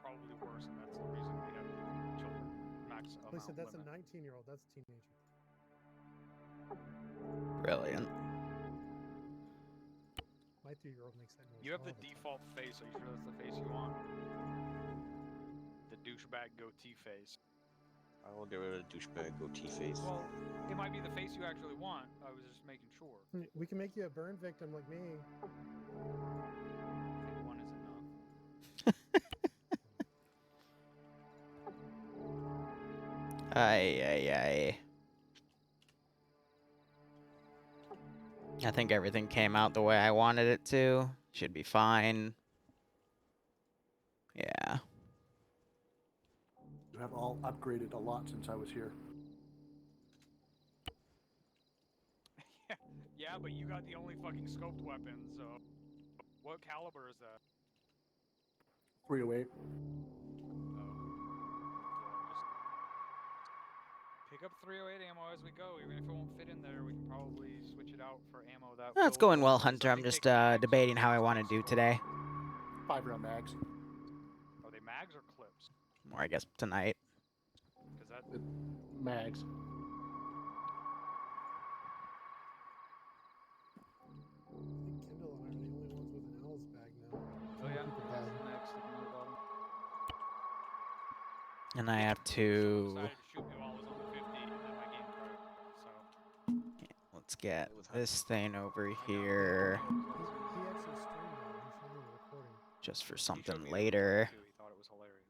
probably worse, and that's the reason we have children. Max amount They said that's limit. a 19-year-old. That's a teenager. Brilliant. My 3-year-old makes that noise. You have the all the time. default face. Are you sure that's the face you want? The douchebag goatee face. I will get rid of the douchebag goatee face. Well, it might be the face you actually want. I was just making sure. We can make you a burn victim like me. I think one is enough. Ay. I think everything came out the way I wanted it to. Should be fine. Yeah. You have all upgraded a lot since I was here. Yeah, but you got the only fucking scoped weapon, so... What caliber is that? 308. Just pick up 308 ammo as we go. Even if it won't fit in there, we can probably switch it out for ammo that That's will going well, work. Hunter. I'm Somebody just take mags debating or how I clips want to do also. today. 5-round mags. Are they mags or clips? Or I guess tonight. Because that... Mags. I think Kendall and I are the only ones with an L's bag now. Oh yeah, Keep it down. next at the bottom. And I have to... Decided to shoot me while I was on the 50, and then my game crashed. So... Let's get this thing over here. He actually streamed that. He showed me the recording. Just for He showed something me the later. recording, too. He thought it was hilarious.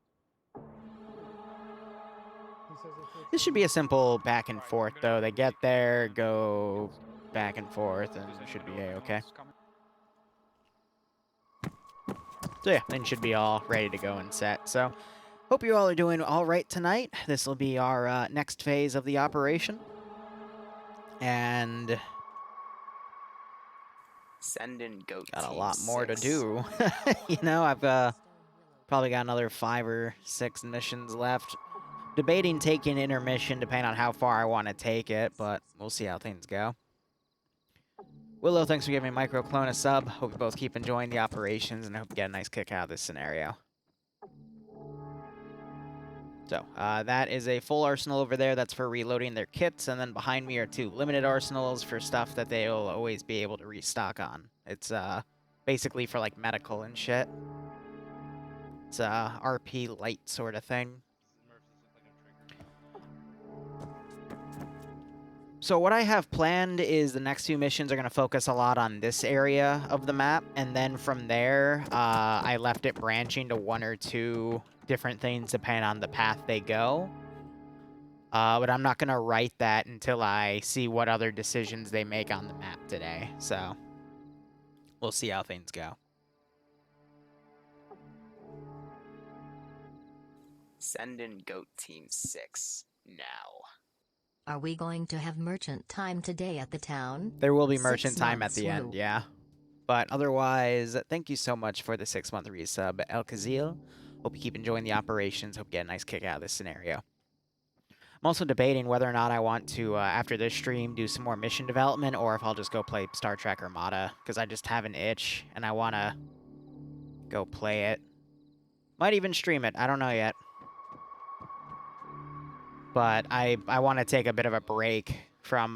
He says it takes This should be a simple back and Right, forth, I'm gonna though. They leave get it there, and go get started. back and forth, and Does it should anyone be know if A-okay. anyone's coming? So yeah, then should be all ready to go and set. So, hope you all are doing all right tonight. This will be our next phase of the operation. And Send in goat got a team lot more to 6. do. You know, I've probably got another 5 or 6 missions left. Debating taking intermission depending on how far I want to take it, but we'll see how things go. Willow, thanks for giving Microclone a sub. Hope you both keep enjoying the operations, and I hope you get a nice kick out of this scenario. So, that is a full arsenal over there. That's for reloading their kits, and then behind me are 2 limited arsenals for stuff that they'll always be able to restock on. It's basically for, like, medical and shit. It's a RP light sort of thing. So what I have planned is the next few missions are going to focus a lot on this area of the map, and then from there, I left it branching to 1 or 2 different things depending on the path they go. But I'm not going to write that until I see what other decisions they make on the map today, so we'll see how things go. Send in goat team 6 now. Are we going to have merchant time today at the town? There will be 6 merchant time at months, the end, woo. yeah. But otherwise, thank you so much for the 6-month resub, El Kazil. Hope you keep enjoying the operations. Hope you get a nice kick out of this scenario. I'm also debating whether or not I want to, after this stream, do some more mission development, or if I'll just go play Star Trek Armada, because I just have an itch, and I want to go play it. Might even stream it. I don't know yet. But I want to take a bit of a break from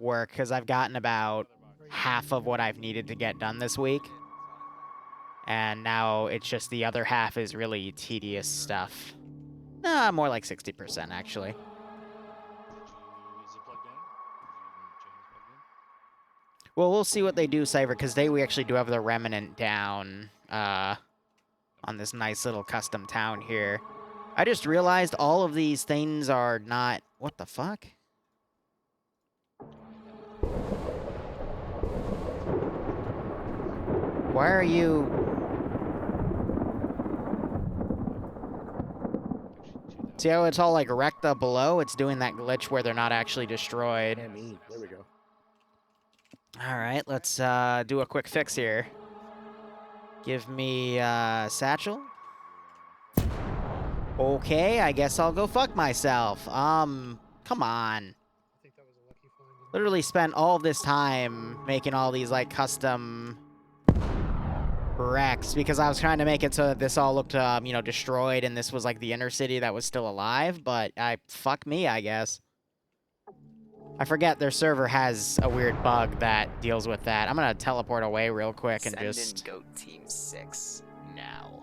work, because I've gotten about half of what I've needed to get done this week. And now it's just the other half is really tedious stuff. Nah, more like 60%, actually. Is it plugged in? Well, we'll see what they do, Cypher, because today we actually do have the Remnant down on this nice little custom town here. I just realized all of these things are not... What the fuck? Why are you... See how it's all like wrecked up below? It's doing that glitch where they're not actually destroyed. There we go. Alright, let's do a quick fix here. Give me satchel. Okay, I guess I'll go fuck myself. Come on. I think that was a lucky find. Literally spent all this time making all these, like, custom Rex, because I was trying to make it so that this all looked, you know, destroyed, and this was like the inner city that was still alive, but fuck me, I guess. I forget their server has a weird bug that deals with that. I'm gonna teleport away real quick and Send just... in Goat Team 6 now.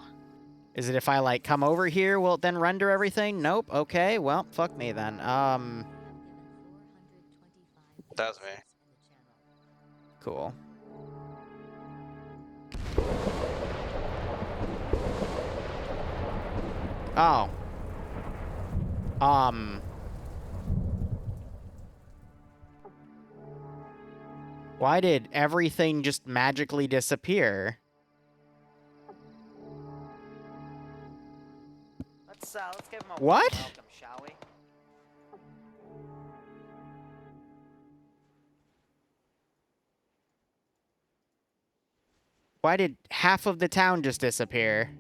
Is it if I, like, come over here, will it then render everything? Nope. Okay, well, fuck me then. That was me. Cool. Oh. Why did everything just magically disappear? Let's give him a What? welcome, shall we? Why did half of the town just disappear?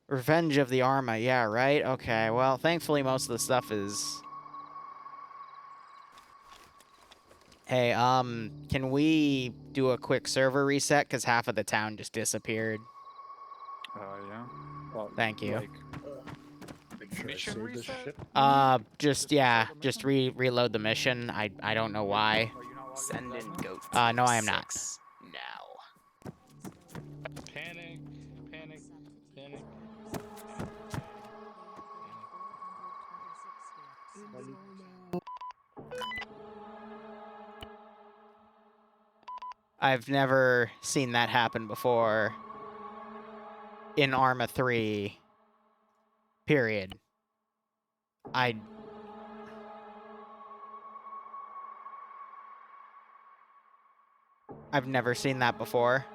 Revenge of the Arma, yeah, right? Okay, well, thankfully most of the stuff is... Hey, can we do a quick server reset? Because half of the town just disappeared. Yeah. Well, Thank you. Like, Make sure I mission save this reset? shit. Just, yeah, just reload the mission. I don't know why. Are you not logged Send into in that now? Goat Team No, I am not. 6 now. Panic, panic, panic. I've never seen that happen before in Arma 3, period. I've never seen that before.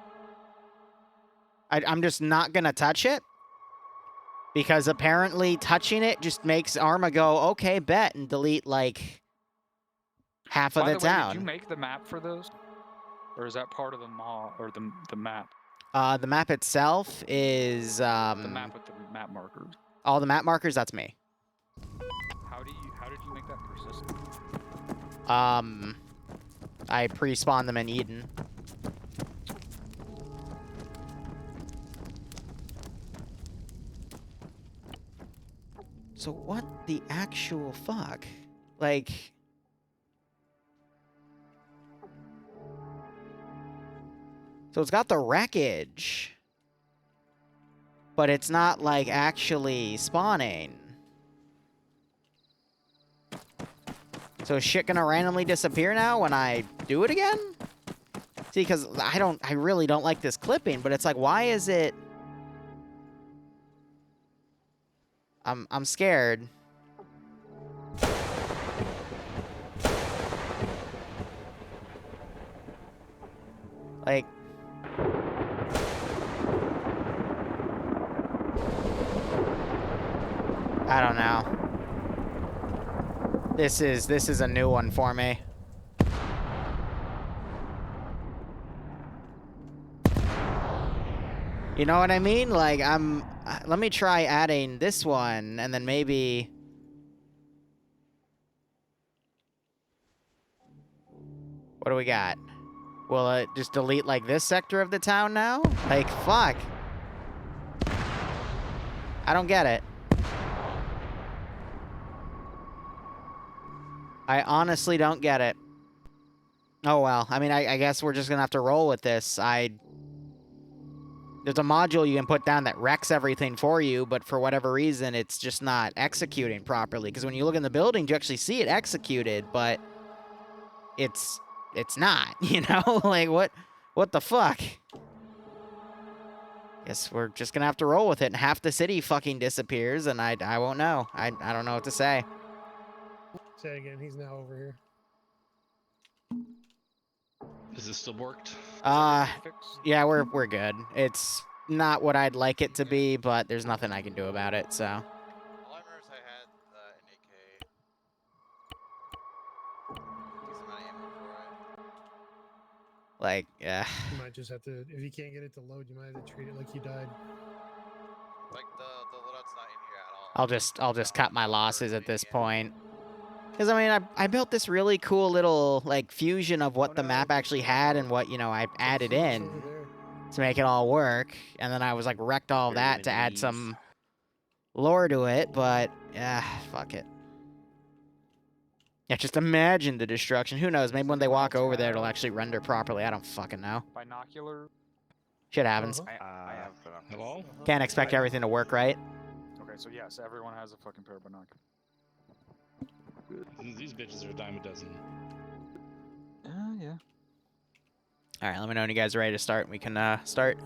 I'm just not gonna touch it, because apparently touching it just makes Arma go, okay, bet, and delete, like, half of By the the way, town. did you make the map for those? Or is that part of the mod or the map? The map itself is, The map with the map markers. all the map markers, that's me. How did you make that persistent? I pre-spawned them in Eden. So what the actual fuck? Like... So it's got the wreckage, but it's not, like, actually spawning. So is shit gonna randomly disappear now when I do it again? See, because I really don't like this clipping, but it's like, why is it... I'm scared. Like... I don't know. This is a new one for me. You know what I mean? Like, let me try adding this one, and then maybe... What do we got? Will it just delete, like, this sector of the town now? Like, fuck. I don't get it. I honestly don't get it. Oh, well. I mean, I guess we're just gonna have to roll with this. There's a module you can put down that wrecks everything for you, but for whatever reason, it's just not executing properly. Because when you look in the building, you actually see it executed, but it's not, you know? Like, what the fuck? Guess we're just gonna have to roll with it, and half the city fucking disappears, and I won't know. I don't know what to say. Say it again. He's now over here. Is this still worked? Fixed? Yeah, we're good. It's not what I'd like it to be, but there's nothing I can do about it, so. All I remember is I had an AK. Decent amount of ammo for it. Like, yeah. You might just have to, if you can't get it to load, you might have to treat it like you died. Like the loadout's not in here at all. I'll just cut my losses at this point. Because, I mean, I built this really cool little, like, fusion of what the map actually had and what, you know, I added in Over there. to make it all work. And then I was, like, wrecked all that to add some lore to it, but, yeah, fuck it. Yeah, just imagine the destruction. Who knows? Maybe when they walk over there, it'll actually render properly. I don't fucking know. Binocular. Shit happens. I have Hello? Can't expect everything to work right. Okay, so yes, everyone has a fucking pair of binoculars. These bitches are a dime a dozen. Yeah. All right, let me know when you guys are ready to start. We can start.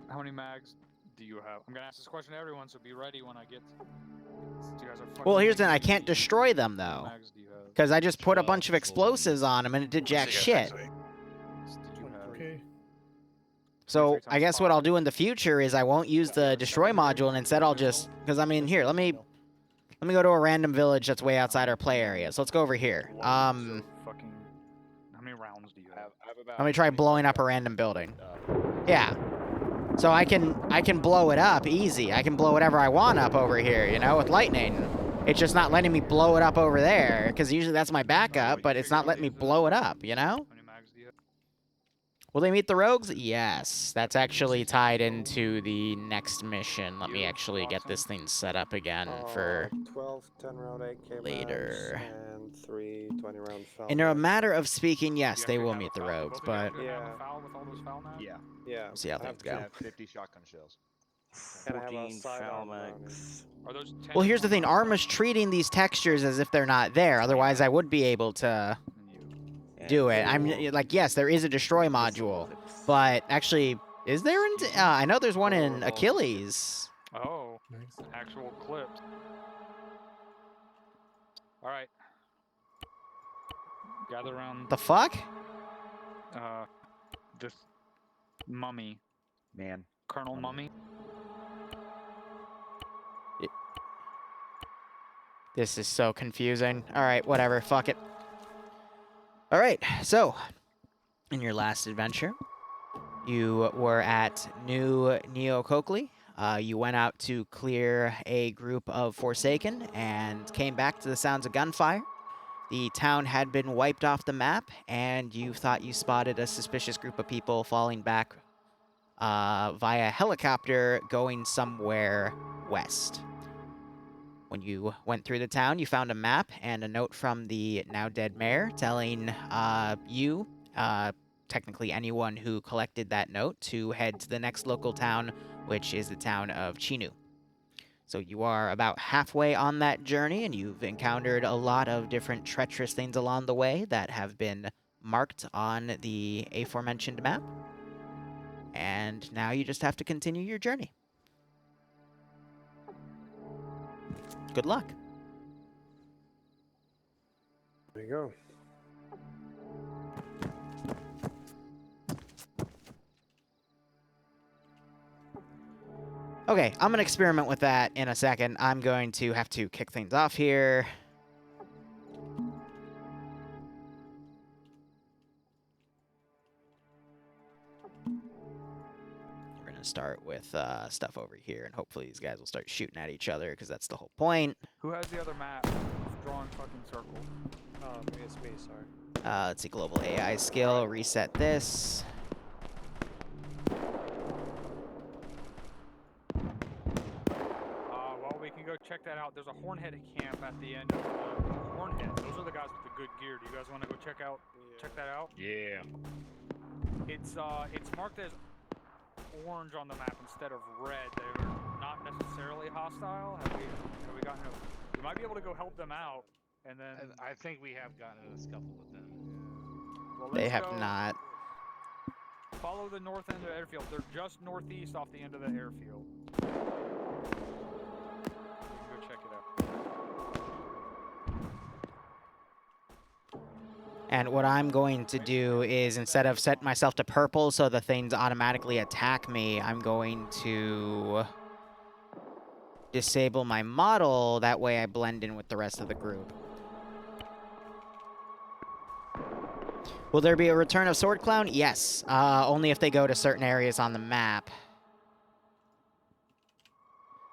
How many mags do you have? I'm gonna ask this question to everyone, so be ready when I get. You guys are fucking Well, here's the thing. I making can't me- destroy them, How many though. mags do you have? Because I just put a 12 bunch of full. explosives on them, and it did jack shit. Do you have? Okay. So Three I times guess what 5. I'll do in the future is I won't use the destroy module, and instead I'll just... Because, I mean, here, let me go to a random village that's way outside our play area. So let's go over here. So fucking. How many rounds do you have? Let me try blowing up a random building. Yeah. So I can blow it up easy. I can blow whatever I want up over here, you know, with lightning. It's just not letting me blow it up over there, because usually that's my backup, but it's not letting me blow it up, you know? How many mags do you have? Will they meet the rogues? Yes. That's actually tied into the next mission. Let me actually get this thing set up again for 12 10-round AK later. mags and 3 20-round foul In a mags. matter of speaking, yes, Do they you will actually meet the have a foul? rogues, Both of you but actually have Yeah. a foul with all those foul mags? Yeah. Yeah. see how I have things go. Yeah, 50 shotgun shells. And I have a 14 sidearm foul round. mags. Are those 10 Well, here's the thing. rounds? Arma's treating these textures as if they're not there. Otherwise, I would be able to And you. do it. I'm like, yes, there is a destroy module, but actually, is there? I know there's one in Achilles. Oh, Nice. actual clips. All right. Gather around The fuck? this mummy, Man. Colonel Mummy. This is so confusing. All right, whatever. Fuck it. All right, so in your last adventure, you were at New Neokokli. You went out to clear a group of Forsaken and came back to the sounds of gunfire. The town had been wiped off the map, and you thought you spotted a suspicious group of people falling back via helicopter going somewhere west. When you went through the town, you found a map and a note from the now-dead mayor telling you, technically anyone who collected that note, to head to the next local town, which is the town of Chinu. So you are about halfway on that journey, and you've encountered a lot of different treacherous things along the way that have been marked on the aforementioned map. And now you just have to continue your journey. Good luck. There you go. Okay, I'm going to experiment with that in a second. I'm going to have to kick things off here. We're going to start with stuff over here, and hopefully these guys will start shooting at each other, because that's the whole point. Who has the other map? It's drawing fucking circle. It's me, sorry. Let's see, global AI skill, reset this. Well, we can go check that out. There's a Hornhead camp at the end of the Hornhead. Those are the guys with the good gear. Do you guys want to go check that out? Yeah. It's marked as orange on the map instead of red. They're not necessarily hostile. Have we gotten we might be able to go help them out, and then I think we have gotten in a scuffle with them. well, They let's have go not. follow the north end of the airfield. They're just northeast off the end of the airfield. We can go check it out. And what I'm going to do is, instead of set myself to purple so the things automatically attack me, I'm going to disable my model. That way I blend in with the rest of the group. Will there be a return of Sword Clown? Yes. Only if they go to certain areas on the map.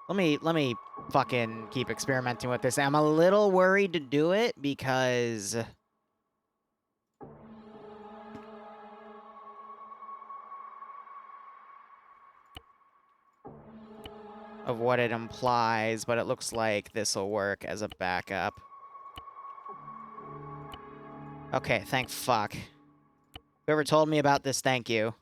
Let me fucking keep experimenting with this. I'm a little worried to do it because of what it implies, but it looks like this will work as a backup. Okay, thank fuck. Whoever told me about this, thank you.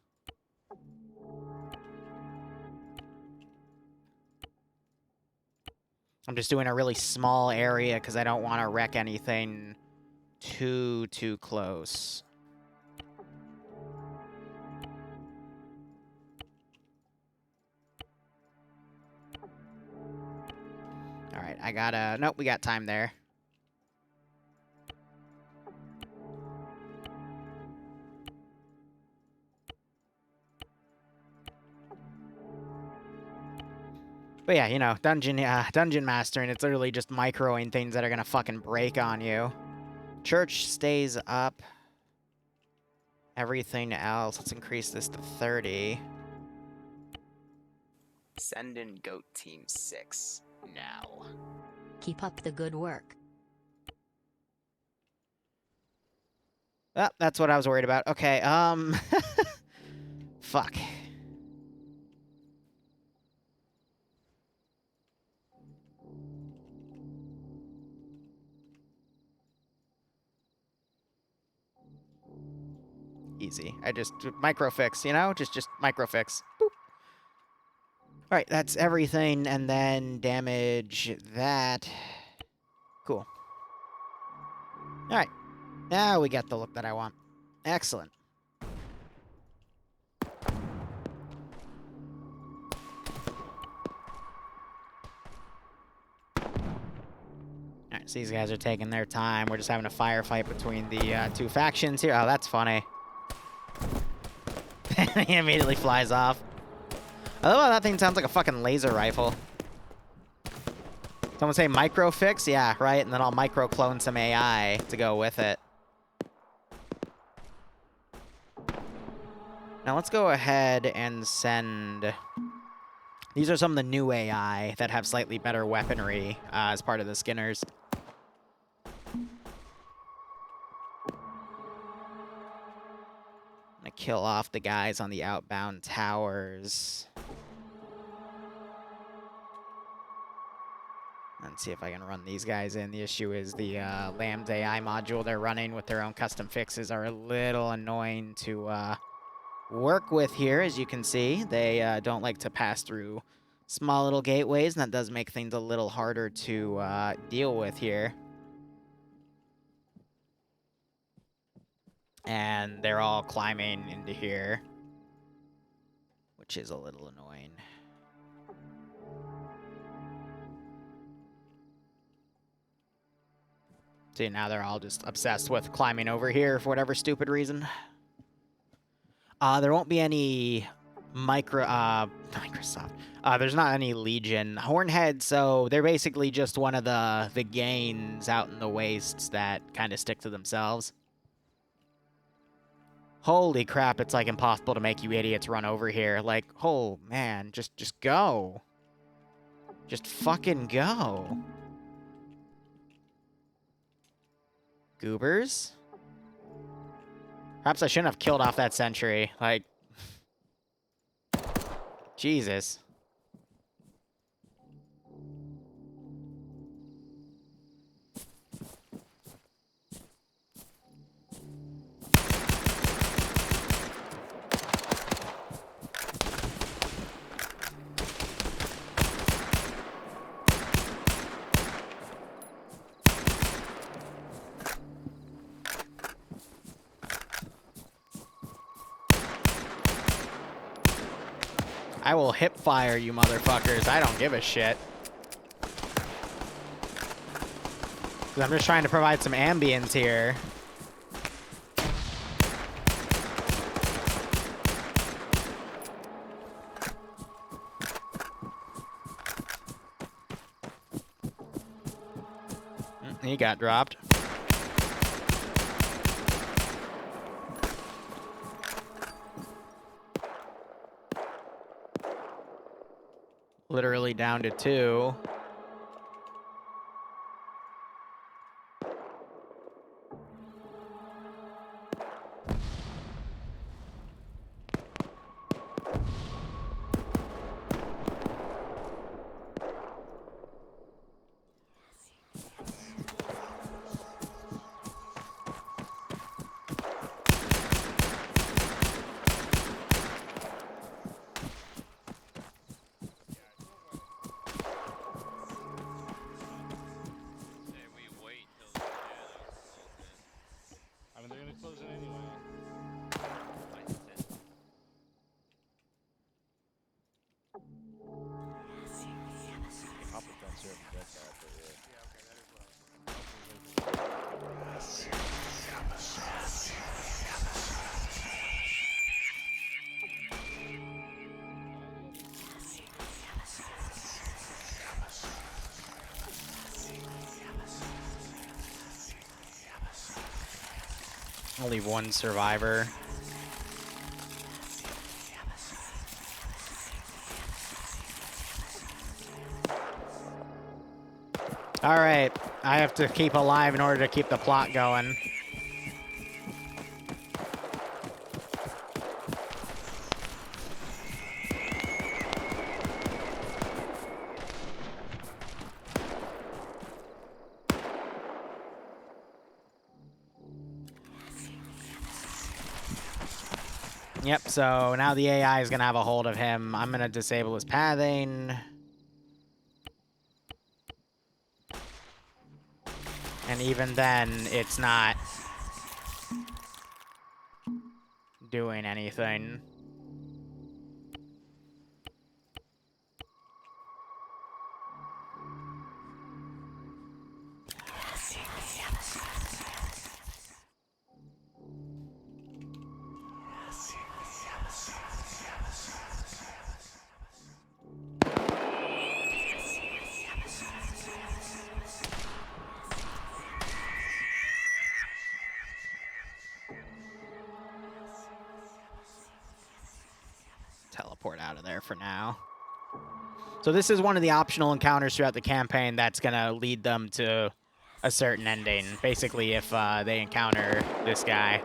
I'm just doing a really small area because I don't want to wreck anything too close. Alright, I gotta... Nope, we got time there. But yeah, you know, dungeon mastering, it's literally just microing things that are gonna fucking break on you. Church stays up. Everything else, let's increase this to 30. Send in Goat Team 6 now. Keep up the good work. Oh, that's what I was worried about. Okay, fuck. Easy. I just microfix, you know? Just microfix. Boop. Alright, that's everything, and then damage that. Cool. Alright. Now we get the look that I want. Excellent. Alright, so these guys are taking their time. We're just having a firefight between the two factions here. Oh, that's funny. He immediately flies off. I love how that thing sounds like a fucking laser rifle. Someone say microfix? Yeah, right? And then I'll micro-clone some AI to go with it. Now let's go ahead and send... These are some of the new AI that have slightly better weaponry as part of the skinners. I'm gonna kill off the guys on the outbound towers. And see if I can run these guys in. The issue is the Lambda AI module they're running with their own custom fixes are a little annoying to work with here, as you can see. They don't like to pass through small little gateways, and that does make things a little harder to deal with here. And they're all climbing into here, which is a little annoying. See, now they're all just obsessed with climbing over here for whatever stupid reason. There won't be any Microsoft. There's not any Legion. Hornhead, so they're basically just one of the gains out in the wastes that kind of stick to themselves. Holy crap, it's like impossible to make you idiots run over here. Like, oh man, just go. Just fucking go. Goobers? Perhaps I shouldn't have killed off that sentry. Like, Jesus. I will hip fire you motherfuckers. I don't give a shit. 'Cause I'm just trying to provide some ambience here. He got dropped. Literally down to 2. Say we wait till the shadows close in. I mean, they're gonna close it anyway. I said I'll pretend to get that, but yeah. Yeah, okay, that is what I was I'll leave 1 survivor. All right, I have to keep alive in order to keep the plot going. Yep, so now the AI is going to have a hold of him. I'm going to disable his pathing. And even then, it's not doing anything. Teleport out of there for now. So this is one of the optional encounters throughout the campaign that's going to lead them to a certain ending. Basically, if they encounter this guy.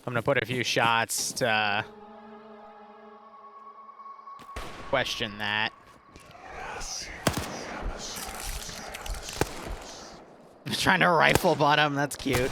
I'm going to put a few shots to question that. I'm trying to rifle butt him. That's cute.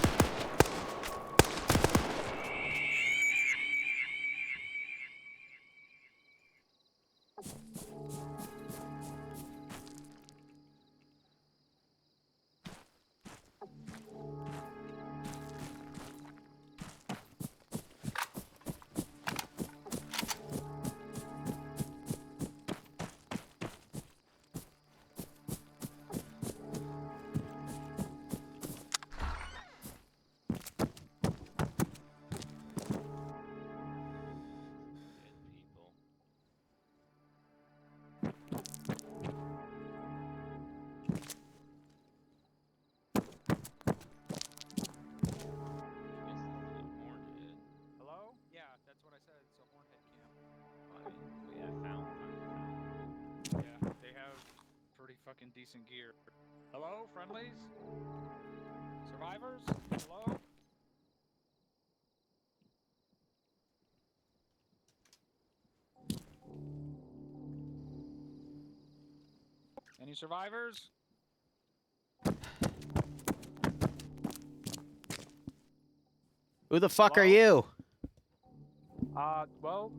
people. Hello? Yeah, that's what I said. It's a Hornhead camp. Yeah, they have pretty fucking decent gear. Hello, friendlies? Survivors? Hello? Any survivors? Who the fuck are Hello? you? Well,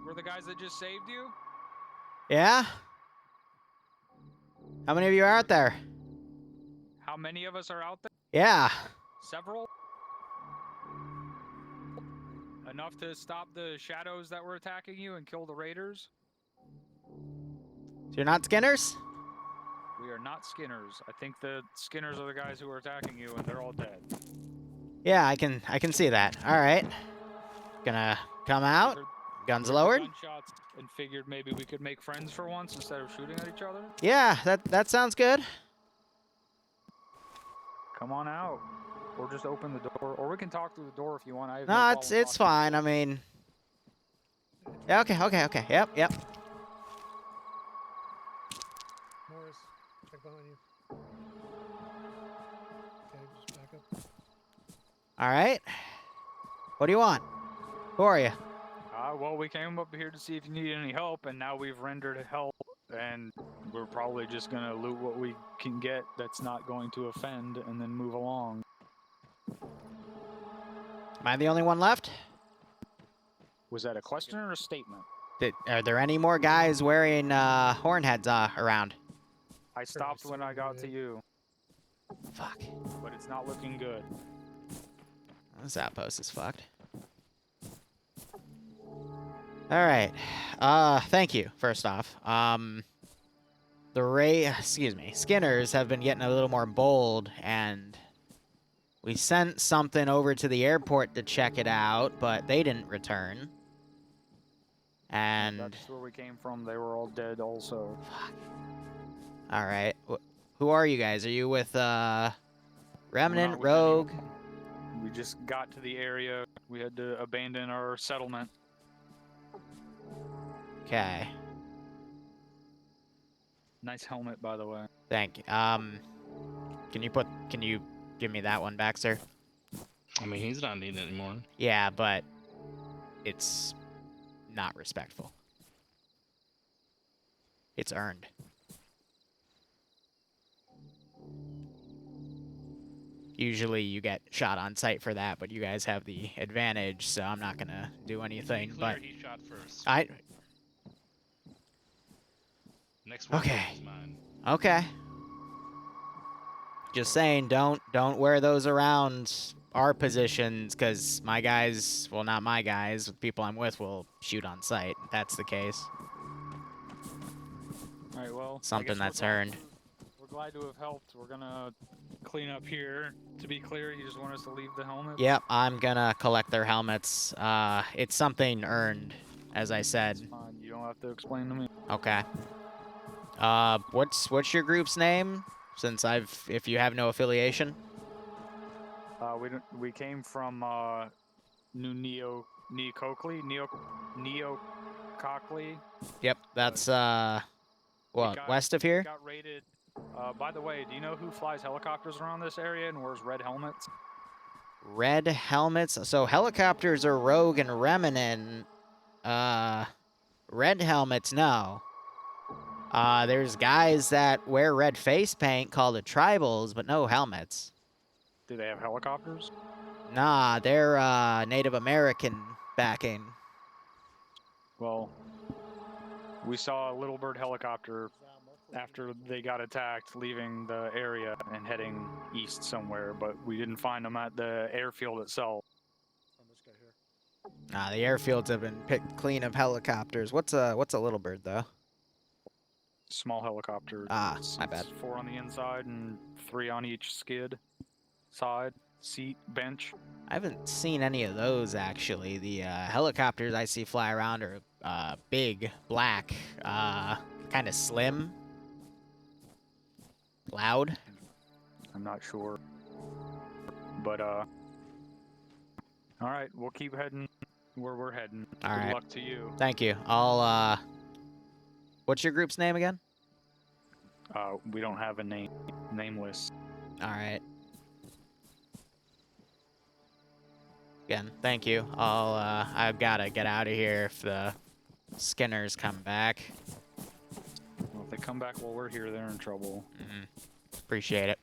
we're the guys that just saved you? Yeah? How many of you are out there? How many of us are out there? Yeah. Several? Enough to stop the shadows that were attacking you and kill the raiders? So you're not Skinners? We are not Skinners. I think the Skinners are the guys who are attacking you and they're all dead. Yeah, I can see that. All right. Gonna come out. Guns Heard the lowered? Gunshots and figured maybe we could make friends for once instead of shooting at each other. Yeah, that sounds good. Come on out, or just open the door, or we can talk through the door if you want. I have No, no it's problem talking. fine. I mean, yeah, okay. Yep. Morris, check behind you. Okay, just back up. All right. What do you want? Who are you? Well, we came up here to see if you need any help, and now we've rendered help, and we're probably just gonna loot what we can get that's not going to offend, and then move along. Am I the only one left? Was that a question or a statement? Are there any more guys wearing horn heads around? I stopped when I got to you, Fuck. but it's not looking good. This outpost is fucked. All right. Thank you. First off, Skinners have been getting a little more bold, and we sent something over to the airport to check it out, but they didn't return. And That's where we came from. They were all dead also. fuck. All right. Who are you guys? Are you with We're Remnant, not with Rogue? anyone. We just got to the area. We had to abandon our settlement. Okay. Nice helmet, by the way. Thank you. Can you give me that one back, sir? I mean, he's not needing it anymore. Yeah, but it's not respectful. It's earned. Usually you get shot on sight for that, but you guys have the advantage, so I'm not gonna do anything. Clear, But he shot first. Next one Okay. is mine. Okay. Just saying, don't wear those around our positions, because my guys, well, not my guys, the people I'm with will shoot on sight. If that's the case. All right, well, I Something guess that's we're glad earned. We're glad to have helped. We're gonna clean up here. To be clear, you just want us to leave the helmet? Yep, I'm gonna collect their helmets. It's something earned, as I said. Fine, you don't have to explain to me. Okay. What's your group's name? Since if you have no affiliation. We came from New Neocockley. Yep, that's what, got- west of here? Got raided. By the way, do you know who flies helicopters around this area and wears red helmets? Red helmets. So helicopters are Rogue and Remnant. Red helmets, no. There's guys that wear red face paint called the Tribals, but no helmets. Do they have helicopters? Nah, they're Native American backing. Well, we saw a Little Bird helicopter after they got attacked, leaving the area and heading east somewhere, but we didn't find them at the airfield itself. On this guy here. Nah, the airfields have been picked clean of helicopters. What's a Little Bird though? Small helicopter. Ah, my bad. 4 on the inside and 3 on each skid, side, seat, bench. I haven't seen any of those actually. The helicopters I see fly around are big, black, kind of slim, loud. I'm not sure. But, all right, we'll keep heading where we're heading. All Good right. luck to you. Thank you. I'll what's your group's name again? We don't have a name, nameless. All right. Again, thank you. I've gotta get out of here if the Skinners come back. Well, if they come back while we're here, they're in trouble. Appreciate it.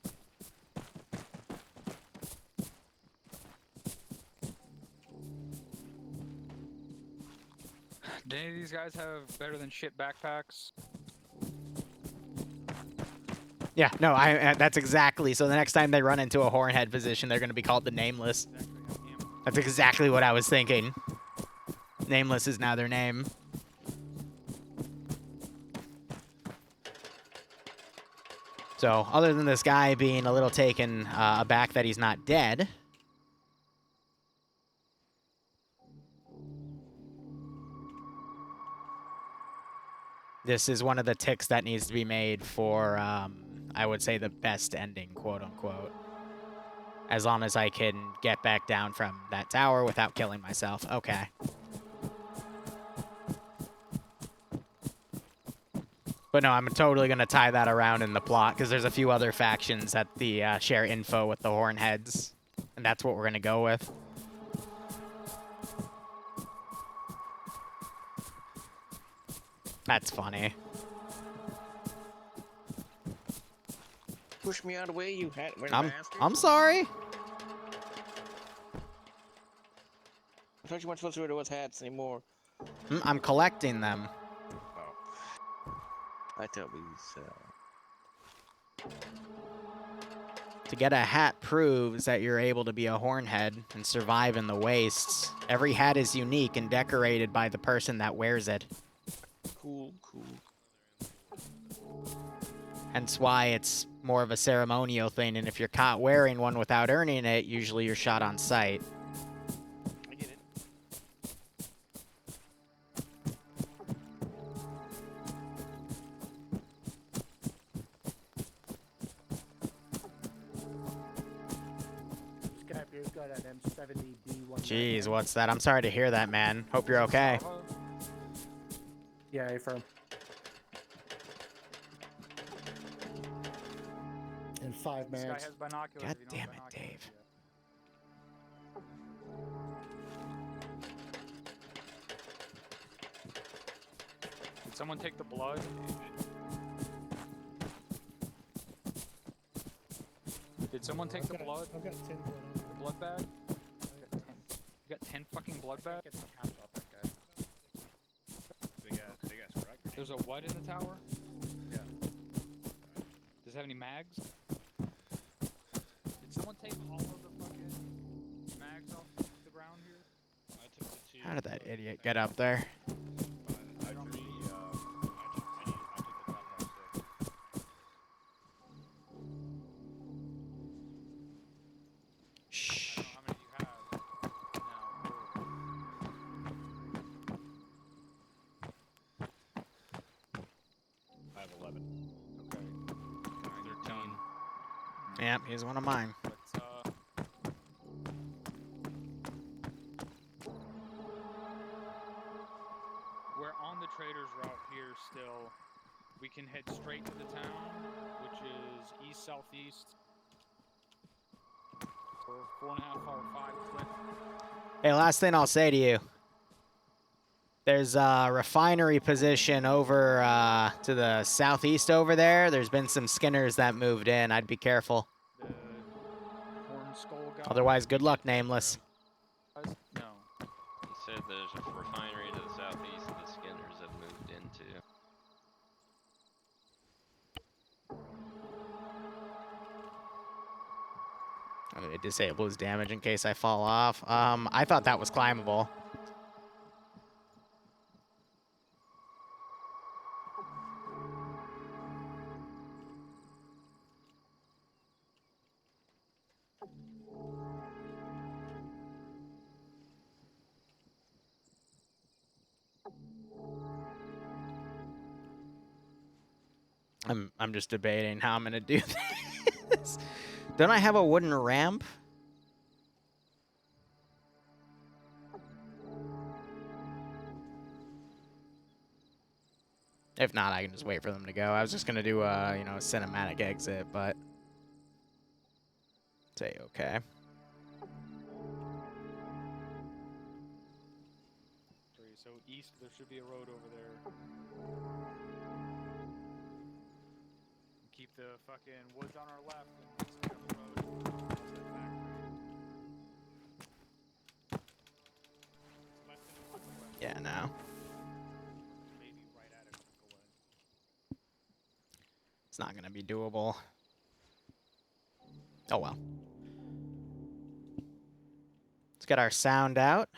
Do any of these guys have better than shit backpacks? Yeah, no, that's exactly. So the next time they run into a hornhead position, they're gonna be called the Nameless. That's exactly what I was thinking. Nameless is now their name. So, other than this guy being a little taken aback that he's not dead, This is one of the ticks that needs to be made for, I would say, the best ending, quote unquote. As long as I can get back down from that tower without killing myself. Okay. But no, I'm totally going to tie that around in the plot, because there's a few other factions that share info with the Hornheads. And that's what we're going to go with. That's funny. Push me out of the way, you hat bastard. I'm sorry. I thought you weren't supposed to wear those hats anymore. I'm collecting them. Oh. I thought we To get a hat proves that you're able to be a Hornhead and survive in the wastes. Every hat is unique and decorated by the person that wears it. cool. Hence why it's more of a ceremonial thing, and if you're caught wearing one without earning it, usually you're shot on sight. I get it. Skypier's got an M70D1. Jeez, what's that? I'm sorry to hear that, man. Hope you're okay. Yeah, affirm. And 5 This guy mags. has binoculars. God if you don't damn have it, binoculars Dave. yet. Did someone take the blood? Did someone take the blood? I've got 10 blood on. The blood bag? You got 10 fucking blood bags? Big ass crack. There's a what in the tower? Yeah. Does it have any mags? Did someone take all of the fucking mags off the ground here? I took the two. How did that idiot get up there? I took the top half stick. Shh. I don't know how many you have now. I have 11. Okay. 13. Yep, he's one of mine. But, we're on the trader's route here still. We can head straight to the town, which is east-southeast. For 4.5 or 5 click. Hey, last thing I'll say to you. There's a refinery position over to the southeast over there. There's been some skinners that moved in. I'd be careful. The horn skull guy. Otherwise, good luck, Nameless. No. He said there's a refinery to the southeast that the Skinners have moved into. I'm gonna disable his damage in case I fall off. I thought that was climbable. I'm just debating how I'm gonna do this. Don't I have a wooden ramp? If not, I can just wait for them to go. I was just gonna do a, a cinematic exit, but say okay. So east, there should be a road over there. Keep the fucking woods on our left and stay on the road. Towards that factory. Yeah, no. Maybe right at it, click away. It's not gonna be doable. Oh well. Let's get our sound out.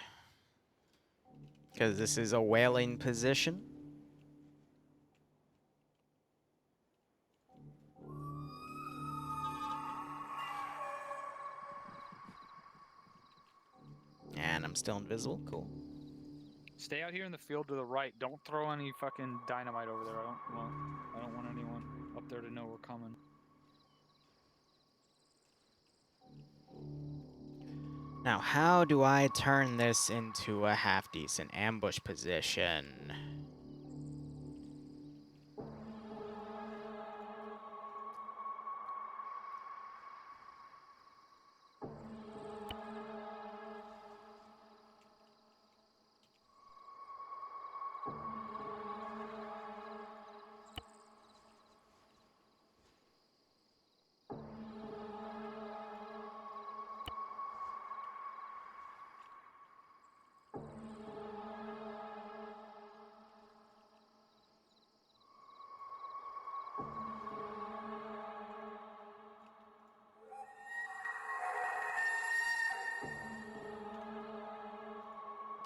Because this is a whaling position. And I'm still invisible. Cool. Stay out here in the field to the right. Don't throw any fucking dynamite over there. I don't want anyone up there to know we're coming. Now, how do I turn this into a half-decent ambush position?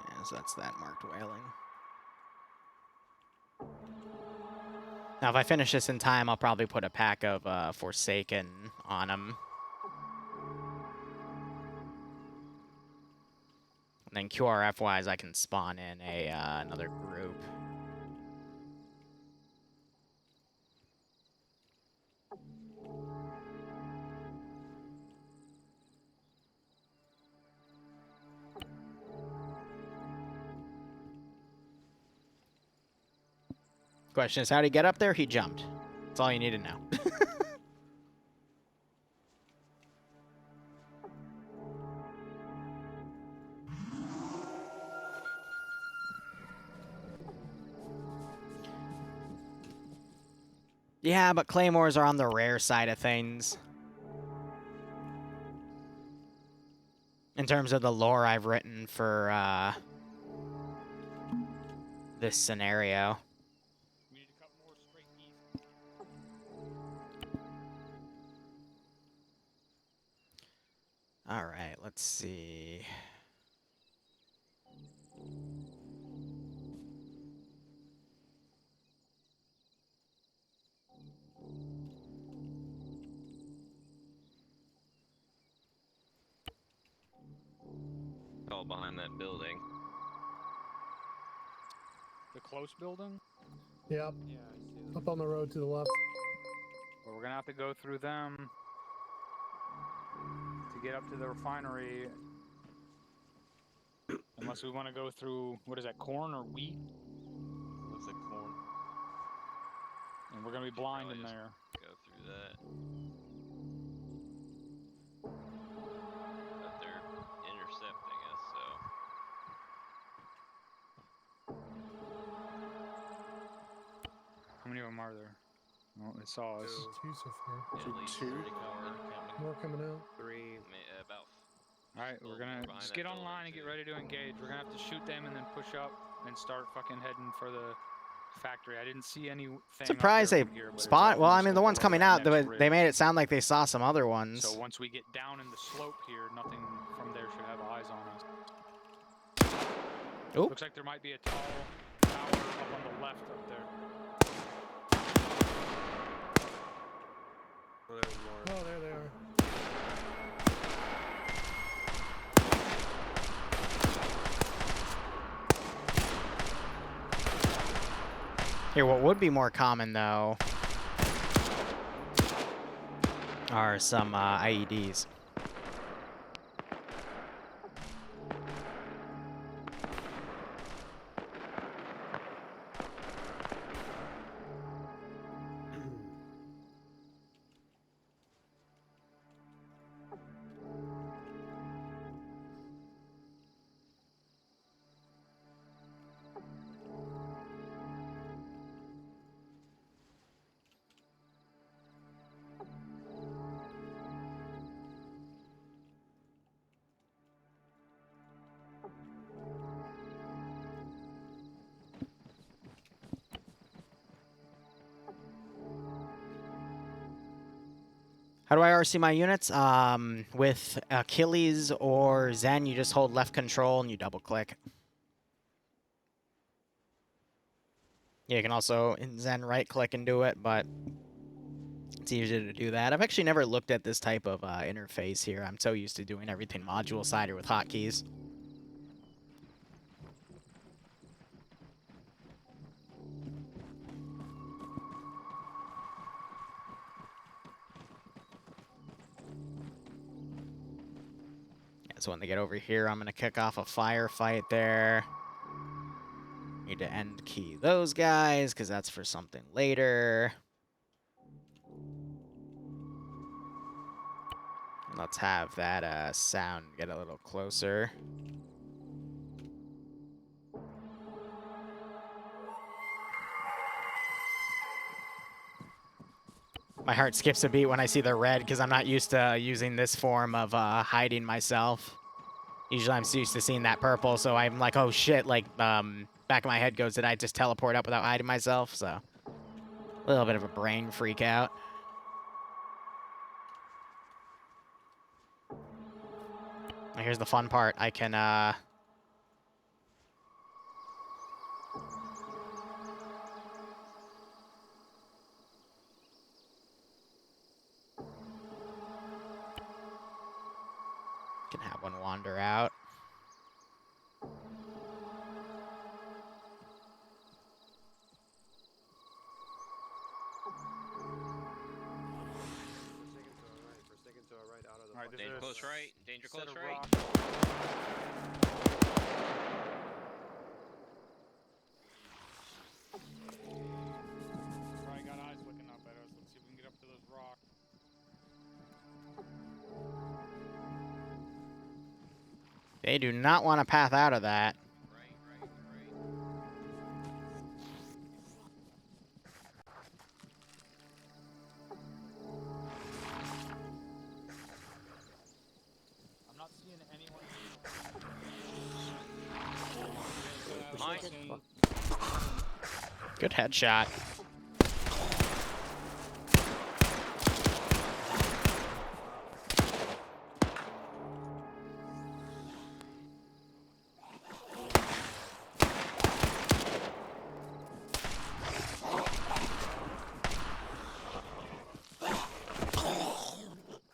Yeah, so that's that marked whaling. Now, if I finish this in time, I'll probably put a pack of Forsaken on them. And then QRF-wise, I can spawn in another group. Question is, how did he get up there? He jumped. That's all you need to know. Yeah, but claymores are on the rare side of things. In terms of the lore I've written for this scenario. We need to cut more straight east. All right, let's see. All behind that building. The close building? Yep. Yeah, I see them. Up on the road to the left. Well, we're gonna have to go through them to get up to the refinery. Unless we want to go through, what is that, corn or wheat? Looks like corn. And we're gonna be blind Probably in just there. Go through that. But they're intercepting us, so. How many of them are there? Oh, they saw us. Two so far. Yeah, at least 3 more. More coming out. About. Alright, we're gonna behind just that get building, online and get too. ready to engage. We're gonna have to shoot them and then push up and start fucking heading for the factory. I didn't see anything. Surprised they up there from here, but it's spot. Well, I almost mean, the like ones below coming that out, next they ridge. made it sound like they saw some other ones. So once we get down in the slope here, nothing from there should have eyes on us. Oop. Looks like there might be a tall tower up on the left up there. Oh, there's more. Oh, there they are. Here, what would be more common, though, are some IEDs. How do I RC my units? With Achilles or Zen, you just hold left control and you double click. Yeah, you can also in Zen right click and do it, but it's easier to do that. I've actually never looked at this type of interface here. I'm so used to doing everything module side or with hotkeys. So when they get over here, I'm gonna kick off a firefight there. Need to end key those guys, because that's for something later. Let's have that sound get a little closer. My heart skips a beat when I see the red, because I'm not used to using this form of hiding myself. Usually I'm used to seeing that purple, so I'm like, oh shit, like, back of my head goes, did I just teleport up without hiding myself? So, a little bit of a brain freak out. Now here's the fun part. I can, can have one wander out. Alright, this Danger is close right. Danger set close of right. rock. Alright, got eyes looking up at us. Let's see if we can get up to those rocks. They do not want to path out of that. Right. I'm not seeing anyone. Mine. Good headshot.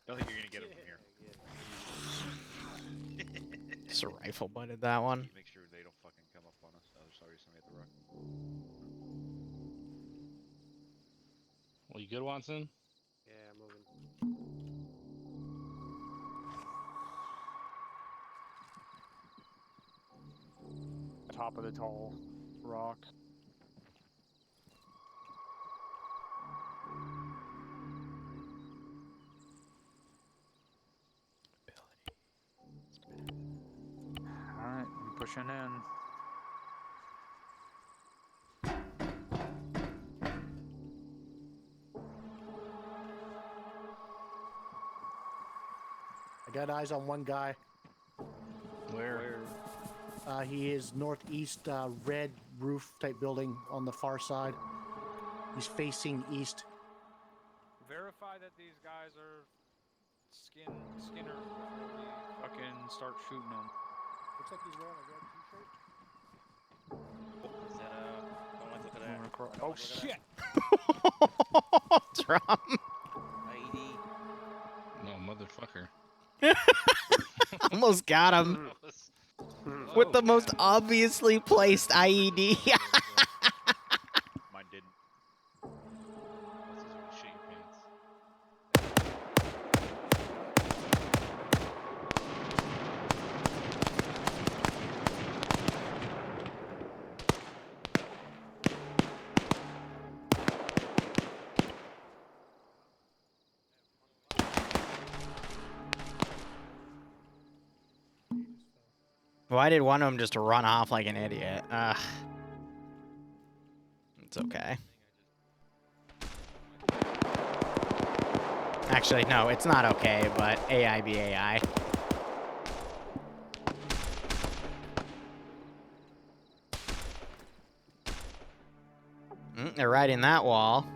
Don't think you're gonna get him from here. Just rifle butted that one. Make sure they don't fucking come up on us. Oh, there's already somebody at the rock. Well, you good, Watson? Yeah, moving. Top of the tall rock. Alright, I'm pushing in. I got eyes on one guy. Where? He is northeast, red roof type building on the far side. He's facing east. Verify that these guys are skinners before we fucking start shooting them. Looks like he's wearing a red t-shirt. Is that don't like look at that. Oh shit! Drum. ID. No, motherfucker. Almost got him. With the most obviously placed IED. Mine didn't. This is when you shit your pants. Why did one of them just run off like an idiot? It's okay. Actually, no, it's not okay, but AI be AI. They're riding that wall.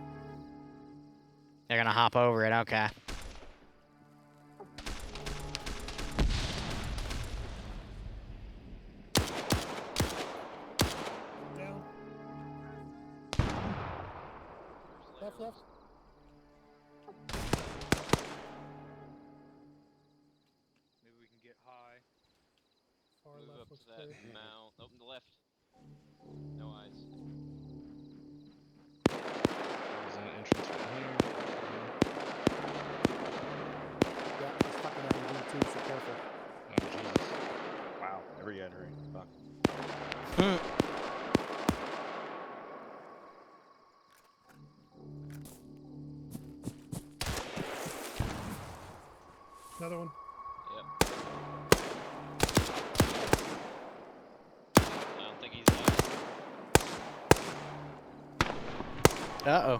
They're gonna hop over it, okay. Down. Left. Maybe we can get high. Far Move left up looks to that clear. mount. Open the left. No eyes. There's an entrance right here. Yeah, he's fucking LED too, so careful. Oh, Jesus. Re-entering. Fuck. Another one. Yep. I don't think he's left. Uh-oh.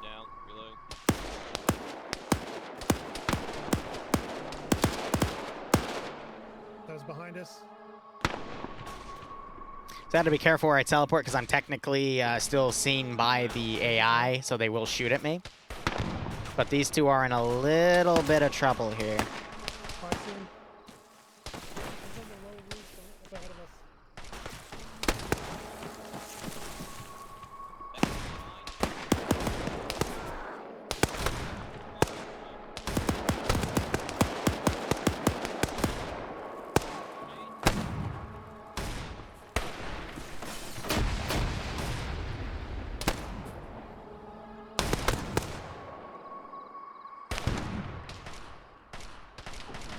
Down. Reload. That was behind us. So I had to be careful where I teleport because I'm technically still seen by the AI, so they will shoot at me. But these two are in a little bit of trouble here.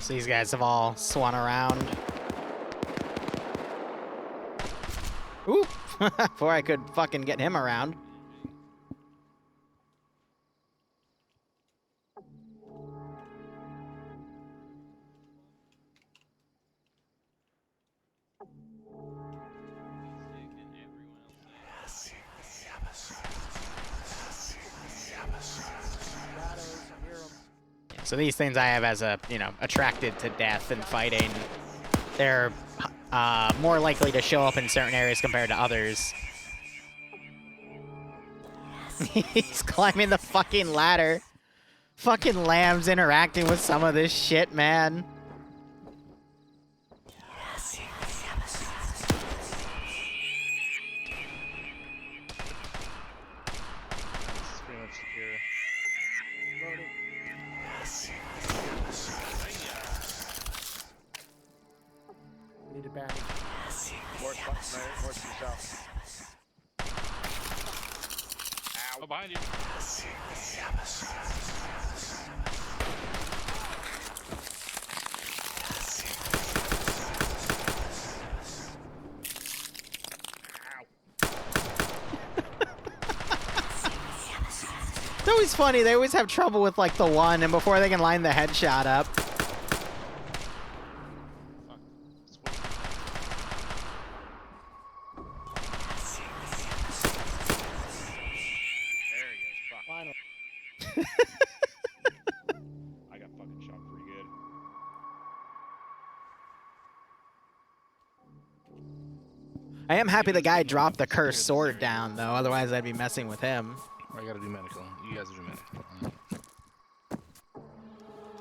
So these guys have all swung around. Oop! Before I could fucking get him around. So these things I have as a, you know, attracted to death and fighting. They're more likely to show up in certain areas compared to others. He's climbing the fucking ladder. Fucking lambs interacting with some of this shit, man. It's pretty much secure. Need a bandage. North, north to south. Oh, behind you. It's always funny, they always have trouble with like the one, and before they can line the headshot up. There he is. Fuck. Final. I got fucking shot pretty good. I am happy the guy dropped the cursed sword down, though. Otherwise, I'd be messing with him. I gotta do medical. You guys do medical.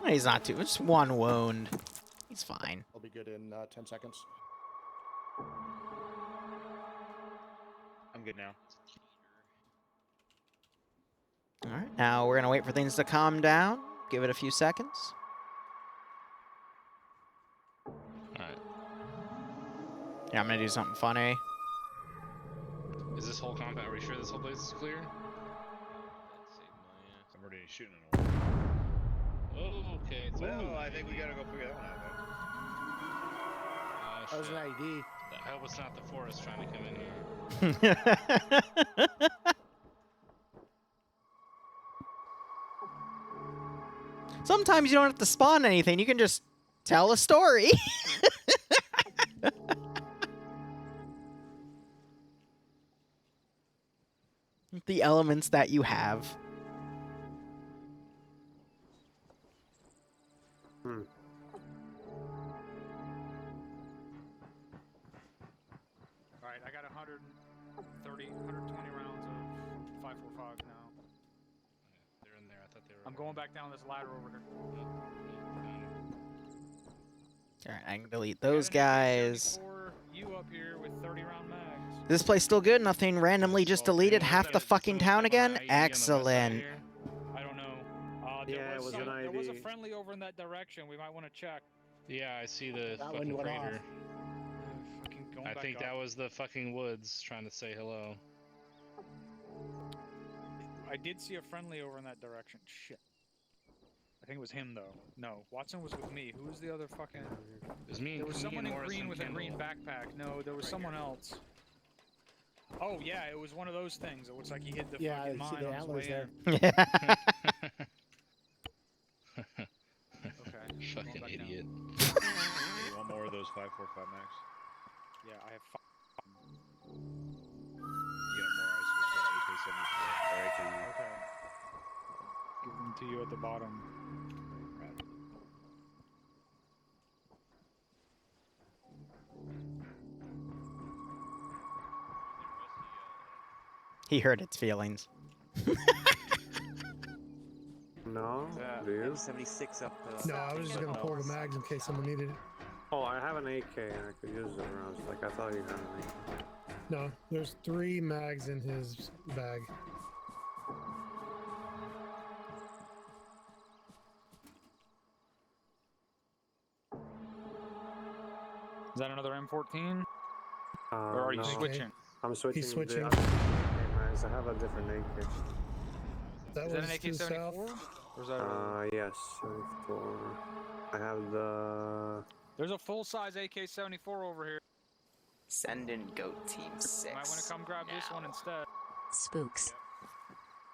He's not too. Just one wound. He's fine. I'll be good in 10 seconds. I'm good now. All right. Now we're gonna wait for things to calm down. Give it a few seconds. Alright. Yeah, I'm gonna do something funny. Is this whole combat? Are we sure this whole place is clear? I'm already shooting an orb. Oh, okay. It's Well, I think we gotta go figure that one out, though. That was an ID. I hope it's not the forest trying to come in here. Sometimes you don't have to spawn anything. You can just tell a story. The elements that you have. Alright, I got 120 rounds of 545 now. They're in there. I thought they were. I'm going back down this ladder over here. Alright, I can delete those guys. You up here with 30-round mags. This place still good? Nothing randomly just deleted half the fucking town again? Excellent. I don't know. Yeah, it was an there was a ID. friendly over in that direction. We might want to check. Yeah, I see the That one fucking went off. crater. Fucking going I back think up. that was the fucking woods trying to say hello. I did see a friendly over in that direction. Shit. I think it was him though. No, Watson was with me. Who was the other fucking? It was me. There was me someone and in Morris green and with a green Kendall. backpack. No, there was someone else. Oh yeah, it was one of those things. It looks like he hit the Yeah, fucking I see mine the on his antlers way there. in. Okay. Fucking going back down. idiot. Hey, you want more of those 545 max? Yeah, I have. You get more ice with the AK-74 or AKU. Okay. Give them to you at the bottom. He hurt its feelings. No? Do you? M76 up. No, I was just gonna pull the mags in case someone needed it. Oh, I have an AK and I could use the rounds. Like, I thought you had an AK. No, there's 3 mags in his bag. Is that another M14? Or are you no. switching? I'm switching. He's switching. The, okay, nice. I have a different AK. That Is that was an to the south. AK-74? Or is that a... Yes. 74. I have the... There's a full-size AK-74 over here. Send in goat team 6. You might want to come grab this one instead. Spooks.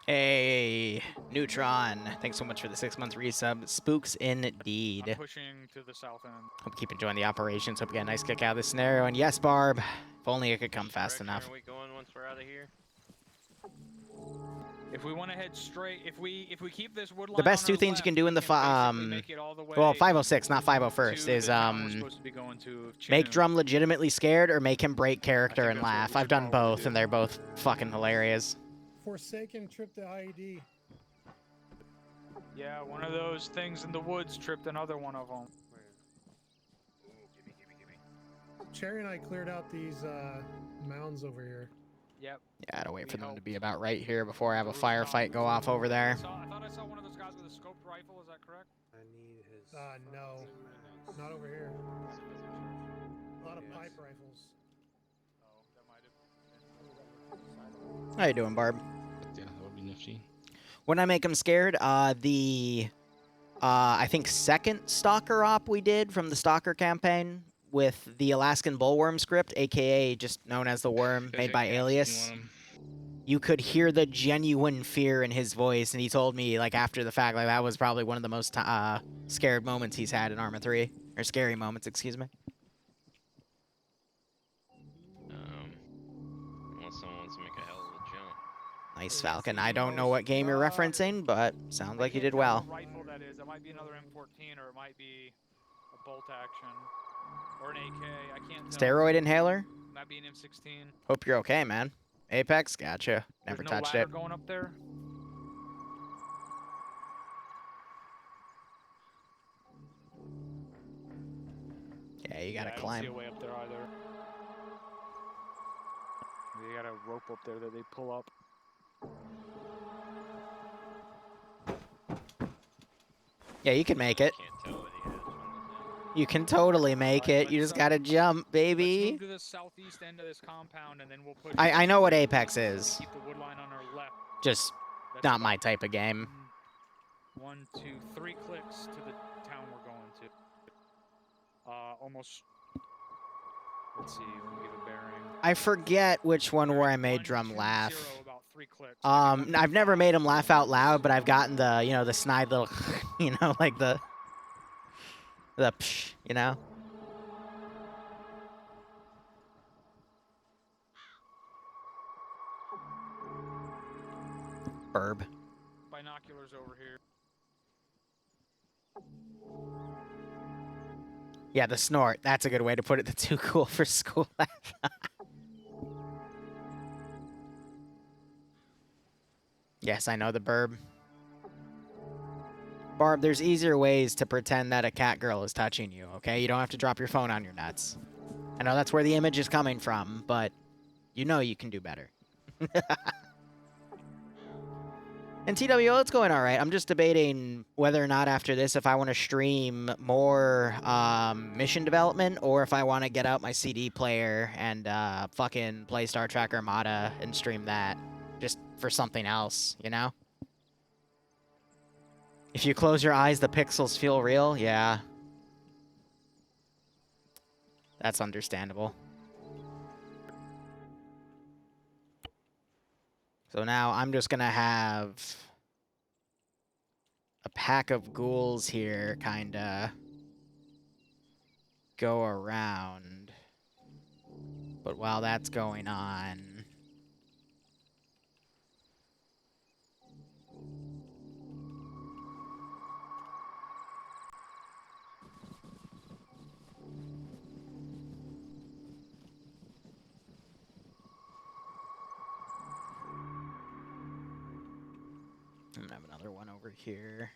Hey, Neutron. Thanks so much for the 6-month resub. Spooks indeed. I'm pushing to the south end. Hope you keep enjoying the operations. Hope you get a nice kick out of this scenario. And yes, Barb, if only it could come fast enough. Are we going once we're out of here? If we want to head straight, if we keep this wood line The best on two our things left, you can do in the we can basically well, make it all the way 506, not 501st, to is the town we're supposed to be going to, make Chinook. Drum legitimately scared or make him break character I and think that's what laugh. we I've should done probably both, do. and they're both fucking hilarious. Forsaken trip to IED. Yeah, one of those things in the woods tripped another one of them. Cherry and I cleared out these mounds over here. Yep. Yeah, I had to wait We for them to helped. be about right here before I have a There was firefight go off over there. I thought I saw one of those guys with a scoped rifle. Is that correct? I need his... No. Not over here. A lot of pipe rifles. Oh, that might have. How you doing, Barb? Yeah, that would be nifty. When I make them scared, I think second Stalker op we did from the Stalker campaign with the Alaskan Bullworm script, aka just known as the Worm, made by Alias. You could hear the genuine fear in his voice, and he told me, like, after the fact, like, that was probably one of the most scared moments he's had in Arma 3. Or scary moments, excuse me. Unless someone wants to make a hell of a jump. Nice, Falcon. I don't know what game you're referencing, but sounds like you did well. What rifle that is? It might be another M14, or it might be a bolt action, or an AK. I can't tell. Steroid inhaler? Might be an M16. Hope you're okay, man. Apex? Gotcha. Never There's no touched ladder it. going up there. Yeah, you gotta I don't climb. see a way up there either. They got a rope up there that they pull up. Yeah, you can make it. Can't tell what he has on You can totally make Alright, it. You let's, just gotta jump, Let's baby. move to the southeast end of this compound, and then we'll push. I know what Apex is. Keep the wood line on our left. Just That's not about my type of game. 1, 2, 3 clicks to the town we're going to. Almost. Let's see. Let me give a bearing. I forget which one where I made 1, Drum 2, laugh. 0, about 3 clicks. I've never made him laugh out loud, but I've gotten the, you know, the snide little, you know, like the psh, you know? Burb. Binoculars over here. Yeah, the snort. That's a good way to put it. The too cool for school laugh. Yes, I know the burb. Barb, there's easier ways to pretend that a cat girl is touching you, okay? You don't have to drop your phone on your nuts. I know that's where the image is coming from, but you know you can do better. And TWO, it's going all right. I'm just debating whether or not after this, if I want to stream more mission development, or if I want to get out my CD player and fucking play Star Trek Armada and stream that, just for something else, you know? If you close your eyes, the pixels feel real. Yeah. That's understandable. So now I'm just gonna have a pack of ghouls here, kinda go around. But while that's going on, I'm gonna have another one over here.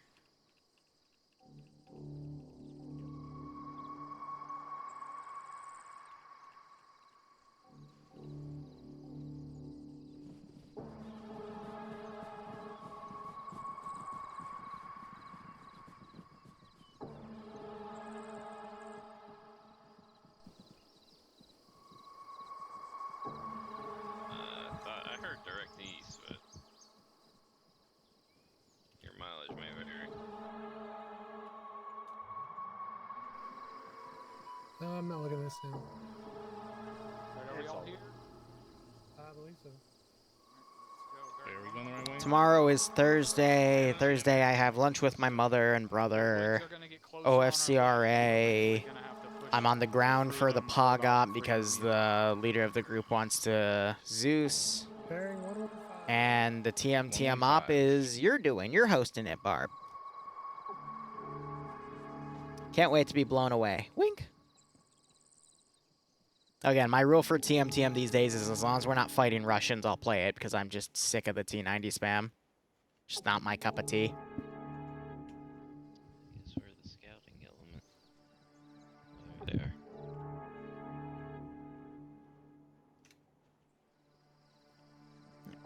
I heard direct east, but your mileage may vary. No, I'm not looking at this now. Are we all here? I believe so. Wait, are we going the right way? Tomorrow is Thursday. Thursday I have lunch with my mother and brother. Woods are gonna get closer on our left. OFCRA. We're gonna have to push I'm on the ground for the through them POG about op 3 because meters. the leader of the group wants to Zeus. Bearing 115. And the TMTM op 115. is you're hosting it, Barb. Can't wait to be blown away. Wink. Again, my rule for TMTM these days is as long as we're not fighting Russians, I'll play it because I'm just sick of the T90 spam. Just not my cup of tea. Guess where the scouting element? Over there.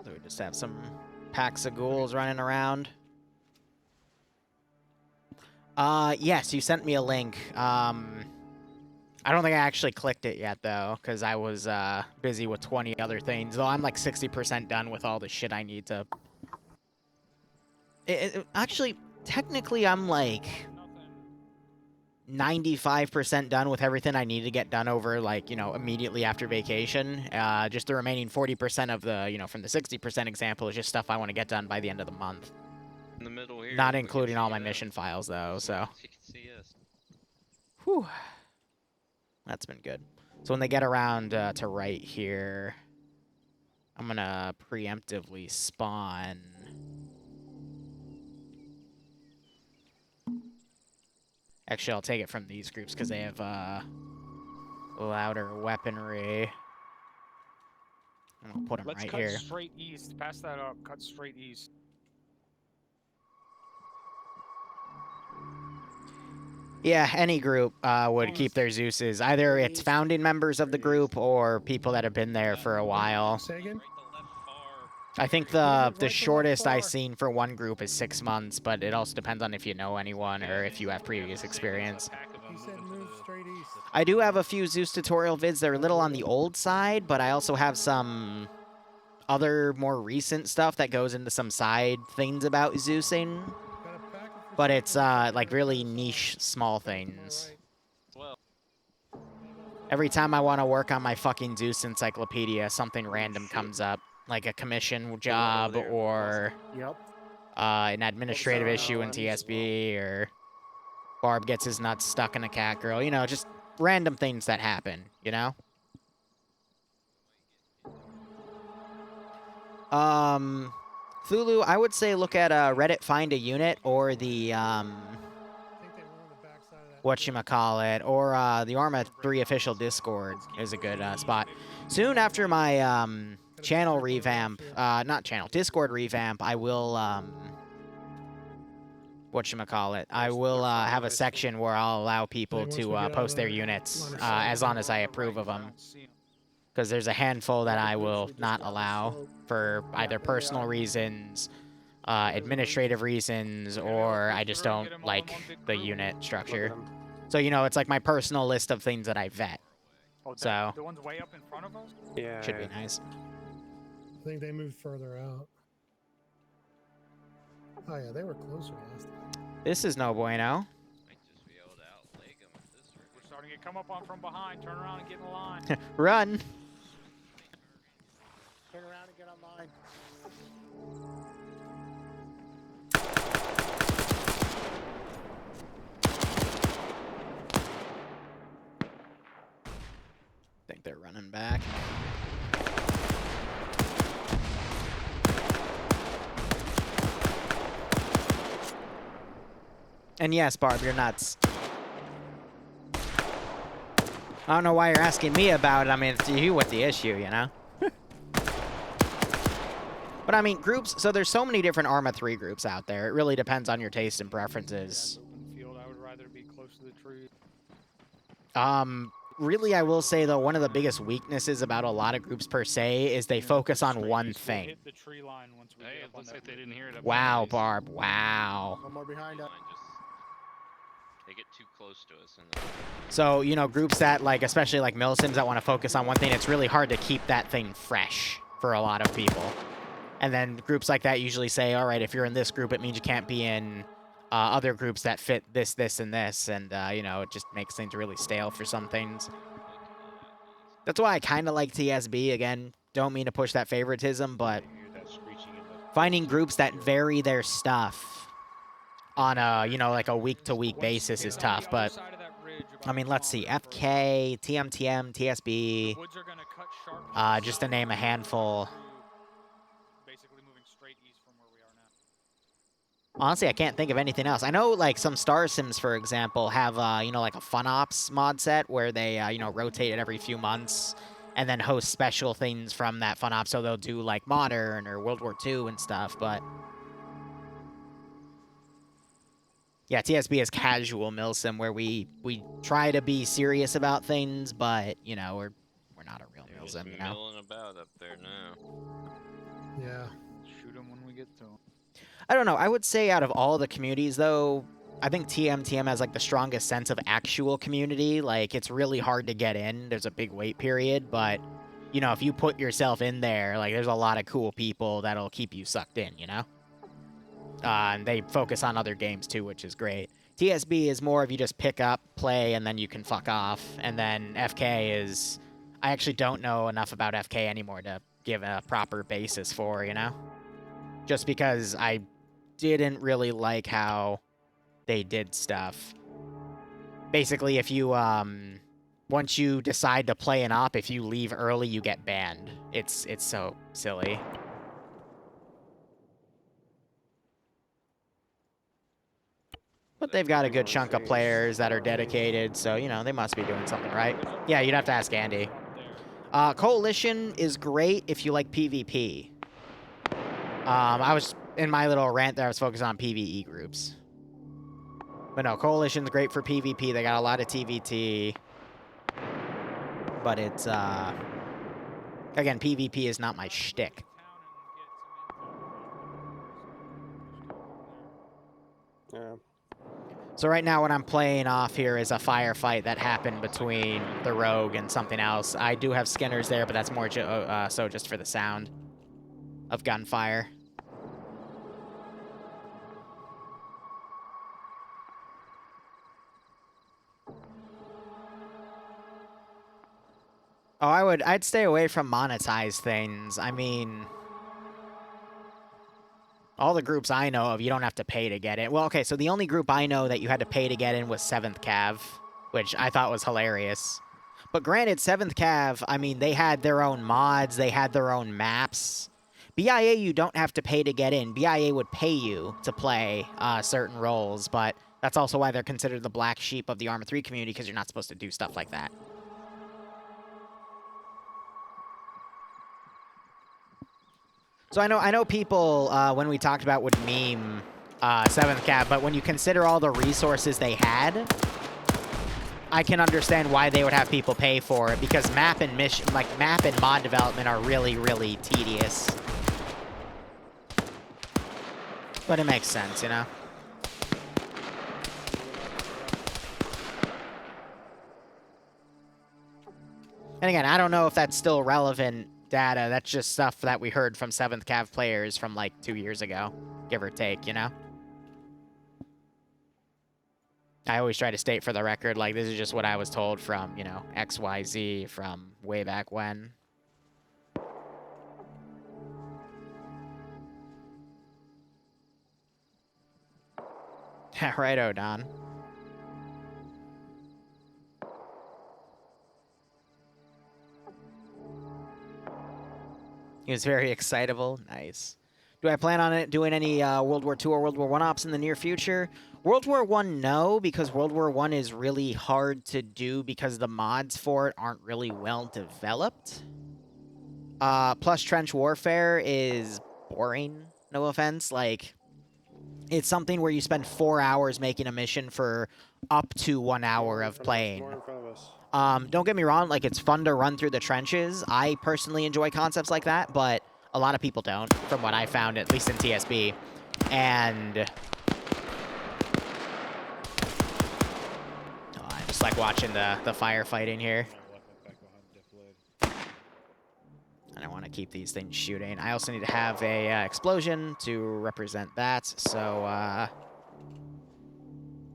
So we just have some packs of ghouls running around. Yes, you sent me a link. I don't think I actually clicked it yet, though, because I was busy with 20 other things. Though I'm like 60% done with all the shit I need to... Actually, technically, I'm like 95% done with everything I need to get done over, like, you know, immediately after vacation. Just the remaining 40% of the, you know, from the 60% example is just stuff I want to get done by the end of the month. In the middle here. Not we can including all see my them. mission files, though, so... You can see us. Whew. That's been good. So when they get around to right here, I'm gonna preemptively spawn. Actually, I'll take it from these groups because they have louder weaponry. And I'll put them Let's right cut here. straight east. Pass that up. Cut straight east. Yeah, any group would keep their Zeuses. Either it's founding members of the group or people that have been there for a while. Say again? I think the shortest I've seen for one group is 6 months, but it also depends on if you know anyone or if you have previous experience. He said move straight east. I do have a few Zeus tutorial vids that are a little on the old side, but I also have some other more recent stuff that goes into some side things about Zeusing. Got a packet for But sale it's for the like really second niche, small things. right. Every time I want to work on my fucking Zeus encyclopedia, something random comes up. Like a commission job there. or Yep. an administrative issue in LLMs as TSB or Barb gets his nuts stuck in a cat girl. You know, just random things that happen, you know? Thulu, I would say look at Reddit Find a Unit or the, I think they were on the backside of that. whatchamacallit, or the Arma 3 official Discord is a good spot. Soon after my channel revamp, not channel, Discord revamp, I will, whatchamacallit, I will have a section where I'll allow people Once we to get out post of their the units, line of as sight. long as I approve of them. Because there's a handful that I will not allow for either personal reasons, administrative reasons, or I just don't like the unit Look at structure. them. So, you know, it's like my personal list of things that I vet. Oh, So- the one's way up in front of us? Yeah. Should be nice. I think they moved further out. Oh yeah, they were closer last time. This is no bueno. Might just be able to outleg him at this rate. We're starting to come up on from behind. Turn around and get in the line. Run. Turn around and get online. I think they're running back. And yes, Barb, you're nuts. I don't know why you're asking me about it. I mean, it's you with the issue, you know? But I mean, groups, so there's so many different Arma 3 groups out there. It really depends on your taste and preferences. Open field, I would rather be close to the tree. Really, I will say, though, one of the biggest weaknesses about a lot of groups per se is they focus on one thing. Hit the tree line once we Hey, get it up on looks that like they ridge. didn't hear it up Wow, there. Barb, wow. One more behind us. Line just they get too close to us and So, you know, groups that, like, especially like Milsims that want to focus on one thing, it's really hard to keep that thing fresh for a lot of people. And then groups like that usually say, all right, if you're in this group, it means you can't be in other groups that fit this, this, and this. And, you know, it just makes things really stale for some things. That's why I kind of like TSB. Again, don't mean to push that favoritism, but You hear that screeching in the finding groups that vary their stuff on a, you know, like a week-to-week Once basis you is get on the tough. other But, side of that ridge, about I mean, a let's see. kilometer further, FK, TMTM, TSB, the woods are gonna cut sharp just to south name a through, handful. basically moving straight east from where we are now. Honestly, I can't think of anything else. I know, like, some Star Sims, for example, have, you know, like a FunOps mod set where they, you know, rotate it every few months and then host special things from that FunOps. So they'll do, like, Modern or World War II and stuff, but... Yeah, TSB is casual Milsim, where we try to be serious about things, but, you know, we're not a real they're just Milsim, you know? milling about up there now. Yeah. Shoot them when we get to them. I don't know. I would say out of all the communities, though, I think TM has, like, the strongest sense of actual community. Like, it's really hard to get in. There's a big wait period, but, you know, if you put yourself in there, like, there's a lot of cool people that'll keep you sucked in, you know? And they focus on other games, too, which is great. TSB is more of you just pick up, play, and then you can fuck off. And then FK is... I actually don't know enough about FK anymore to give a proper basis for, you know? Just because I didn't really like how they did stuff. Basically, if you, once you decide to play an op, if you leave early, you get banned. It's so silly. But they've got a good chunk of players that are dedicated, so, you know, they must be doing something right. Yeah, you'd have to ask Andy. Coalition is great if you like PvP. I was, in my little rant there, I was focused on PvE groups. But no, Coalition's great for PvP. They got a lot of TVT. But it's, again, PvP is not my shtick. Yeah. So right now what I'm playing off here is a firefight that happened between the Rogue and something else. I do have Skinners there, but that's more so just for the sound of gunfire. Oh, I'd stay away from monetized things. I mean, all the groups I know of, you don't have to pay to get in. Well, okay, so the only group I know that you had to pay to get in was 7th Cav, which I thought was hilarious. But granted, 7th Cav, I mean, they had their own mods, they had their own maps. BIA, you don't have to pay to get in. BIA would pay you to play certain roles, but that's also why they're considered the black sheep of the Arma 3 community, because you're not supposed to do stuff like that. So I know people, when we talked about, would meme 7th Cav, but when you consider all the resources they had, I can understand why they would have people pay for it, because map and mod development are really, really tedious. But it makes sense, you know? And again, I don't know if that's still relevant data. That's just stuff that we heard from 7th Cav players from like 2 years ago, give or take, you know? I always try to state for the record, like, this is just what I was told from, you know, XYZ from way back when. Righto, Don. He was very excitable. Nice. Do I plan on it doing any World War II or World War I ops in the near future? World War I, no, because World War I is really hard to do because the mods for it aren't really well developed. Plus, trench warfare is boring, no offense. Like, it's something where you spend 4 hours making a mission for up to 1 hour of playing. More in front of us. Don't get me wrong, like, it's fun to run through the trenches. I personally enjoy concepts like that, but a lot of people don't, from what I found, at least in TSB. And I just like watching the firefighting here. And I want to keep these things shooting. I also need to have a explosion to represent that, so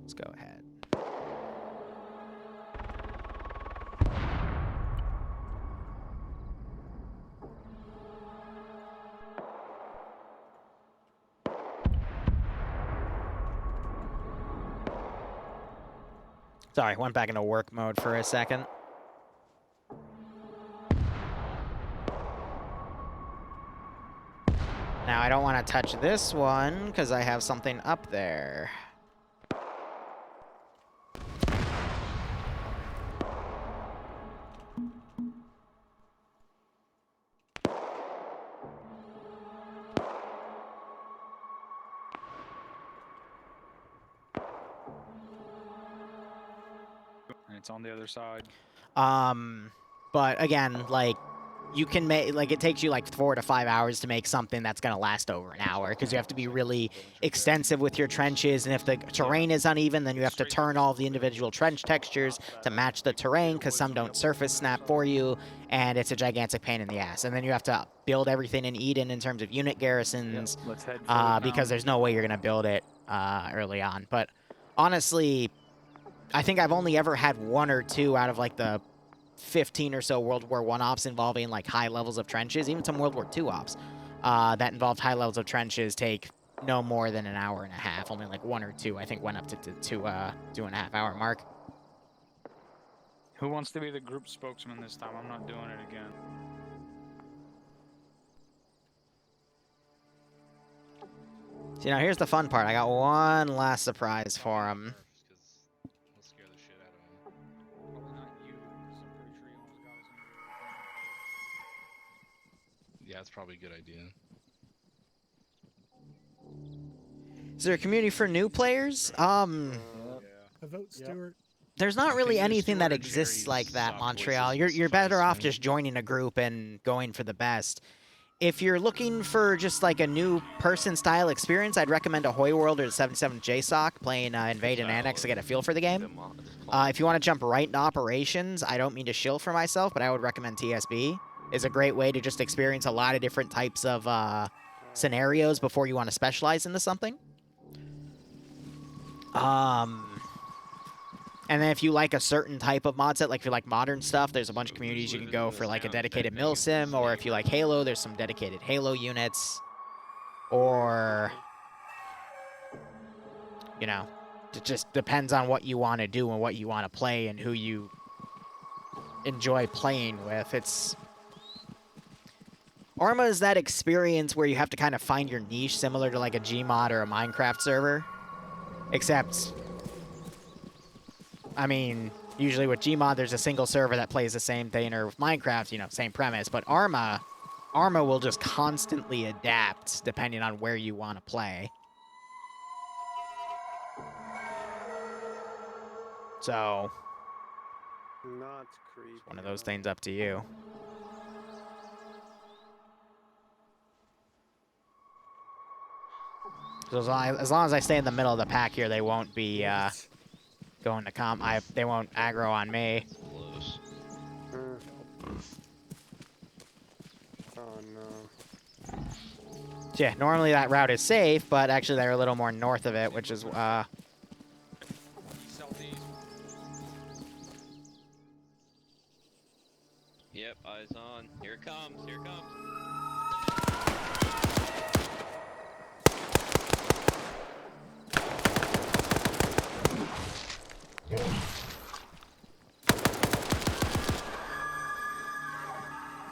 let's go ahead. Sorry, went back into work mode for a second. Now, I don't want to touch this one, because I have something up there. And it's on the other side. But again, like, you can make, like, it takes you like 4 to 5 hours to make something that's going to last over an hour, because you have to be really extensive with your trenches, and if the terrain is uneven, then you have to turn all the individual trench textures to match the terrain, because some don't surface snap for you, and it's a gigantic pain in the ass. And then you have to build everything in Eden in terms of unit garrisons, because there's no way you're going to build it early on. But honestly, I think I've only ever had 1 or 2 out of like the 15 or so World War I ops involving like high levels of trenches. Even some World War II ops that involved high levels of trenches take no more than an hour and a half. Only like 1 or 2, I think, went up to 2.5 hour mark. Who wants to be the group spokesman this time? I'm not doing it again. See, now here's the fun part. I got one last surprise for him. Yeah, it's probably a good idea. Is there a community for new players? I vote Stewart. There's not really think anything that Stewart and exists Jerry's like that, soft Montreal. voices You're better suffice, off man. just joining a group and going for the best. If you're looking for just like a new person style experience, I'd recommend a Hoy World or the 77 JSOC playing Invade and Annex to get a feel for the game. If you want to jump right into operations, I don't mean to shill for myself, but I would recommend TSB. Is a great way to just experience a lot of different types of scenarios before you want to specialize into something. And then if you like a certain type of mod set, like if you like modern stuff, there's a bunch of communities you can go for like a dedicated milsim, or if you like Halo, there's some dedicated Halo units. Or, you know, it just depends on what you want to do and what you want to play and who you enjoy playing with. It's... Arma is that experience where you have to kind of find your niche, similar to like a Gmod or a Minecraft server. Except, I mean, usually with Gmod, there's a single server that plays the same thing, or with Minecraft, you know, same premise. But Arma will just constantly adapt depending on where you want to play. So, Not creepy. one of those things up to you. So as long as I stay in the middle of the pack here, they won't be going to they won't aggro on me. Close. Oh no. Yeah, normally that route is safe, but actually they're a little more north of it, which is Yep, eyes on. Here it comes. Here it comes.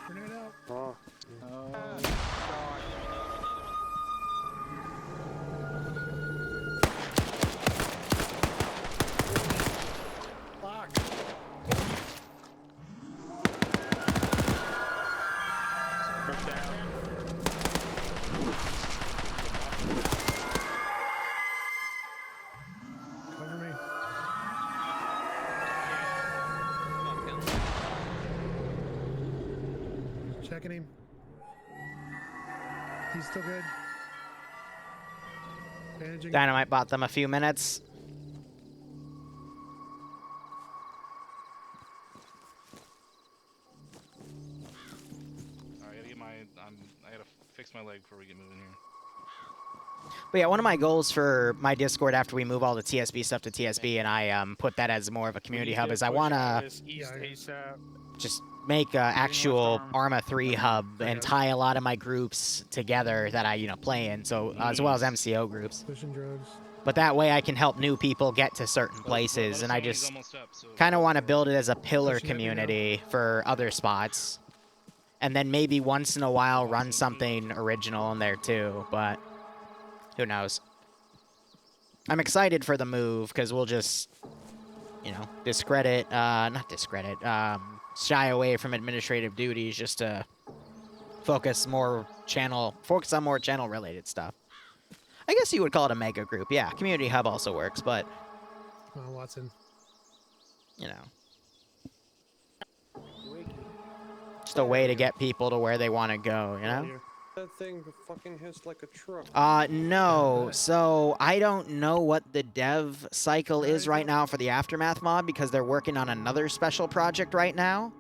Grenade out. Oh, Oh, God. Fuck. Push down. Cover me. Fucking. Checking him. He's still good. Bandaging. Dynamite bought them a few minutes. I gotta get my. I gotta fix my leg before we get moving here. But yeah, one of my goals for my Discord after we move all the TSB stuff to TSB and I put that as more of a community hub is I want to This east ASAP. just make an actual Arma 3 hub and Okay. tie a lot of my groups together that I, play in, so as well as MCO groups. Pushing drugs. But that way I can help new people get to certain places, and I just kind of want to build it as a pillar Pushing up, you know. community for other spots. And then maybe once in a while run something original in there too, but who knows. I'm excited for the move because we'll just, shy away from administrative duties just to focus on more channel related stuff. I guess you would call it a mega group. Yeah, community hub also works, but, Come on, Watson. just a way to get people to where they want to go, that thing fucking hissed like a truck. No. So I don't know what the dev cycle is right now for the Aftermath mod because they're working on another special project right now.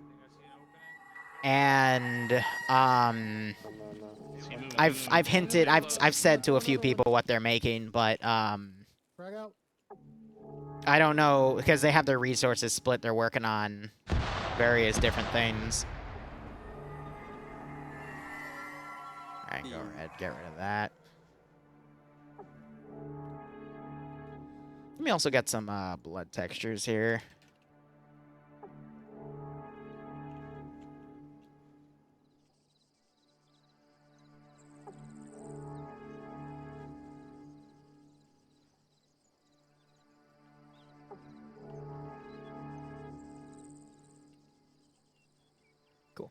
And I've hinted, I've said to a few people what they're making, but Frag out. I don't know because they have their resources split. They're working on various different things. Alright, go red. Get rid of that. Let me also get some blood textures here. Cool.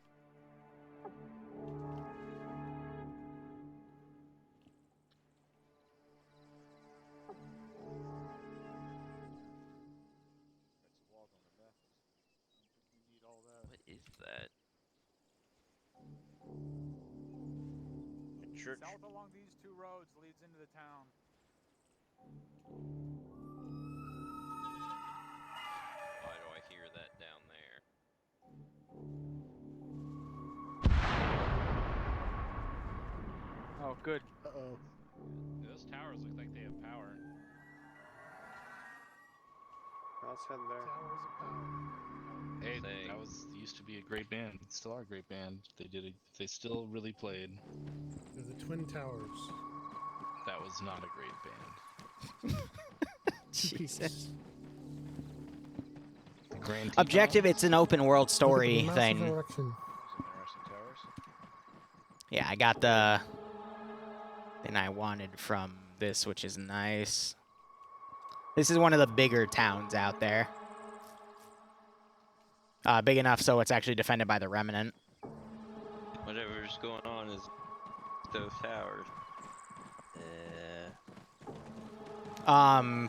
What is that? Church. South along these two roads leads into the town. Why do I hear that down there? Oh, good. Uh-oh. Those towers look like they have power. Let's head there. Towers of power. Hey, Saying. that was used to be a great band. Still are a great band. They still really played. They're the Twin Towers. That was not a great band. Jesus. The Grand Objective, Tetons? it's an open world Look at story the massive thing. erection. Some interesting towers. Yeah, I got the thing I wanted from this, which is nice. This is one of the bigger towns out there. Big enough so it's actually defended by the Remnant. Whatever's going on is those towers.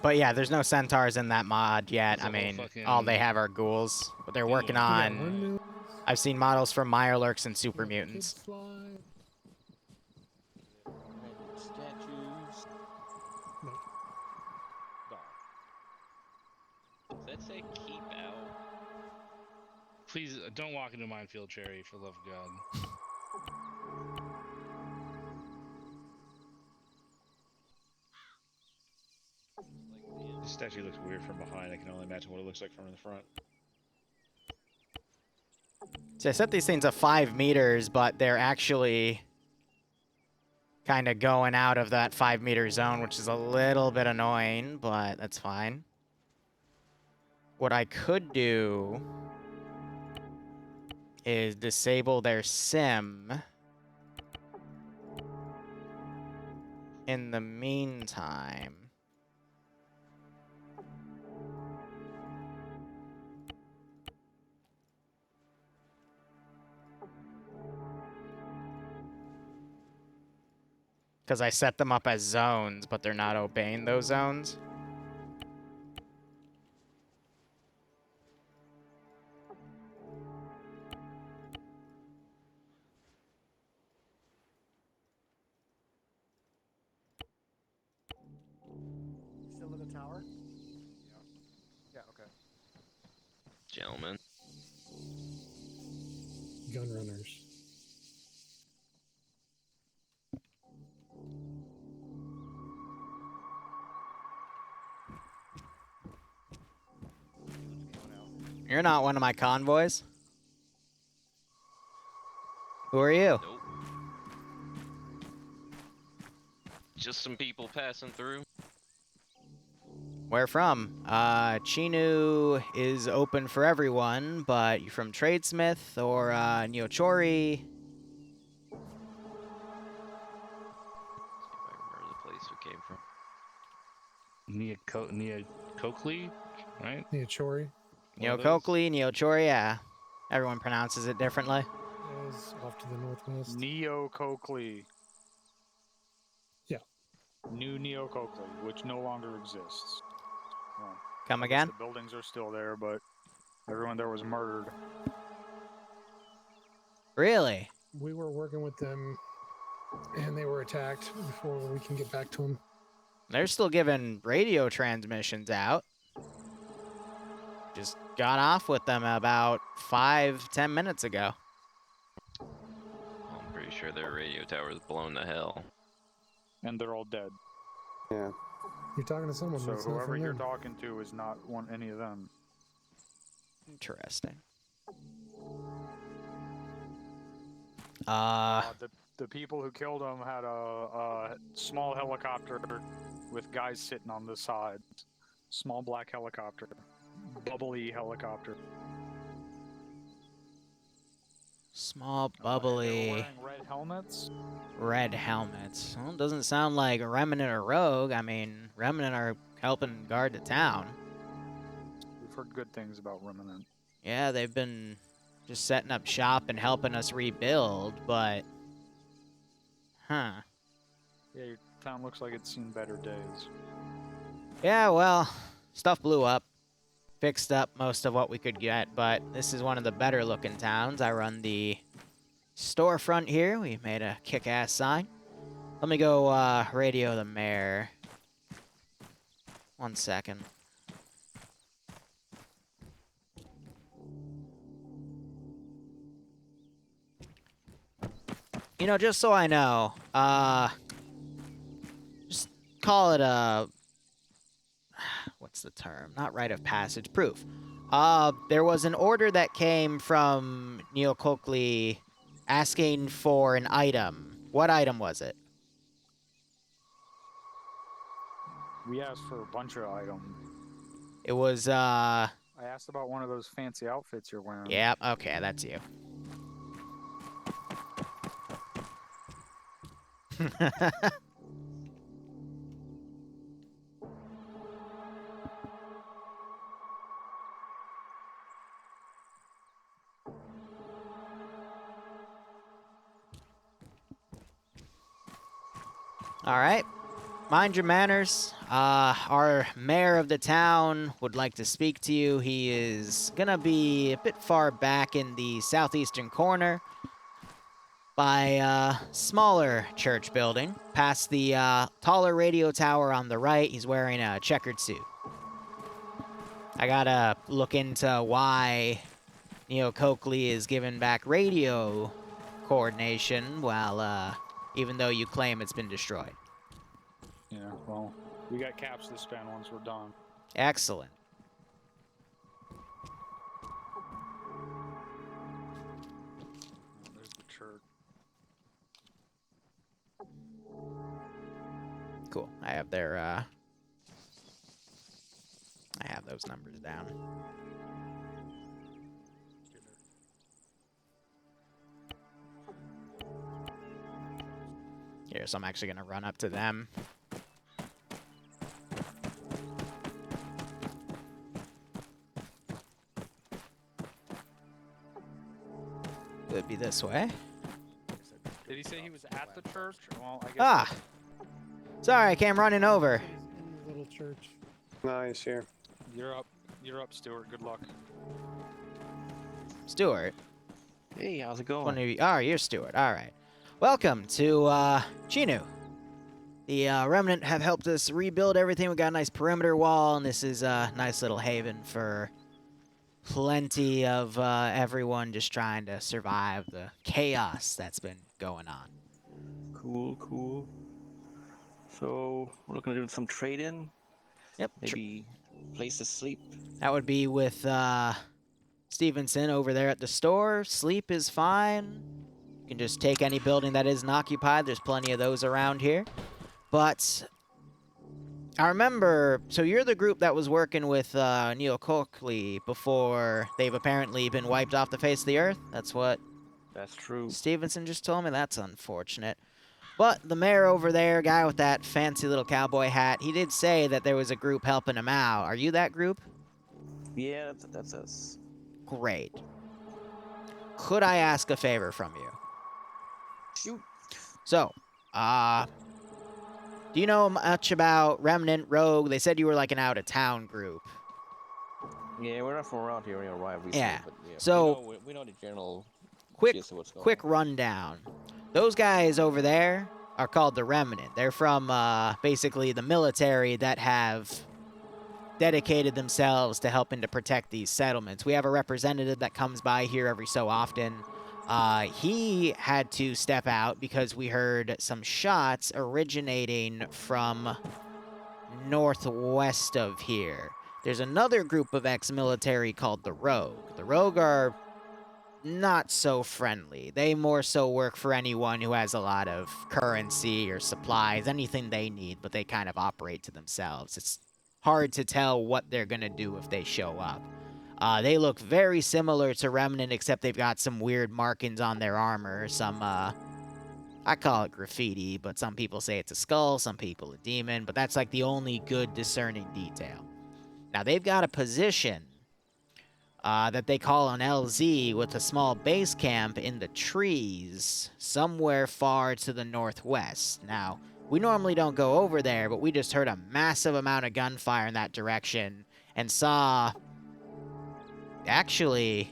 But yeah, there's no centaurs in that mod yet. There's I a whole mean, fucking- all they have are ghouls. But they're working We got on. windmills, I've seen models for Mirelurks and Super we got Mutants. kids fly. Statues. No. Dog. Does that say keep out? Please don't walk into a minefield, Cherry, for the love of God. This statue looks weird from behind. I can only imagine what it looks like from the front. So I set these things at 5 meters, but they're actually kind of going out of that 5-meter zone, which is a little bit annoying, but that's fine. What I could do is disable their sim in the meantime. Because I set them up as zones, but they're not obeying those zones. Still in the tower? Yeah, okay. Gentlemen. Gun runners. You're not one of my convoys. Who are you? Nope. Just some people passing through. Where from? Chinu is open for everyone, but you from Tradesmith or Neochori? See if I remember the place we came from. Nia Coakley, right? Yeah, Chori One of those? Neocoakley, Neochori, yeah. Everyone pronounces it differently. is off to the northwest. Neo Coakley. Yeah. New Neo Coakley, which no longer exists. Well, Come I guess again? the buildings are still there, but everyone there was murdered. Really? We were working with them, and they were attacked before we can get back to them. They're still giving radio transmissions out. Just got off with them about 5-10 minutes ago. I'm pretty sure their radio tower is blown to hell. And they're all dead. Yeah. You're talking to someone. So that's not whoever from you're them. talking to is not any of them. Interesting. The people who killed him had a small helicopter with guys sitting on the side. Small black helicopter. Bubbly helicopter. Small, They bubbly, were wearing red helmets. red helmets. Well, doesn't sound like a Remnant or Rogue. I mean, Remnant are helping guard the town. We've heard good things about Remnant. Yeah, they've been just setting up shop and helping us rebuild, but... Huh. Yeah, your town looks like it's seen better days. Yeah, well, stuff blew up. Fixed up most of what we could get, but this is one of the better looking towns. I run the storefront here. We made a kick-ass sign. Let me go radio the mayor. 1 second. You know, just so I know, just call it a... What's the term? Not rite of passage. Proof. There was an order that came from Neil Coakley asking for an item. What item was it? We asked for a bunch of items. It was, I asked about one of those fancy outfits you're wearing. Yep, okay, that's you. All right. Mind your manners. Our mayor of the town would like to speak to you. He is gonna be a bit far back in the southeastern corner by a smaller church building, past the taller radio tower on the right. He's wearing a checkered suit. I gotta look into why Neo Coakley is giving back radio coordination while, even though you claim it's been destroyed. Yeah, well, we got caps to spend once we're done. Excellent. Cool. I have their I have those numbers down. Here, so I'm actually gonna run up to them. Could be this way. Did he say he was at the church? Well, I guess. Ah! Sorry, I came running over. He's in the little church. No, he's here. You're up. You're up, Stuart. Good luck. Stuart. Hey, how's it going? One of you. Oh, you're Stuart. All right. Welcome to Chinu. The Remnant have helped us rebuild everything. We got a nice perimeter wall, and this is a nice little haven for plenty of everyone just trying to survive the chaos that's been going on. Cool, cool. So, we're looking to do some trade-in? Yep. Maybe place to sleep? That would be with Stevenson over there at the store. Sleep is fine. You can just take any building that isn't occupied. There's plenty of those around here. But I remember, so you're the group that was working with Neil Coakley before they've apparently been wiped off the face of the earth? That's what That's true. Stevenson just told me. That's unfortunate. But the mayor over there, guy with that fancy little cowboy hat, he did say that there was a group helping him out. Are you that group? Yeah, that's us. Great. Could I ask a favor from you? Shoot. So, do you know much about Remnant, Rogue? They said you were like an out-of-town group. Yeah, we're not from around here. We arrived recently. Yeah. But yeah, So, we know the general quick gist of what's going quick on. rundown. Those guys over there are called the Remnant. They're from basically the military that have dedicated themselves to helping to protect these settlements. We have a representative that comes by here every so often. He had to step out because we heard some shots originating from northwest of here. There's another group of ex-military called the Rogue. The Rogue are not so friendly. They more so work for anyone who has a lot of currency or supplies, anything they need, but they kind of operate to themselves. It's hard to tell what they're going to do if they show up. They look very similar to Remnant, except they've got some weird markings on their armor. Some, I call it graffiti, but some people say it's a skull, some people a demon, but that's like the only good discerning detail. Now, they've got a position that they call an LZ with a small base camp in the trees somewhere far to the northwest. Now, we normally don't go over there, but we just heard a massive amount of gunfire in that direction and saw... Actually...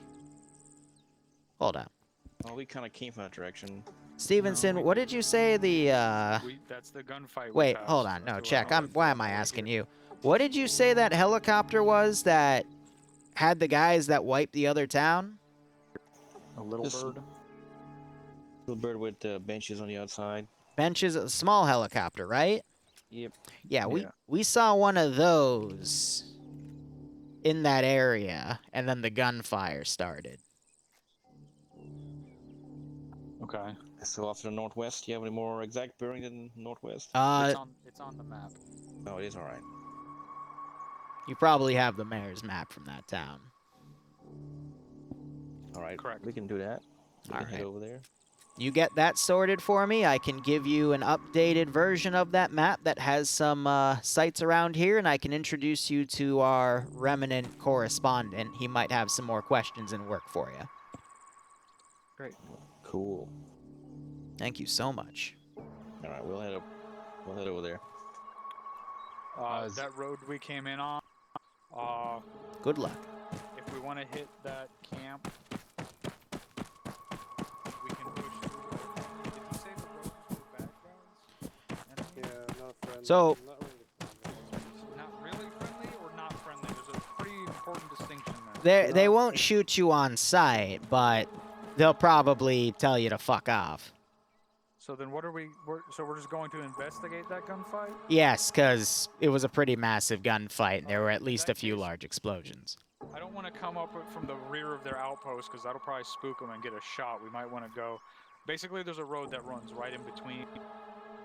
Hold on. Well, we kind of came from that direction. Stevenson, what did you say the, That's the gunfight. Wait, hold on. No, check. Why am I asking you? What did you say that helicopter was that had the guys that wiped the other town? A little This- bird. Little bird with benches on the outside. Benches, a small helicopter, right? Yep. Yeah, Yeah. we saw one of those in that area, and then the gunfire started. Okay. So off to the northwest, you have any more exact bearing than northwest? It's on the map. Oh, it is all right. You probably have the mayor's map from that town. All right. Correct. We can do that. We All can head right. over there. You get that sorted for me, I can give you an updated version of that map that has some sites around here, and I can introduce you to our Remnant correspondent. He might have some more questions and work for you. Great. Cool. Thank you so much. All right, we'll head up. We'll head over there. That road we came in on. Good luck. If we want to hit that camp, we can push through. Did you say the roads were bad guys? Yeah, not friendly. So- Not really friendly. Not really friendly or not friendly? There's a pretty important distinction there. They won't shoot you on sight, but they'll probably tell you to fuck off. So then what are so we're just going to investigate that gunfight? Yes, because it was a pretty massive gunfight, and there were at least a few large explosions. I don't want to come up from the rear of their outpost because that'll probably spook them and get a shot. We might want to go. Basically, there's a road that runs right in between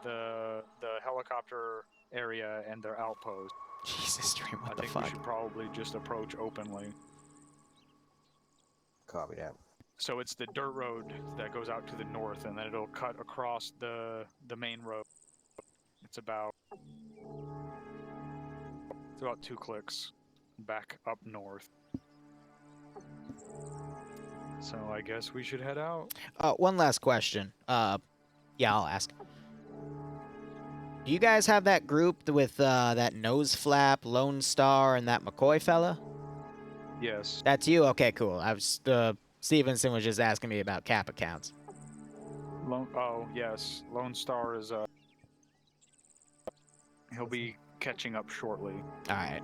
the helicopter area and their outpost. Jesus, Dream, I what the think we fuck? should probably just approach openly. Copy that. So it's the dirt road that goes out to the north, and then it'll cut across the main road. It's about 2 clicks back up north. So I guess we should head out. One last question. Yeah, I'll ask. Do you guys have that group with that Nose Flap, Lone Star, and that McCoy fella? Yes. That's you? Okay, cool. I was Stevenson was just asking me about cap accounts. Oh yes, Lone Star is he'll be catching up shortly. All right.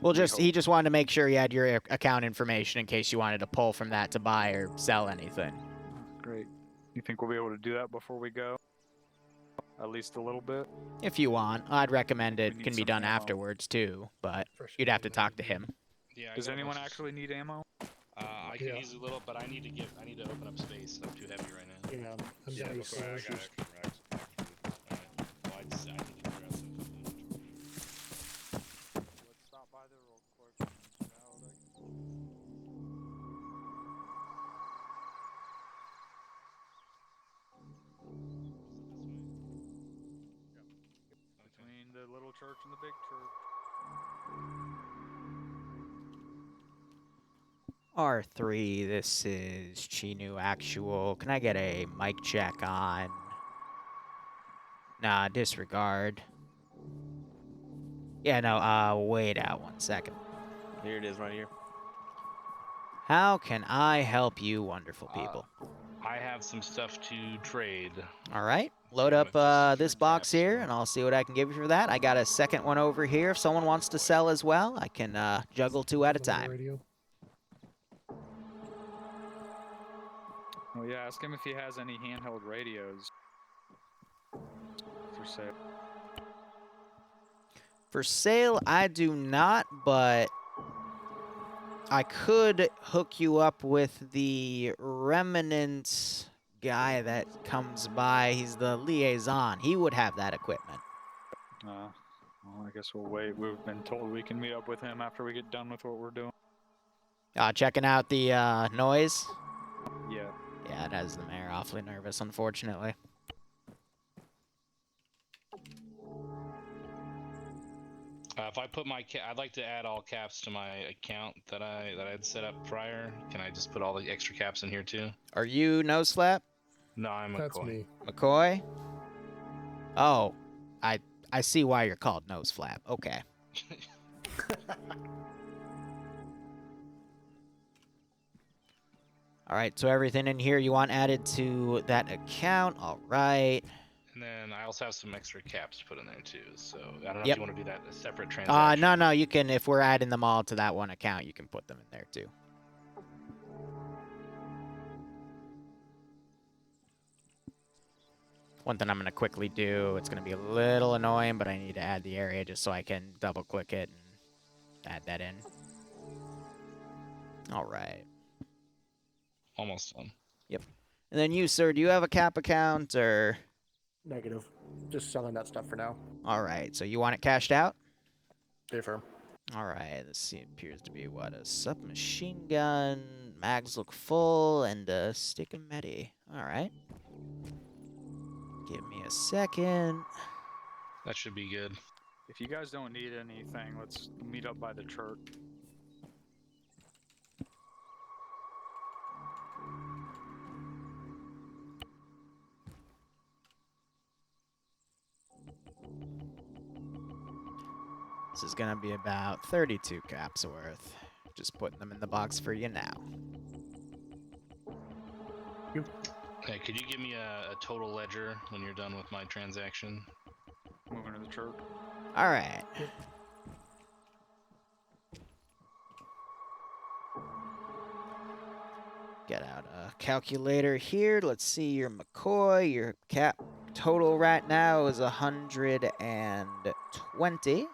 Well, he just wanted to make sure he had your account information in case you wanted to pull from that to buy or sell anything. Great. You think we'll be able to do that before we go? At least a little bit? If you want, I'd recommend it need can be some done ammo. afterwards too, but Fresh you'd have to ammo, talk to maybe. him. Yeah. I Does got a anyone bunch of- actually need ammo? I can Yeah. use a little, but I need to open up space. I'm too heavy right now. Yeah, I'm Yeah, down to before I got soldiers. extra racks. Alright. Well, I need to grab some inventory. Let's stop by there real quick. Between the little church and the big church. R3, this is Chinu Actual. Can I get a mic check on? Nah, disregard. Yeah, no, wait out 1 second. Here it is, right here. How can I help you, wonderful people? I have some stuff to trade. All right, load Yeah, up with this secured box caps, here, so- and I'll see what I can give you for that. I got a second one over here. If someone wants to sell as well, I can juggle 2 at a Something on the time. radio. Oh yeah, ask him if he has any handheld radios for sale. For sale, I do not, but I could hook you up with the Remnant guy that comes by. He's the liaison. He would have that equipment. Well, I guess we'll wait. We've been told we can meet up with him after we get done with what we're doing. Checking out the noise. Yeah. Yeah, it has the mayor awfully nervous, unfortunately. If I put my I'd like to add all caps to my account that I had set up prior. Can I just put all the extra caps in here too? Are you No Slap? No, I'm That's McCoy. me. McCoy? Oh, I see why you're called Nose Flap. Okay. All right, so everything in here you want added to that account. All right. And then I also have some extra caps to put in there too. So I don't know Yep. if you want to do that a separate transaction. No, you can, if we're adding them all to that one account, you can put them in there too. One thing I'm going to quickly do, it's going to be a little annoying, but I need to add the area just so I can double click it and add that in. All right. Almost done. And then you, sir, do you have a cap account or? Negative. Just selling that stuff for now. All right, so you want it cashed out? Differ. All right, let's see. It appears to be what, a submachine gun. Mags look full, and a stick of medi. All right. Give me a second. That should be good. If you guys don't need anything, let's meet up by the church. This is gonna be about 32 caps worth. Just putting them in the box for you now. Hey, could you give me a total ledger when you're done with my transaction? Moving to the church. All right. Get out a calculator here. Let's see your McCoy. Your cap total right now is 120.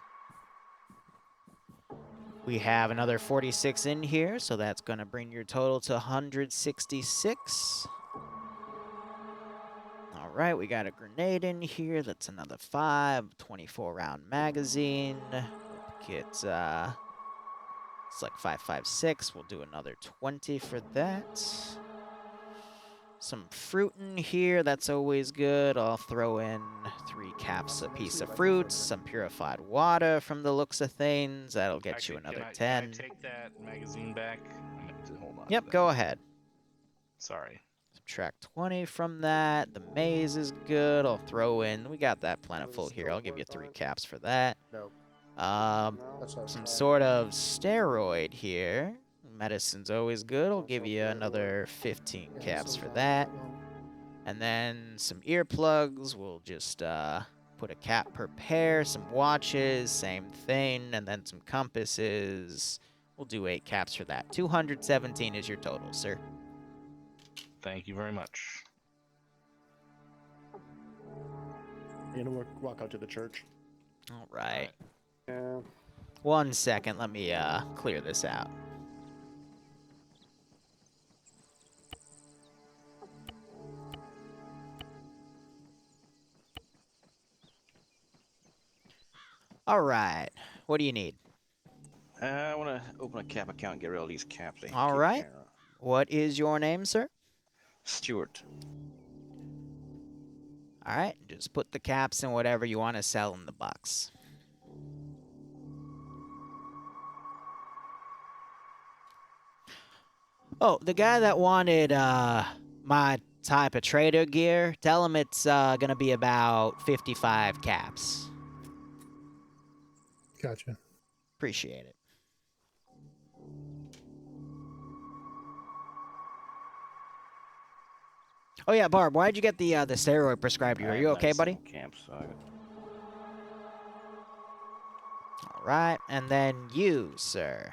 We have another 46 in here, so that's going to bring your total to 166. All Alright, we got a grenade in here. That's another 5. 24-round magazine. It's like 5.56. We'll do another 20 for that. Some fruit in here. That's always good. I'll throw in 3 caps a piece of fruit. Some purified water from the looks of things. That'll get Actually, you another can 10. I take that magazine back? I meant to hold on. to Yep, that. go ahead. Sorry. Subtract 20 from that. The maze is good. I'll throw in. We got that plentiful here. I'll give you 3 caps for that. No. Some sort of steroid here. Medicine's always good. I'll give you another 15 caps for that. And then some earplugs. We'll just put a cap per pair. Some watches, same thing. And then some compasses. We'll do 8 caps for that. 217 is your total, sir. Thank you very much. You know, walk out to the church. All right. Yeah. 1 second. Let me clear this out. All right. What do you need? I want to open a cap account and get rid of these caps. All right. What is your name, sir? Stuart. All right. Just put the caps in whatever you want to sell in the box. Oh, the guy that wanted my type of trader gear, tell him it's going to be about 55 caps. Gotcha. Appreciate it. Oh yeah, Barb, why'd you get the steroid prescribed you? Are you okay, buddy? Camps, so All right, and then you, sir.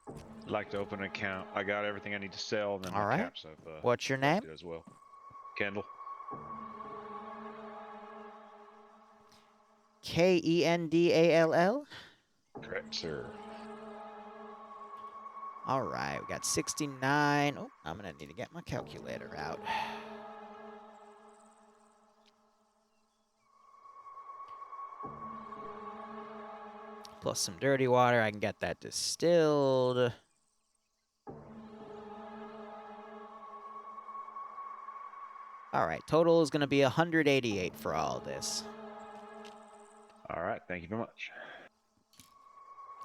I'd like to open an account. I got everything I need to sell, and then All my right. caps I've What's your name? collected as well. Kendall. Kendall? Correct, sir. All right, we got 69. Oh, I'm going to need to get my calculator out. Plus some dirty water. I can get that distilled. All right, total is going to be 188 for all of this. All right, thank you very much.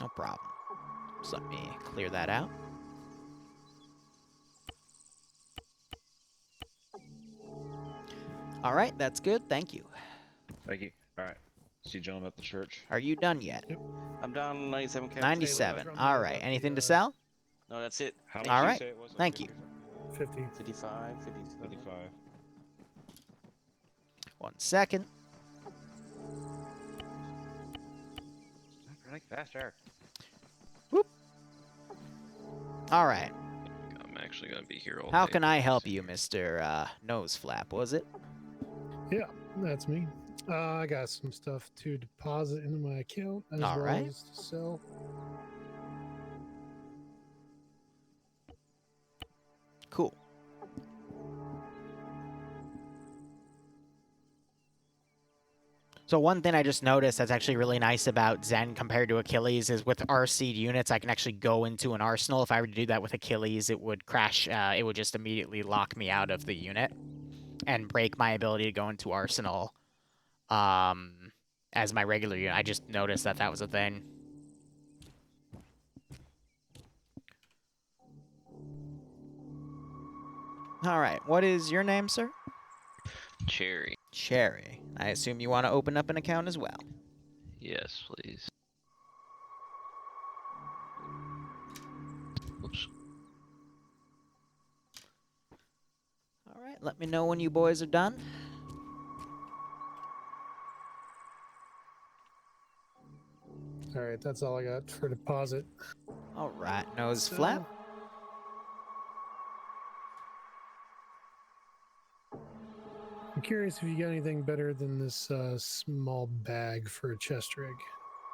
No problem. Just let me clear that out. All right, that's good. Thank you. Thank you. All right. See you gentlemen at the church. Are you done yet? I'm down 97 caps. 97. All right. Anything to sell? No, that's it. How much All did you right. say it was? Thank you. 50. 55, 57. 55. 1 second. Running faster. All right. I'm actually gonna be here all How day. can I help you, Mr. Nose Flap, was it? Yeah, that's me. I got some stuff to deposit into my account as All well right. as to sell. Cool. So one thing I just noticed that's actually really nice about Zen compared to Achilles is with RC units, I can actually go into an arsenal. If I were to do that with Achilles, it would crash. It would just immediately lock me out of the unit and break my ability to go into arsenal as my regular unit. I just noticed that that was a thing. All right. What is your name, sir? Cherry. Cherry. I assume you want to open up an account as well. Yes, please. Oops. All right. Let me know when you boys are done. All right, that's all I got for deposit. All right. Nose So- flap. I'm curious if you got anything better than this small bag for a chest rig.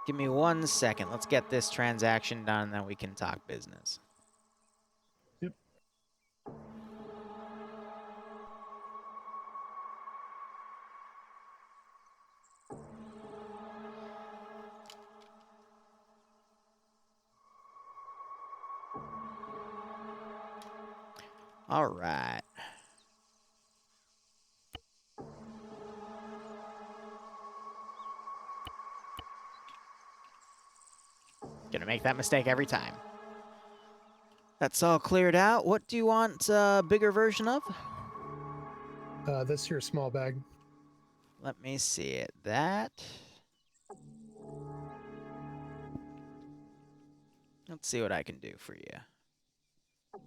Give me 1 second. Let's get this transaction done, and then we can talk business. Yep. All right. Gonna make that mistake every time. That's all cleared out. What do you want a bigger version of? This here small bag. Let me see it. That. Let's see what I can do for you.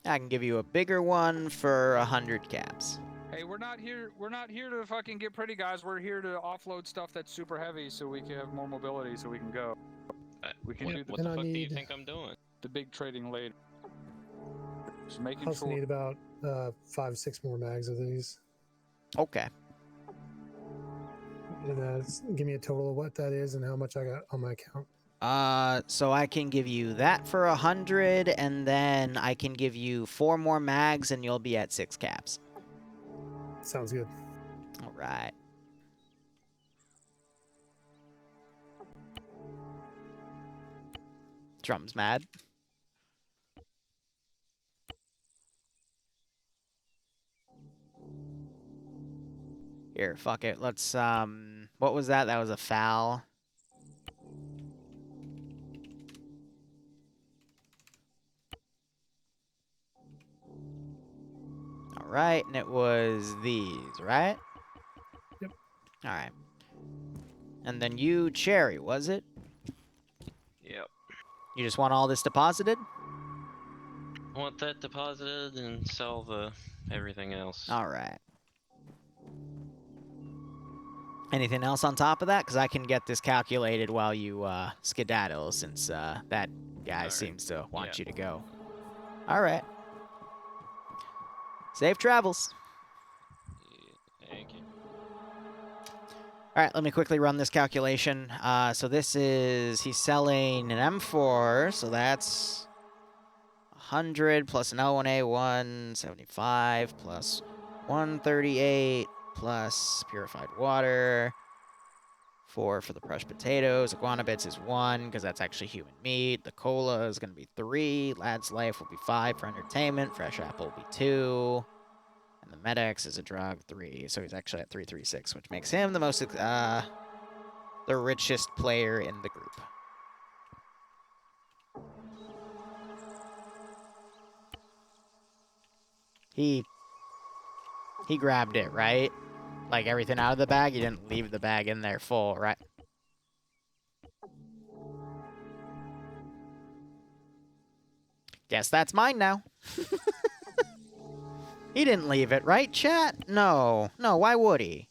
I can give you a bigger one for 100 caps. Hey, we're not here to fucking get pretty, guys. We're here to offload stuff that's super heavy so we can have more mobility so we can go. We can do What the fuck do you think I'm doing? the big trading later. Just making I also sure. need about 5-6 more mags of these. Okay. And give me a total of what that is and how much I got on my account. So I can give you that for 100, and then I can give you 4 more mags, and you'll be at 6 caps. Sounds good. All right. Drum's mad. Here, fuck it. Let's, what was that? That was a foul. All right, and it was these, right? Yep. All right. And then you, Cherry, was it? Yep. You just want all this deposited? I want that deposited and sell the everything else. All right. Anything else on top of that? Because I can get this calculated while you skedaddle, since that guy seems to want you to go. All right. Safe travels. Yeah, thank you. All right, let me quickly run this calculation. So this is, he's selling an M4, so that's 100 plus an L1A1, 75 plus 138 plus purified water, 4 for the crushed potatoes. Iguana bits is 1 because that's actually human meat. The cola is going to be 3. Lad's life will be 5 for entertainment. Fresh apple will be 2. And the Med-X is a drug, 3. So he's actually at 336, which makes him the most, the richest player in the group. He grabbed it, right? Like everything out of the bag? He didn't leave the bag in there full, right? Guess that's mine now. He didn't leave it, right, chat? No. No, why would he?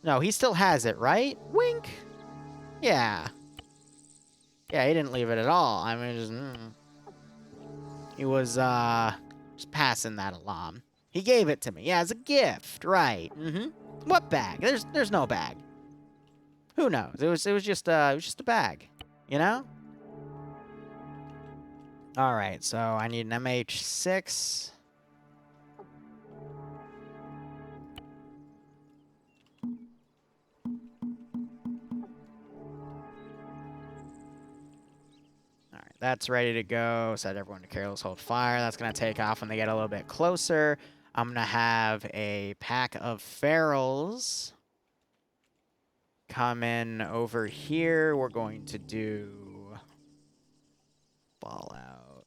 No, he still has it, right? Wink. Yeah. Yeah, he didn't leave it at all. I mean, just... He was, just passing that along. He gave it to me. Yeah, as a gift, right. What bag? There's no bag. Who knows? It was just a bag, you know? All right, so I need an MH6. All right, that's ready to go. Set everyone to careless hold fire. That's gonna take off when they get a little bit closer. I'm gonna have a pack of ferals come in over here. We're going to do Fallout.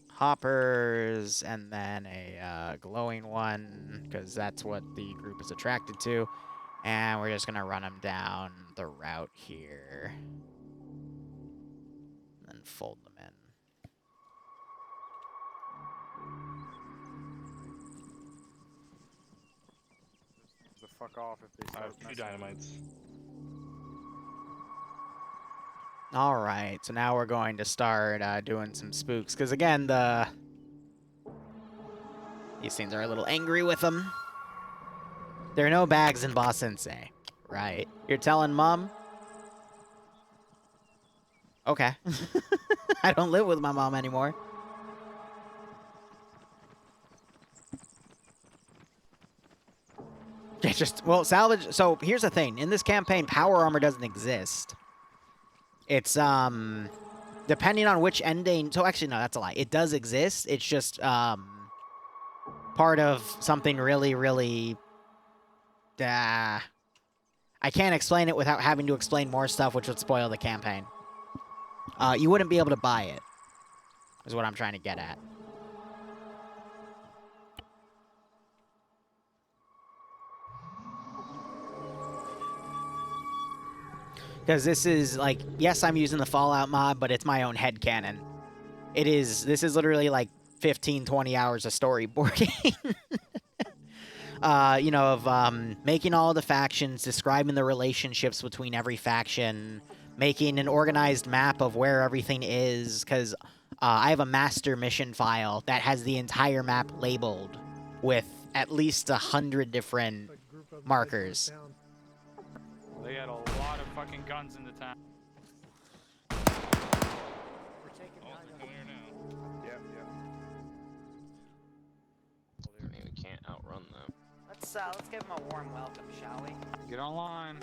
Hoppers, and then a glowing one, because that's what the group is attracted to. And we're just gonna run them down the route here. And then fold them in. The fuck off if they I start have 2 dynamites. All right, so now we're going to start doing some spooks, because again, these things are a little angry with them. There are no bags in Boss Sensei, right? You're telling Mom? Okay. I don't live with my mom anymore. It just, well, salvage. So here's the thing. In this campaign, power armor doesn't exist. It's, depending on which ending. So actually, no, that's a lie. It does exist. It's just, part of something really, really, I can't explain it without having to explain more stuff, which would spoil the campaign. You wouldn't be able to buy it, is what I'm trying to get at. Because this is, like, yes, I'm using the Fallout mod, but it's my own headcanon. This is literally, like, 15, 20 hours of storyboarding. You know, of making all the factions, describing the relationships between every faction, making an organized map of where everything is, because I have a master mission file that has the entire map labeled with at least 100 different markers. They had a lot of fucking guns in the town. Yep, yep. I mean, we can't outrun them. Let's give them a warm welcome, shall we? Get online.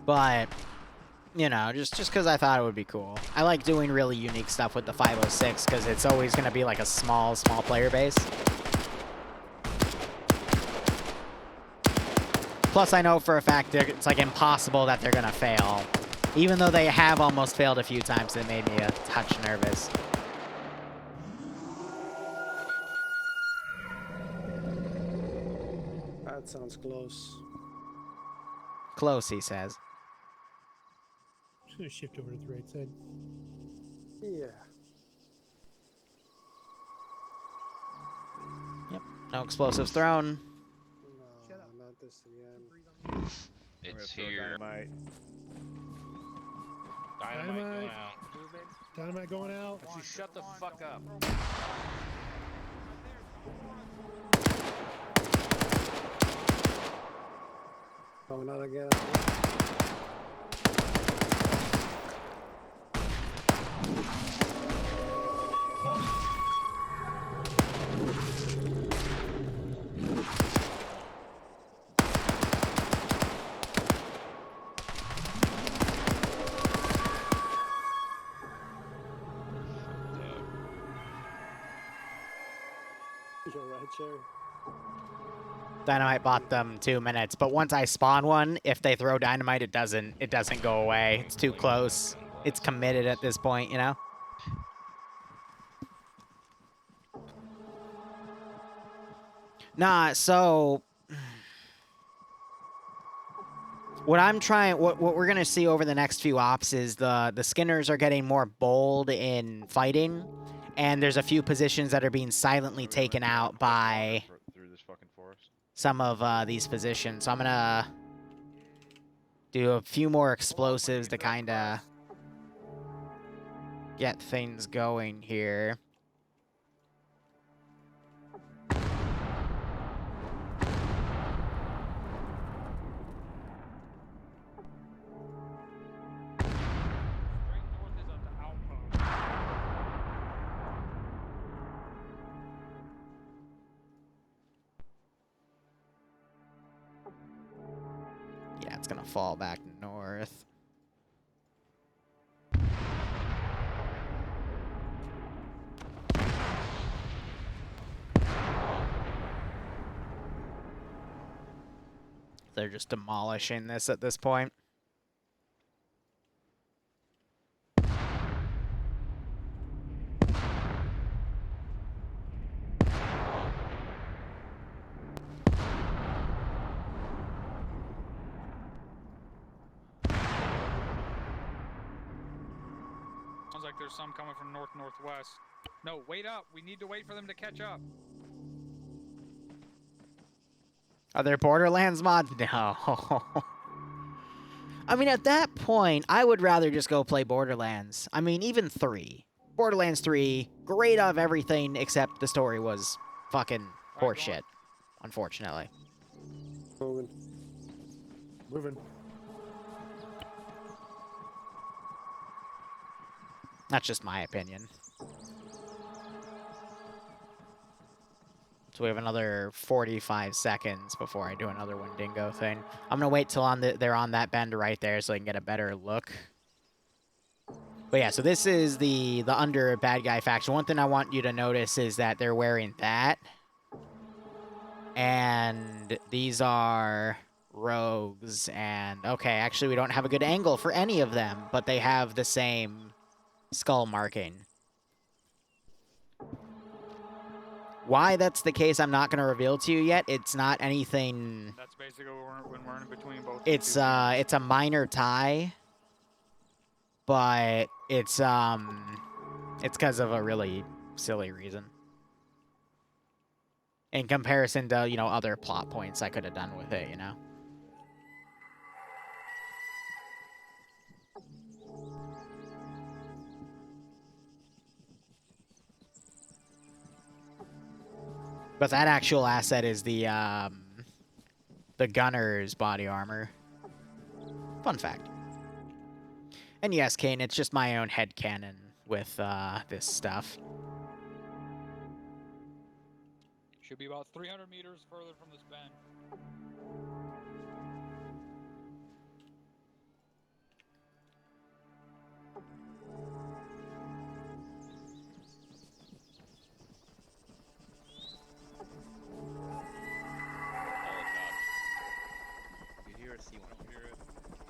But, you know, just because I thought it would be cool. I like doing really unique stuff with the 506 because it's always going to be like a small player base. Plus, I know for a fact it's like impossible that they're going to fail. Even though they have almost failed a few times, it made me a touch nervous. That sounds close. Close, he says. Just gonna shift over to the right side. Yeah. Yep. No explosives thrown. No, not this again. It's here. Dynamite. Dynamite going Dynamite. out. Dynamite going out. You shut the fuck up. Going out again. You're right, Cherry. Dynamite bought them 2 minutes, but once I spawn one, if they throw dynamite, it doesn't go away. It's too close. It's committed at this point, you know? Nah, so what we're gonna see over the next few ops is the Skinners are getting more bold in fighting, and there's a few positions that are being silently taken out by Through this fucking forest. some of these positions. So I'm gonna do a few more explosives to kind of get things going here. Yeah, it's gonna fall back north. They're just demolishing this at this point. Sounds like there's some coming from northwest. No, wait up. We need to wait for them to catch up. Are there Borderlands mods? No. I mean, at that point, I would rather just go play Borderlands. I mean, even 3. Borderlands 3, great of everything except the story was fucking horseshit, unfortunately. Moving. Moving. That's just my opinion. So we have another 45 seconds before I do another Wendigo thing. I'm gonna wait till they're on that bend right there so I can get a better look. But yeah, so this is the under bad guy faction. One thing I want you to notice is that they're wearing that. And these are rogues. And okay, actually we don't have a good angle for any of them, but they have the same skull marking. Why that's the case, I'm not going to reveal to you yet. It's not anything... That's basically when we're in between both. It's a minor tie, but it's because of a really silly reason. In comparison to, you know, other plot points I could have done with it, you know? But that actual asset is the gunner's body armor. Fun fact. And yes, Kane, it's just my own headcanon with this stuff. Should be about 300 meters further from this bend. You hear it, see one. Don't hear it.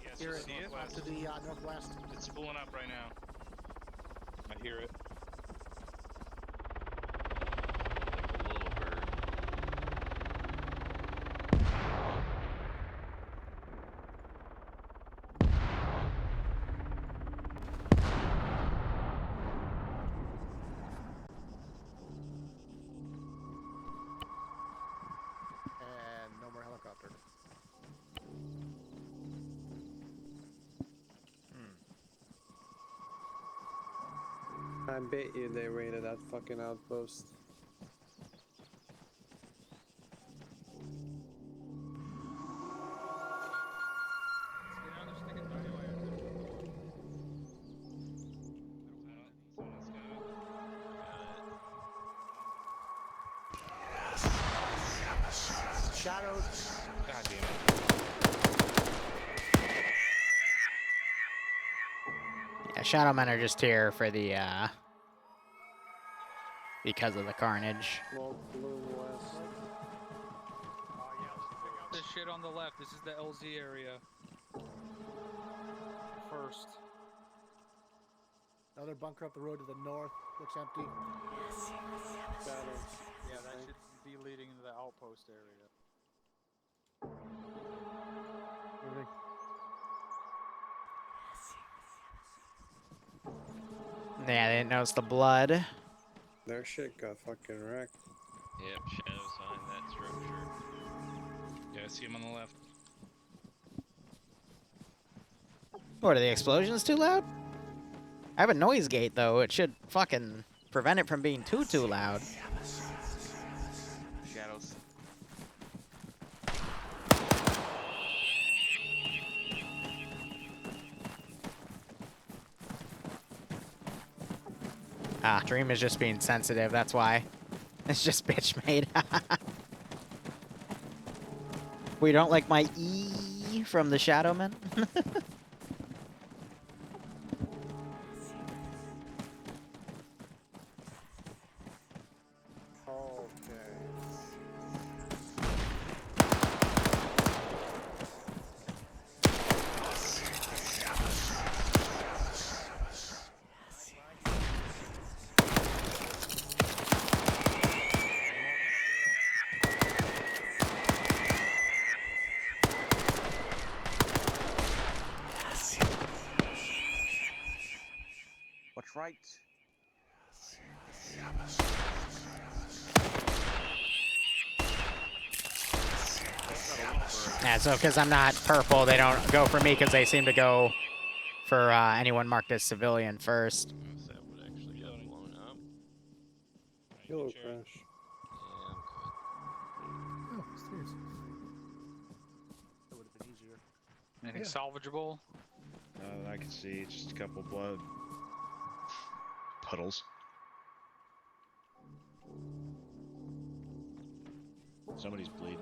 Yes, Here you it see it? off to the northwest. It's spooling up right now. I hear it. Like a little bird. And no more helicopter. I bet you they raided that fucking outpost. Shadows. God damn it. Yeah, Shadowmen are just here for the, because of the carnage. Smoke, blue, west. Yeah, let's check out this shit on the left. This is the LZ area. First. Another bunker up the road to the north. Looks empty. Shadows. Yeah, that should be leading into the outpost area. Moving. Yeah, they didn't notice the blood. Their shit got fucking wrecked. Yep, shadows behind that structure. Yeah, I see him on the left. What, are the explosions too loud? I have a noise gate, though. It should fucking prevent it from being too loud. Shadows. Ah, Dream is just being sensitive, that's why. It's just bitch made. We don't like my E from the Shadowmen? What's right? Yeah, so because I'm not purple, they don't go for me because they seem to go for anyone marked as civilian first. That would actually get blown up. Hello, Crash. Yeah, I'm good. Oh, stairs. That would have been easier. Anything Yeah. salvageable? I can see just a couple blood puddles. Somebody's bleeding.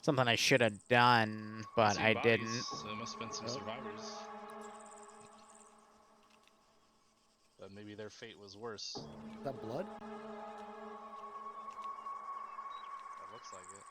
Something I should have done, but see I bodies, didn't. So there must have been some survivors. But maybe their fate was worse. Is that blood? That looks like it.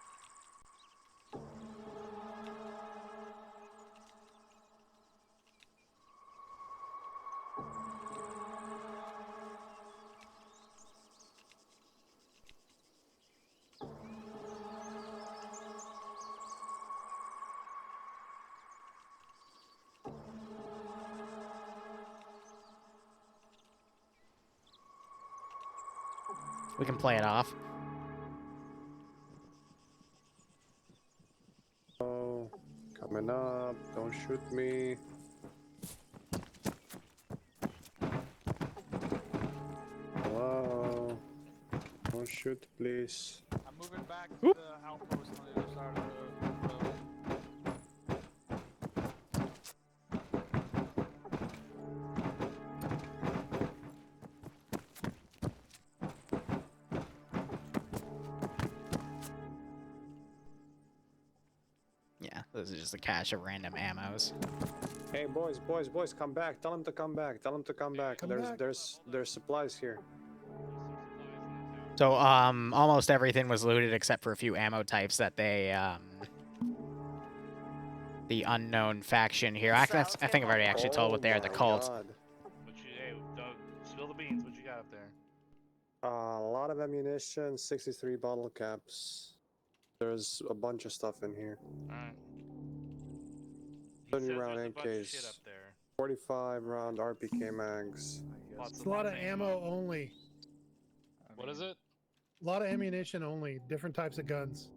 We can play it off. Oh, coming up. Don't shoot me. Hello. Don't shoot, please. I'm moving back to the outpost on the other side of the road. Yeah, this is just a cache of random ammos. Hey, boys, come back. Tell them to come back. Tell them to come back. There's supplies here. So, almost everything was looted except for a few ammo types that they, the unknown faction here. I think I've already actually told what they are, the cult. God. Hey, Doug, spill the beans. What you got up there? A lot of ammunition, 63 bottle caps. There's a bunch of stuff in here. Alright. 30 round AKs. Shit up there. 45 round RPK mags. It's a lot of ammo only. What is it? A lot of ammunition only. Different types of guns.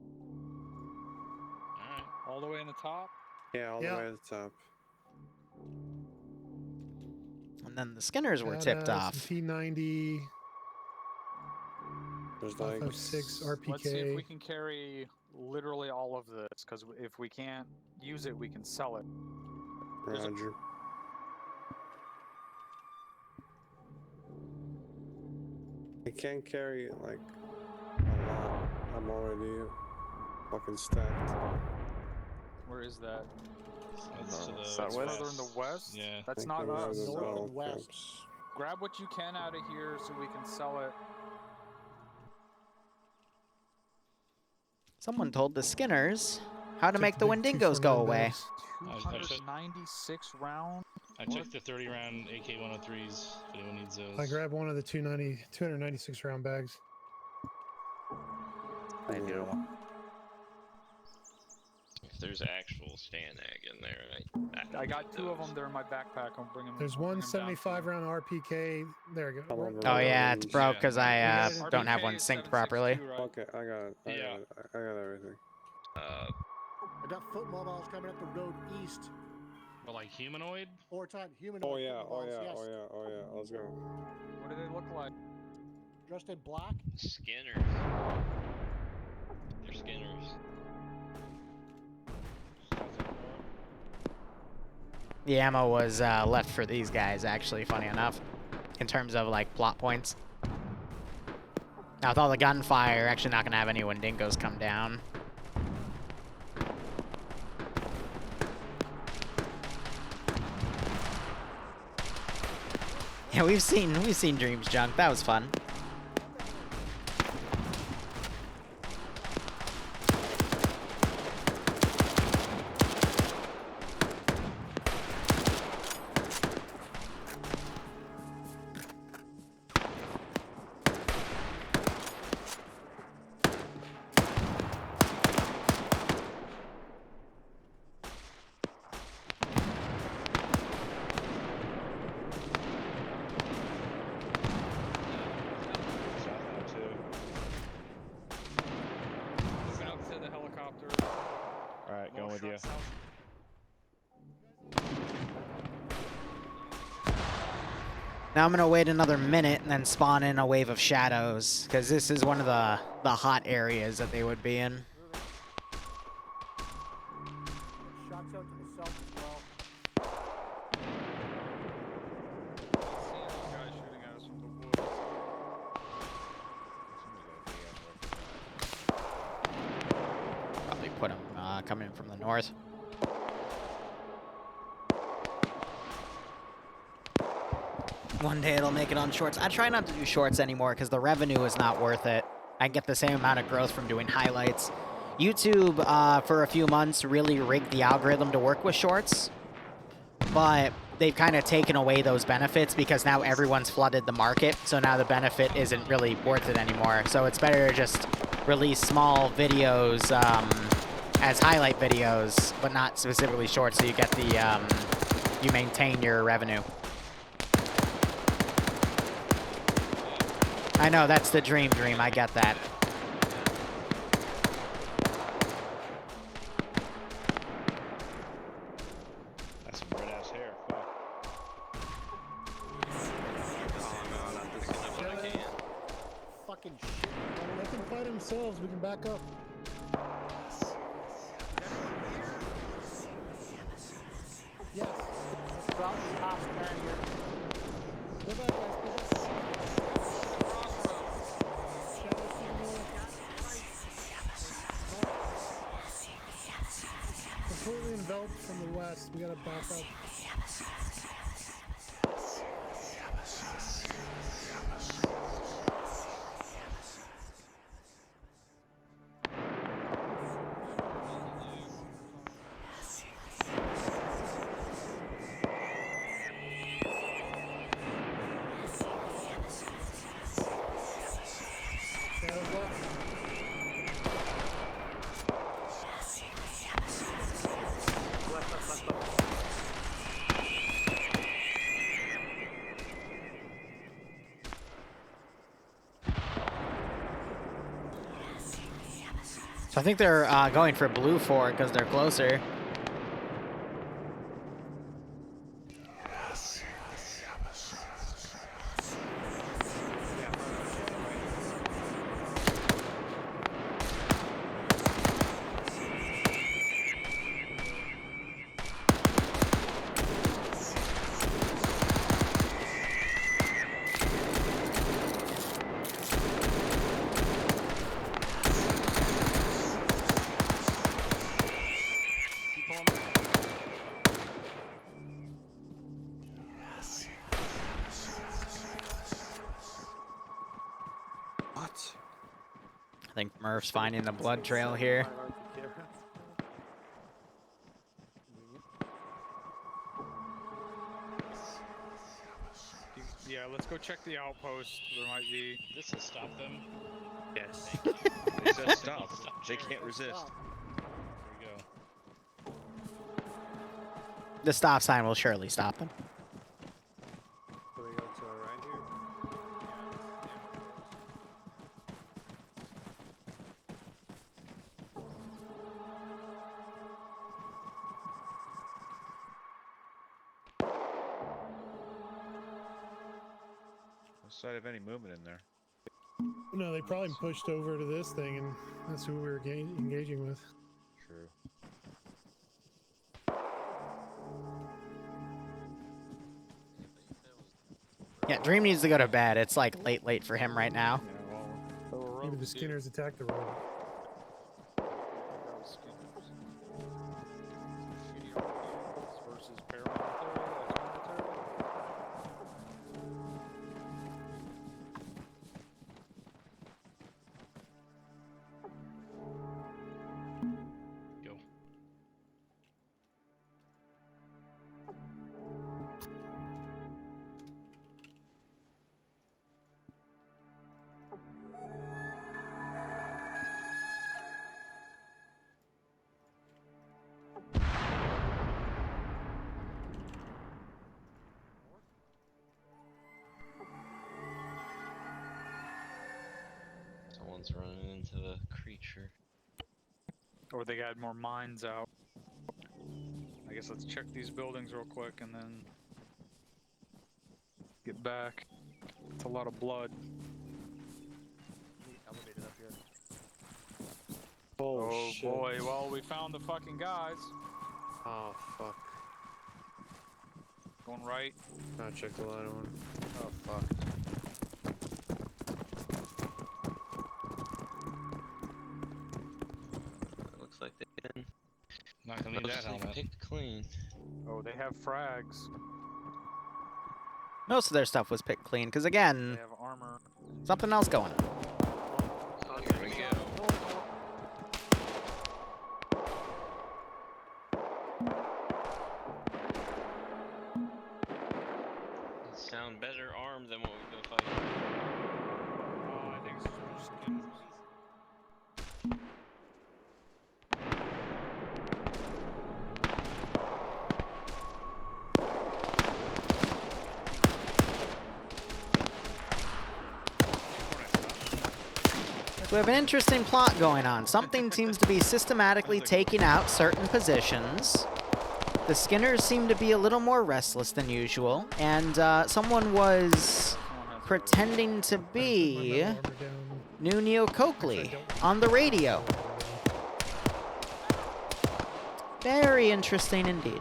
Alright. All the way in the top. Yeah, all the way to the top. And then the Skinners were Got, tipped off. some P90. There's like 5.56 RPK. Let's see if we can carry literally all of this, because if we can't use it, we can sell it. Roger. I can't carry like a lot. I'm already fucking stacked. Where is that? That's to the That's Southwest? further in the west? Yeah. That's I not think us. there's North no and west. camps. Grab what you can out of here so we can sell it. Someone told the Skinners how to Took make the big Wendigos go 249 away. bags. 296 round. I took the 30 round AK-103s if anyone needs those. I grabbed one of the 296 round bags. I need one. If there's actual Stanag in there, I got two of them. They're in my backpack. I'm bringing. There's I'll bring one 'em down to 75 you. round RPK. There we go. All over Oh yeah, it's rounds. broke because I Yeah. don't have RPK one is synced properly. 7.62, right? Okay, I got it. I Yeah. got it. I got everything. I got foot mobiles coming up the road east. But like humanoid? Or time humanoid. Oh foot yeah, oh mobiles, yeah, yes. oh yeah, oh yeah. Let's go. What do they look like? Dressed in black. Skinners. They're Skinners. The ammo was left for these guys, actually, funny enough, in terms of like plot points. Now with all the gunfire, actually not gonna have any Wendigos come down. Yeah, we've seen Dreams Junk. That was fun. Moving up to the helicopter. Alright, going with you. Now I'm gonna wait another minute and then spawn in a wave of shadows, because this is one of the hot areas that they would be in. Shots out to the south as well. coming in from the north. One day it'll make it on shorts. I try not to do shorts anymore because the revenue is not worth it. I get the same amount of growth from doing highlights. YouTube, for a few months, really rigged the algorithm to work with shorts. But they've kind of taken away those benefits because now everyone's flooded the market. So now the benefit isn't really worth it anymore. So it's better to just release small videos as highlight videos, but not specifically shorts, so you get the, you maintain your revenue. I know, that's the dream, I get that. That's some red ass hair. Fuck. Fucking shit. Let them fight themselves. We can back up. Yes. Drop the top barrier. Go back, guys. Go back. Shadow signal. Completely enveloped from the west. We gotta back up. So I think they're going for blue for it because they're closer. I think Murph's finding the blood trail here. Yeah, let's go check the outpost. There might be. This will stop them. Yes. They said stop. They can't resist. There we go. The stop sign will surely stop them. So we go to our right here. No sight of any movement in there. No, they probably pushed over to this thing, and that's who we were engaging with. True. Yeah, Dream needs to go to bed. It's like late for him right now. Yeah, well, Maybe the Skinners attacked the road. Versus paramilitary, ex-military. Go. Someone's running into the creature. Or they got more mines out. I guess let's check these buildings real quick and then get back. It's a lot of blood. elevated up here. Oh Shit. boy, well we found the fucking guys. Oh fuck. Going right. Gotta check the ladder one. Oh fuck. Looks like they did. Not gonna need that Mostly helmet. picked clean. Oh, they have frags. Most of their stuff was picked clean, because They again, have armor. something else going on. Here we go. They sound better armed than what we've been fighting. I think it's just skins. We have an interesting plot going on. Something seems to be systematically taking out certain positions. The Skinners seem to be a little more restless than usual, and someone was pretending to be Nunio Coakley on the radio. Very interesting indeed.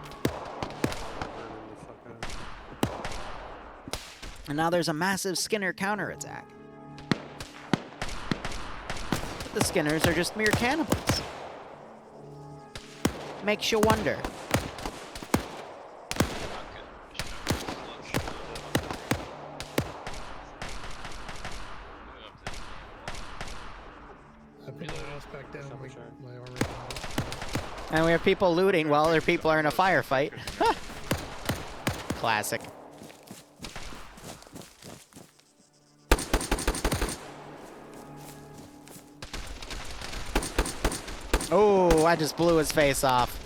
And now there's a massive Skinner counterattack. But the Skinners are just mere cannibals. Makes you wonder. I put my mouse back down. My armor. And we have people looting while other people are in a firefight. Classic. Oh, I just blew his face off.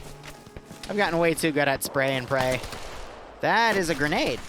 I've gotten way too good at spray and pray. That is a grenade.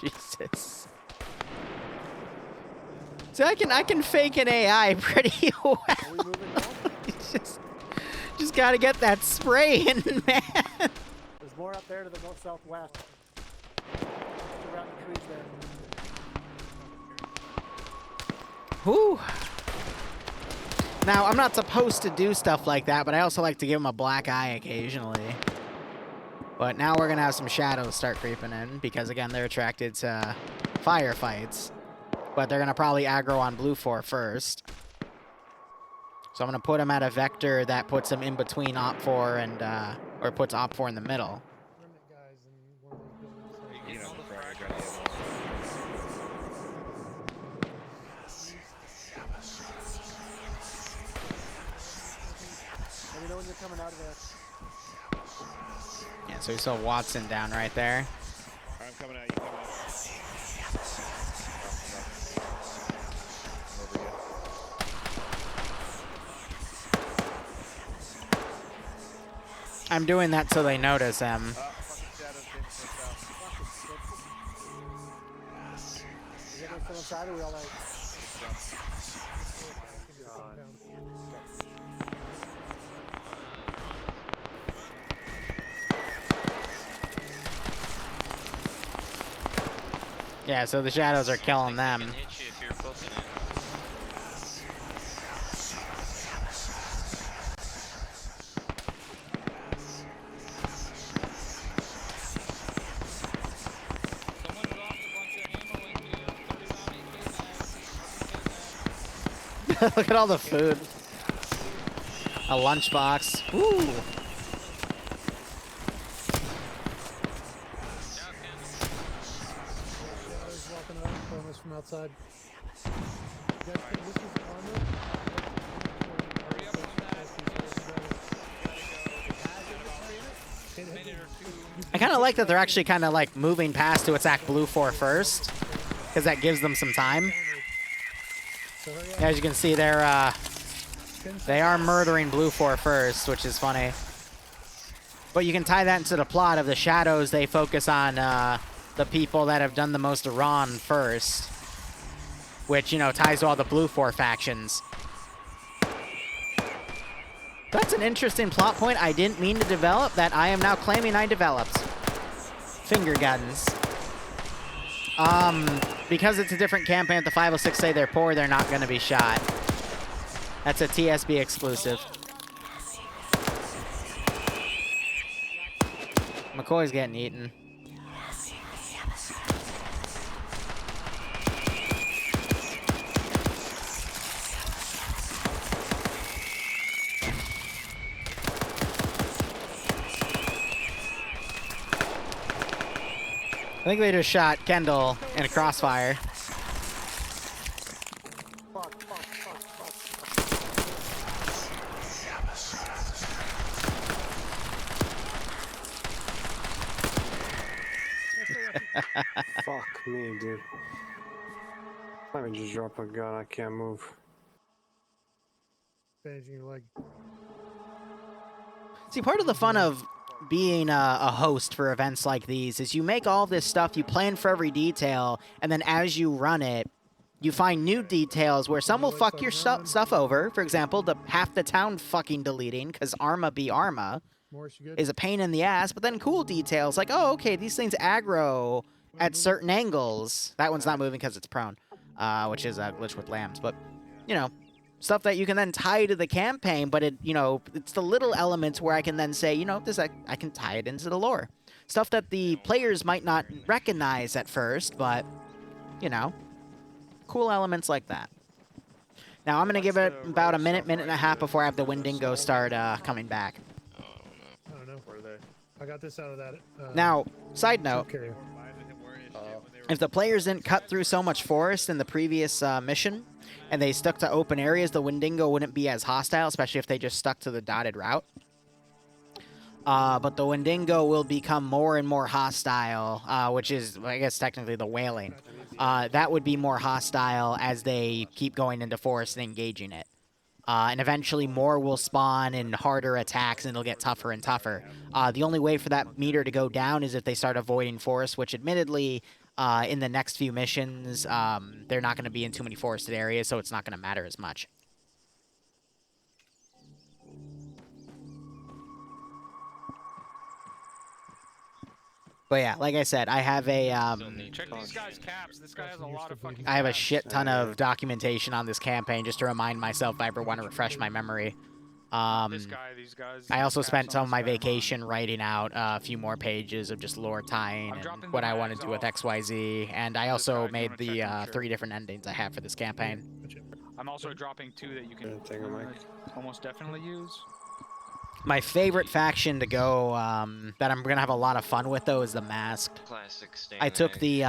Jesus. So I can fake an AI pretty well. just gotta get that spray in, man. There's more up there to the north-southwest. Around the trees there. Whew. Now, I'm not supposed to do stuff like that, but I also like to give them a black eye occasionally. But now we're going to have some shadows start creeping in, because again, they're attracted to firefights. But they're going to probably aggro on Blue 4 first. So I'm going to put them at a vector that puts them in between Op 4 and, or puts Op 4 in the middle. Let me know when you're coming out of there. Yeah, so we saw Watson down right there. I'm coming at you, coming at you. I'm doing that so they notice him. Is everyone still inside, or are we all like... Yeah, so the shadows are killing them. Can hit you if you're poking it. Look at all the food. A lunchbox. Woo! From outside. You guys think this is armor? I kind of like that they're actually kind of like moving past to attack Blue 4 first, because that gives them some time. As you can see, they are murdering Blue 4 first, which is funny. But you can tie that into the plot of the shadows. They focus on the people that have done the most Iran first, which, you know, ties to all the Blue 4 factions. That's an interesting plot point I didn't mean to develop that I am now claiming I developed. Finger guns. Because it's a different campaign, if the 506 say they're poor, they're not going to be shot. That's a TSB exclusive. McCoy's getting eaten. I think they just shot Kendall in a crossfire. Fuck me, dude. Let me just drop a gun. I can't move. Bandaging your leg. See, part of the fun of being a host for events like these is you make all this stuff, you plan for every detail, and then as you run it, you find new details where some will fuck your stuff over. For example, half the town fucking deleting, because Arma be Arma, is a pain in the ass, but then cool details like, oh, okay, these things aggro at certain angles. That one's not moving because it's prone, which is a glitch with lambs, but, you know, stuff that you can then tie to the campaign, but it, you know, it's the little elements where I can then say, you know, this I can tie it into the lore. Stuff that the players might not recognize at first, but, you know, cool elements like that. Now, I'm going to give it about a minute and a half before I have the Wendigo start coming back. I don't know. Where are they? I got this out of that. Now, side note, if the players didn't cut through so much forest in the previous mission, and they stuck to open areas, the Wendigo wouldn't be as hostile, especially if they just stuck to the dotted route. But the Wendigo will become more and more hostile, which is, I guess, technically the wailing. That would be more hostile as they keep going into forest and engaging it. And eventually more will spawn and harder attacks, and it'll get tougher and tougher. The only way for that meter to go down is if they start avoiding forest, which admittedly, in the next few missions, they're not going to be in too many forested areas, so it's not going to matter as much. But yeah, like I said, I have a Check these guys' caps. This guy has a lot of fucking I have a caps. shit ton of documentation on this campaign just to remind myself if I ever want to refresh my memory. This guy, these guys. I also caps spent on some of this my guy, come on. vacation writing out a few more pages of just lore tying and what I want to do with XYZ, and I also made the 3 different endings I have for this campaign. I'm also dropping 2 that you can almost definitely use. My favorite faction to go that I'm going to have a lot of fun with, though, is the Masked. Classic I took the,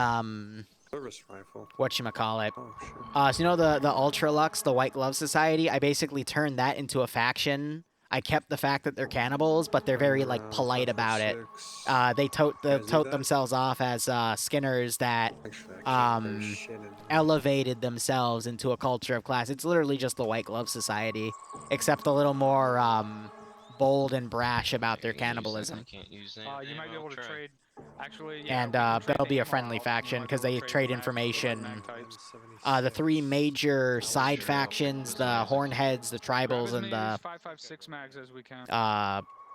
Service rifle. whatchamacallit. Oh, shit. So you know the Ultra Lux, the White Glove Society? I basically turned that into a faction. I kept the fact that they're cannibals, but they're very, like, polite about it. They tote themselves off as skinners that elevated themselves into a culture of class. It's literally just the White Glove Society, except a little more bold and brash about their cannibalism. You might be able to trade. Actually, And we can trade they'll be the a ammo friendly out. You faction might be because able they to trade the mags, information. mag types. The 3 major side factions, the Hornheads, the Grab Tribals, as and many the 5.56 mags as we can.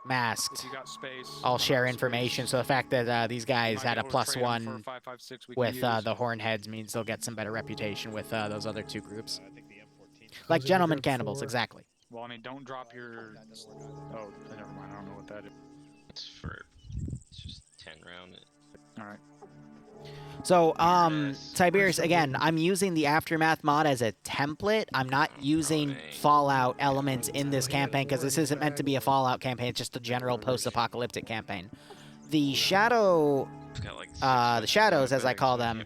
Masked If you got space. all share space, information. So the fact that these you guys might be had a able to +1 trade 'em for 5.56 we can with use. the Hornheads means they'll get some better reputation with those other 2 groups. Like Gentlemen Cannibals, exactly. Well, I mean, don't drop your. Oh, never mind. I don't know what that is. It's just 10 round. All right. So, Tiberius, again, I'm using the Aftermath mod as a template. I'm not using Fallout elements in this campaign because this isn't meant to be a Fallout campaign. It's just a general post-apocalyptic campain. The Shadows, as I call them,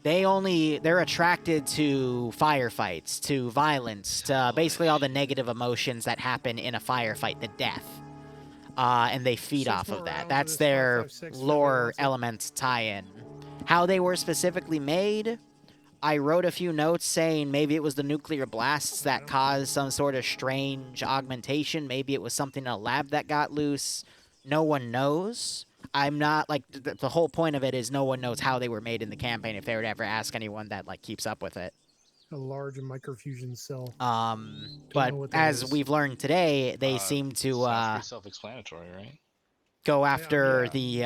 they're attracted to firefights, to violence, to basically all the negative emotions that happen in a firefight, the death. And they feed off of that. That's their lore element tie-in. How they were specifically made, I wrote a few notes saying maybe it was the nuclear blasts that caused some sort of strange augmentation. Maybe it was something in a lab that got loose. No one knows. I'm not, like, the whole point of it is no one knows how they were made in the campaign if they were to ever ask anyone that, like, keeps up with it. a large microfusion cell. But know what that as is. we've learned today, they seem to Sounds pretty self-explanatory, right? go after Yeah. the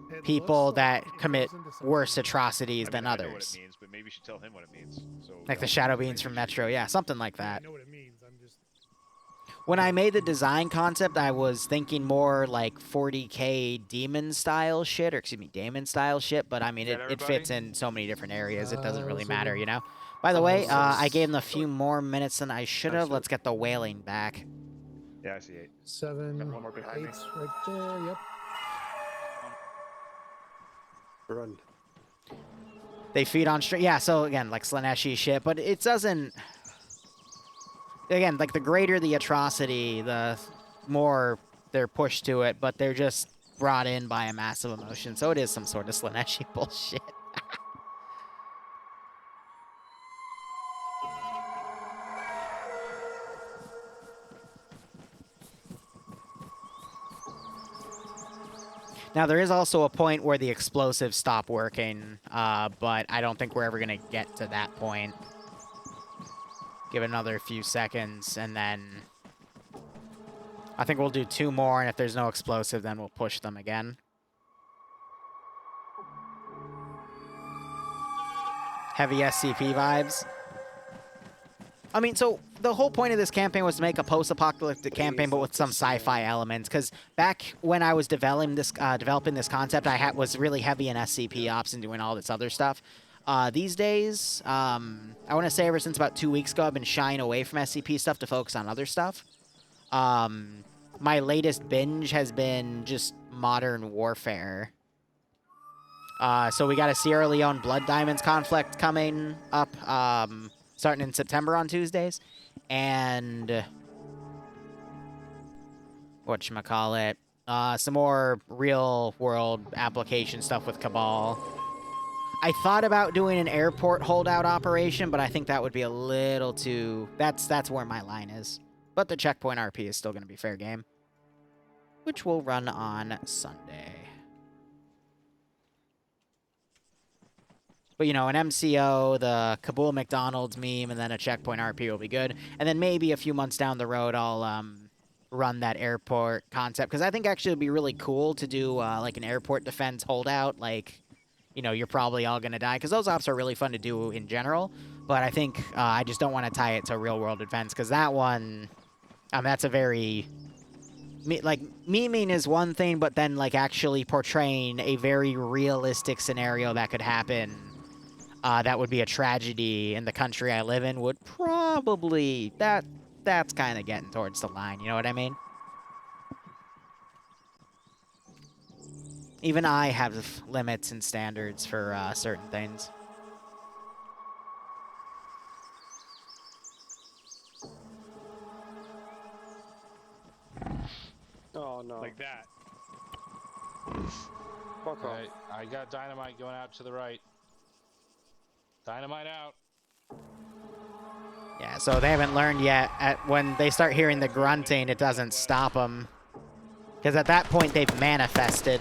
It looks people like that it commit goes into something. worse atrocities I than mean, I know what it others. means, but maybe you should tell him what it means. So Like the that shadow way beings from maybe she- Metro, yeah, something like Yeah, I that. know what it means. I'm just. When I made the design concept, I was thinking more like 40k demon style shit, or excuse me, Damon style shit, but I mean, Is that it fits everybody? in so many different areas, it doesn't really So matter, the- you know? By the way, I six- gave them a few more minutes than I should have. Sure. Let's get the whaling back. Yeah, I see 8. 7, Got one more behind me. 8's right there. Yep. Run. They feed on straight. Yeah, so again, like Slaneshi shit, but it doesn't. Again, like the greater the atrocity, the more they're pushed to it, but they're just brought in by a massive emotion. So it is some sort of Slaneshi bullshit. Now, there is also a point where the explosives stop working, but I don't think we're ever going to get to that point. Give it another few seconds, and then I think we'll do 2 more, and if there's no explosive, then we'll push them again. Heavy SCP vibes. I mean, so the whole point of this campaign was to make a post-apocalyptic campaign, but with some sci-fi elements. Because back when I was developing this concept, I was really heavy in SCP ops and doing all this other stuff. These days, I want to say ever since about 2 weeks ago, I've been shying away from SCP stuff to focus on other stuff. My latest binge has been just modern warfare. So we got a Sierra Leone Blood Diamonds conflict coming up, starting in September on Tuesdays, and whatchamacallit, some more real-world application stuff with Cabal. I thought about doing an airport holdout operation, but I think that would be a little too... That's where my line is. But the checkpoint RP is still going to be fair game, which will run on Sunday. But, you know, an MCO, the Kabul McDonald's meme, and then a checkpoint RP will be good. And then maybe a few months down the road, I'll run that airport concept. Because I think actually it would be really cool to do, like, an airport defense holdout. Like, you know, you're probably all going to die. Because those ops are really fun to do in general. But I think I just don't want to tie it to real-world defense. Because that one, that's a very... Like, memeing is one thing, but then, like, actually portraying a very realistic scenario that could happen... that would be a tragedy in the country I live in would probably... That's kind of getting towards the line, you know what I mean? Even I have limits and standards for certain things. Oh no. Like that. Fuck off. Alright, I got dynamite going out to the right. Dynamite out. Yeah, so they haven't learned yet. When they start hearing the grunting, it doesn't stop them. Because at that point, they've manifested.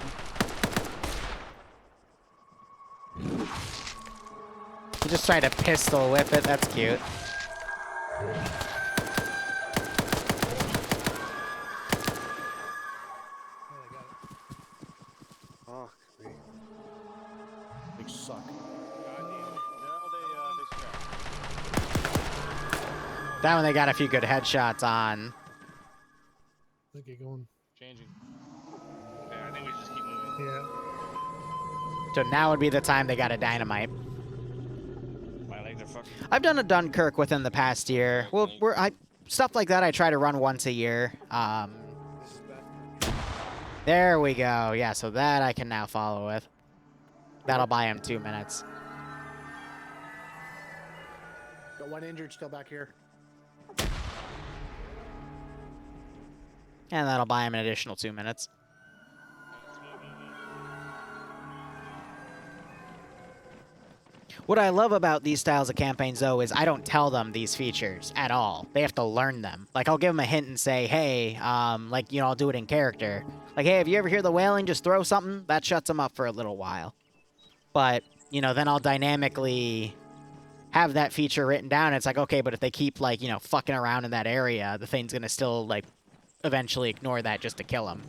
You just try to pistol whip it. That's cute. Fuck me. They suck. That one they got a few good headshots on. Okay, going. Changing. Okay, I think we just keep moving. Yeah. So now would be the time they got a dynamite. My legs are fucking... I've done a Dunkirk within the past year. Well, stuff like that I try to run once a year. There we go. Yeah, so that I can now follow with. That'll buy him 2 minutes. Got one injured still back here. And that'll buy him an additional 2 minutes. What I love about these styles of campaigns, though, is I don't tell them these features at all. They have to learn them. Like, I'll give them a hint and say, hey, like, you know, I'll do it in character. Like, hey, if you ever hear the wailing, just throw something. That shuts them up for a little while. But, you know, then I'll dynamically have that feature written down. It's like, okay, but if they keep, like, you know, fucking around in that area, the thing's gonna still, like, eventually ignore that just to kill them.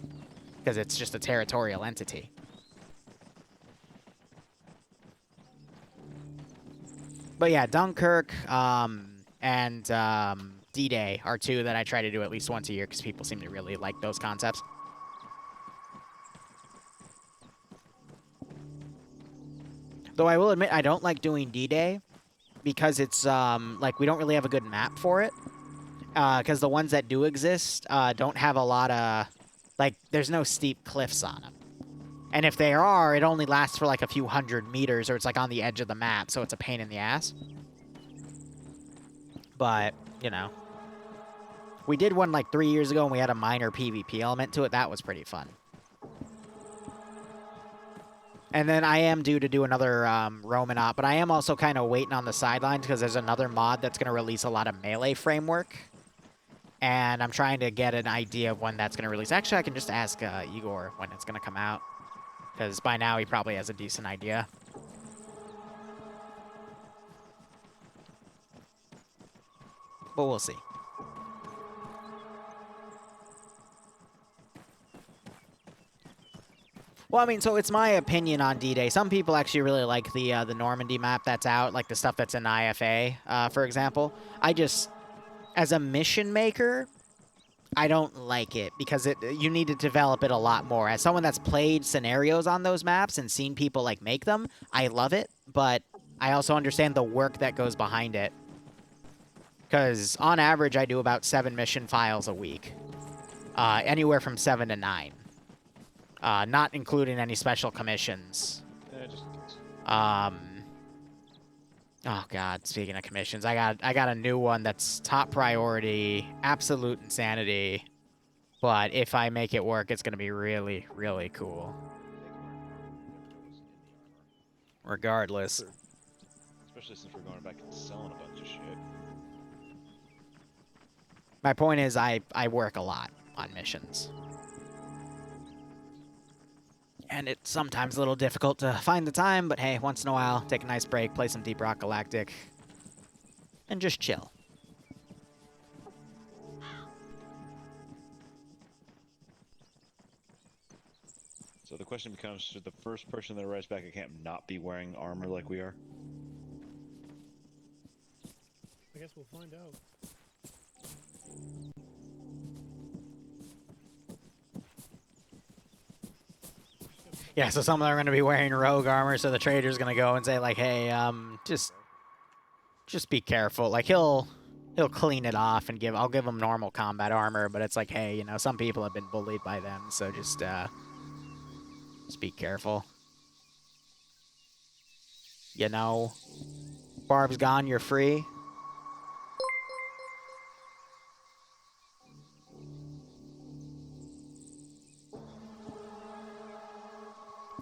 Because it's just a territorial entity. But yeah, Dunkirk and D-Day are two that I try to do at least once a year because people seem to really like those concepts. Though I will admit I don't like doing D-Day because it's, like, we don't really have a good map for it. Because the ones that do exist don't have a lot of, like, there's no steep cliffs on them. And if there are, it only lasts for, like, a few hundred meters, or it's, like, on the edge of the map, so it's a pain in the ass. But, you know. We did one, like, 3 years ago, and we had a minor PvP element to it. That was pretty fun. And then I am due to do another Roman op, but I am also kind of waiting on the sidelines because there's another mod that's going to release a lot of melee framework. And I'm trying to get an idea of when that's going to release. Actually, I can just ask Igor when it's going to come out. Because by now he probably has a decent idea. But we'll see. Well, I mean, so it's my opinion on D-Day. Some people actually really like the Normandy map that's out, like the stuff that's in IFA, for example. I just, as a mission maker, I don't like it because you need to develop it a lot more. As someone that's played scenarios on those maps and seen people, like, make them, I love it, but I also understand the work that goes behind it. Because on average, I do about 7 mission files a week. Anywhere from 7 to 9. Not including any special commissions. Oh god, speaking of commissions, I got a new one that's top priority, absolute insanity. But if I make it work, it's gonna be really, really cool. Regardless. Especially since we're going back and selling a bunch of shit. My point is I work a lot on missions. And it's sometimes a little difficult to find the time, but hey, once in a while, take a nice break, play some Deep Rock Galactic, and just chill. So the question becomes, should the first person that arrives back at camp not be wearing armor like we are? I guess we'll find out. Yeah, so some of them are going to be wearing rogue armor, so the trader's going to go and say, like, hey, just be careful. Like, he'll clean it off and I'll give him normal combat armor, but it's like, hey, you know, some people have been bullied by them, so just be careful. You know, Barb's gone, you're free.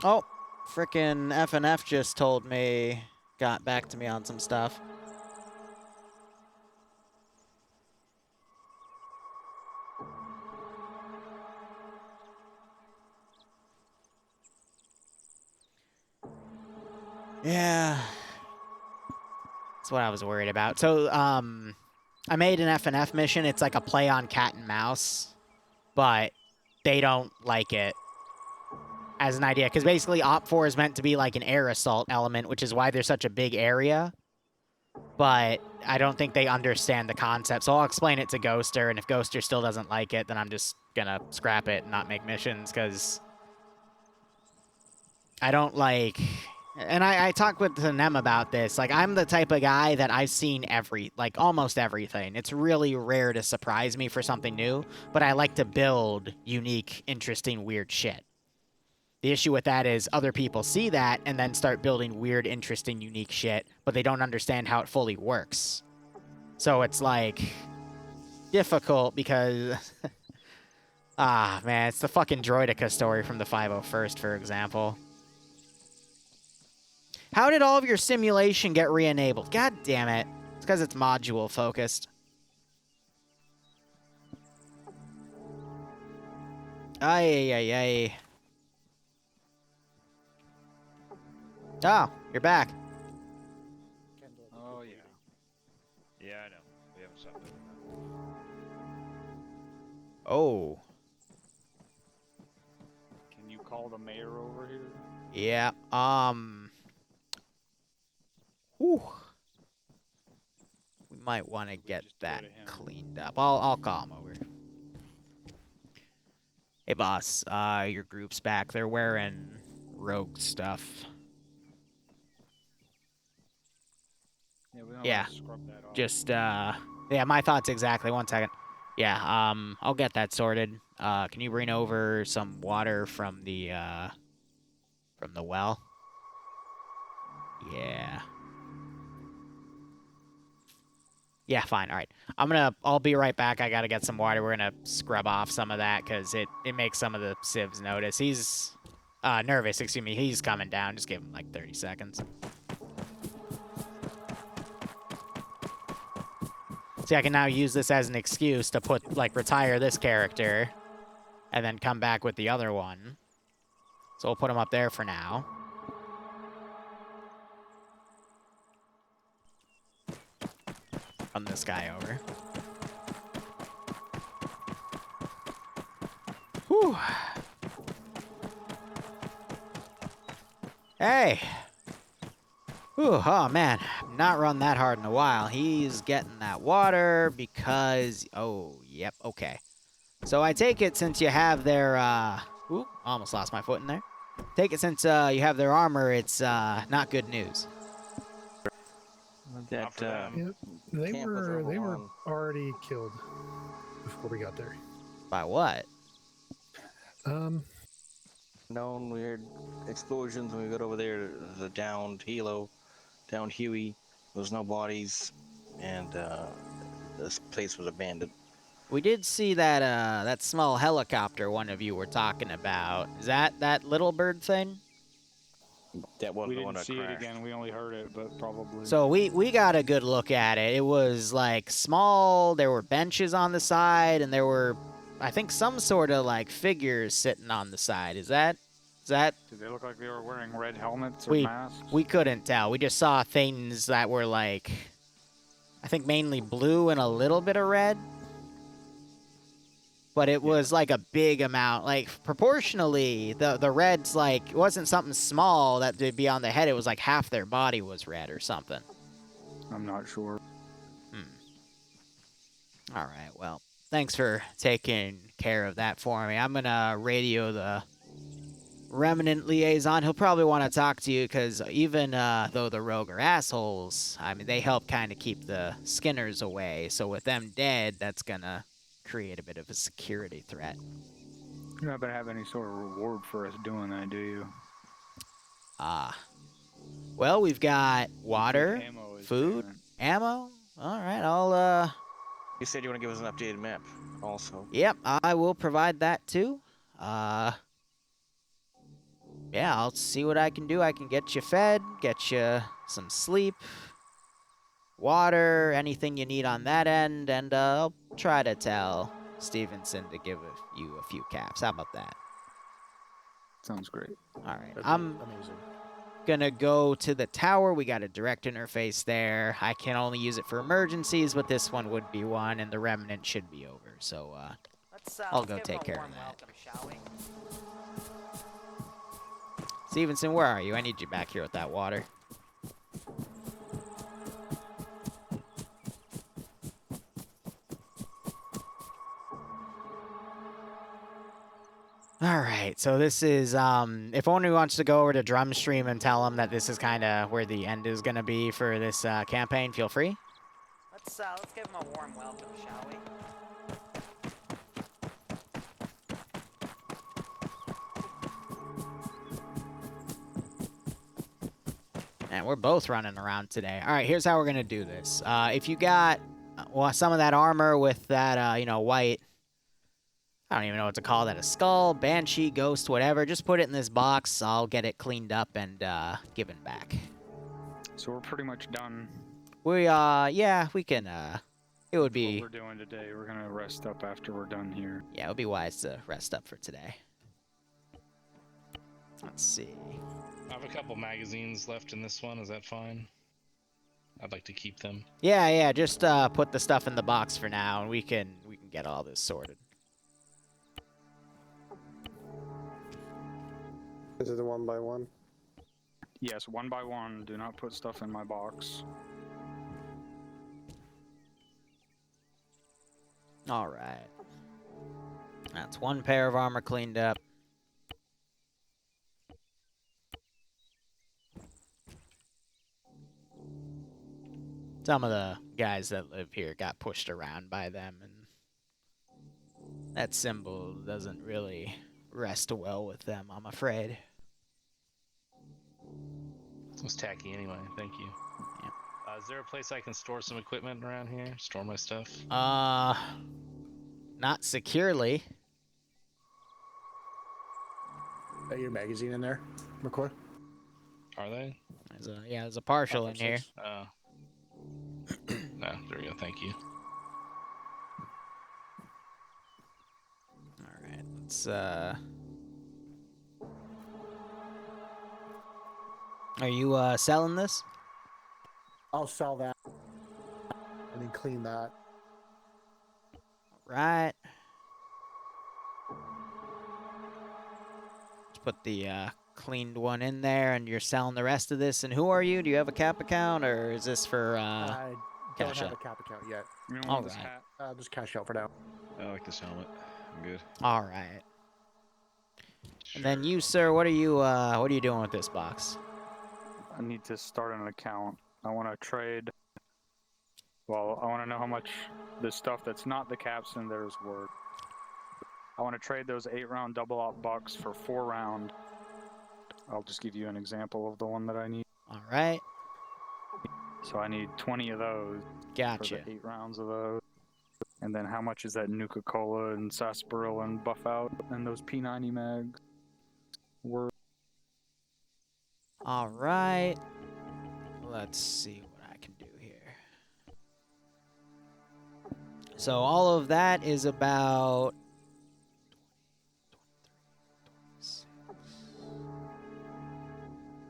Oh, frickin' FNF just told me, got back to me on some stuff. Yeah. That's what I was worried about. So, I made an FNF mission. It's like a play on cat and mouse, but they don't like it as an idea. Because basically, Op 4 is meant to be like an air assault element, which is why there's such a big area. But I don't think they understand the concept. So I'll explain it to Ghoster, and if Ghoster still doesn't like it, then I'm just gonna scrap it and not make missions, because I don't like... And I talked with Nem about this. Like, I'm the type of guy that I've seen almost everything. It's really rare to surprise me for something new, but I like to build unique, interesting, weird shit. The issue with that is other people see that and then start building weird, interesting, unique shit, but they don't understand how it fully works. So it's, like, difficult because... ah, man, it's the fucking Droidica story from the 501st, for example. How did all of your simulation get re-enabled? God damn it. It's because it's module focused. Ay, ay, ay. Oh, you're back. Oh, yeah. Oh. Can you call the mayor over here? Yeah. Whew. We might want to get just go that to him. cleaned up. I'll call him over. Hey, boss. Your group's back. They're wearing rogue stuff. Yeah, we don't Yeah. have to scrub that off. Just, yeah, my thoughts exactly. 1 second. Yeah, I'll get that sorted. Can you bring over some water from the well? Yeah. Yeah, fine. All right. I'll be right back. I gotta get some water. We're gonna scrub off some of that because it makes some of the civs notice. He's, nervous, excuse me. He's coming down. Just give him like 30 seconds. See, I can now use this as an excuse to retire this character and then come back with the other one. So we'll put him up there for now. Run this guy over. Whew. Hey! Ooh, oh man, not run that hard in a while. He's getting that water because, oh, yep, okay. So I take it since you have their, ooh, almost lost my foot in there. Take it since you have their armor, it's not good news. That Yep, they camp was were overrun. already killed before we got there. By what? known. We heard explosions when we got over there. The downed Hilo, downed Huey. There was no bodies, and this place was abandoned. We did see that that small helicopter one of you were talking about. Is that little bird thing? That was We the one didn't that see it crashed. again. We only heard it, but probably. So we got a good look at it. It was like small. There were benches on the side, and there were, I think, some sort of like figures sitting on the side. Is that? Did they look like they were wearing red helmets or masks? We couldn't tell. We just saw things that were like, I think mainly blue and a little bit of red. But it was like a big amount. Like proportionally, the red's like, it wasn't something small that would be on the head. It was like half their body was red or something. I'm not sure. All right, well, thanks for taking care of that for me. I'm going to radio the Remnant liaison. He'll probably want to talk to you because even though the rogue are assholes, I mean, they help kind of keep the Skinners away. So with them dead, that's going to create a bit of a security threat. You're not going to have any sort of reward for us doing that, do you? Well, we've got water, Ammo is food, there. ammo. All right, I'll, You said you want to give us an updated map, also. Yep, I will provide that too. Yeah, I'll see what I can do. I can get you fed, get you some sleep, water, anything you need on that end, and I'll try to tell Stevenson to give you a few caps. How about that? Sounds great. All right, That'd I'm be amazing. gonna go to the tower. We got a direct interface there. I can only use it for emergencies, but this one would be one, and the remnant should be over. So I'll go take care of that. Welcome, shall we? Stevenson, where are you? I need you back here with that water. All right, so this is, if anyone wants to go over to Drumstream and tell them that this is kind of where the end is going to be for this campaign, feel free. Let's give him a warm welcome, shall we? And we're both running around today. All right, here's how we're going to do this. If you got some of that armor with that, you know, white, I don't even know what to call that, a skull, banshee, ghost, whatever, just put it in this box. I'll get it cleaned up and given back. So we're pretty much done. We, yeah, we can, it would be, What we're doing today, we're going to rest up after we're done here. yeah, it would be wise to rest up for today. Let's see. I have a couple magazines left in this one. Is that fine? I'd like to keep them. Yeah, just put the stuff in the box for now, and we can get all this sorted. Is it a 1x1? Yes, 1x1. Do not put stuff in my box. All right. That's one pair of armor cleaned up. Some of the guys that live here got pushed around by them, and that symbol doesn't really rest well with them, I'm afraid. It was tacky anyway. Thank you. Yeah. Is there a place I can store some equipment around here? Store my stuff? Not securely. Got your magazine in there, McCoy? Are they? There's a partial in here. Oh. No, there we go. Thank you. All right, let's Are you selling this? I'll sell that and then clean that. Right. Let's put the cleaned one in there, and you're selling the rest of this. And who are you? Do you have a cap account, or is this for I don't cash have out? a cap account yet. You don't All want this right. hat? I'll just cash out for now. I like this helmet. I'm good. All right. And then you, sir, what are you doing with this box? I need to start an account. I want to trade. Well, I want to know how much the stuff that's not the caps in there is worth. I want to trade those 8-round double-op bucks for 4-round. I'll just give you an example of the one that I need. All right. So I need 20 of those. Gotcha. For the 8 rounds of those. And then how much is that Nuka-Cola and sarsaparilla and buff out and those P90 mags worth? All right. Let's see what I can do here. So all of that is about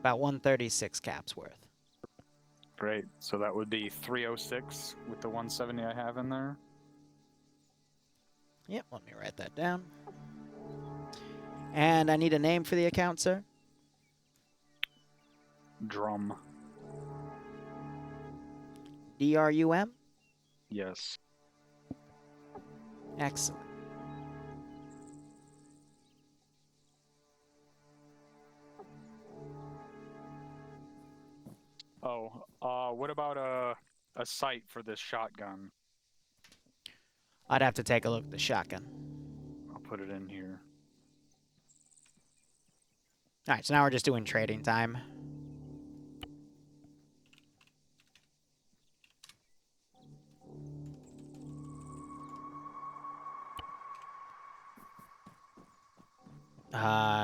136 caps worth. Great. So that would be 306 with the 170 I have in there. Yep, let me write that down. And I need a name for the account, sir. Drum. DRUM? Yes. Excellent. Oh, what about a sight for this shotgun? I'd have to take a look at the shotgun. I'll put it in here. All right, so now we're just doing trading time.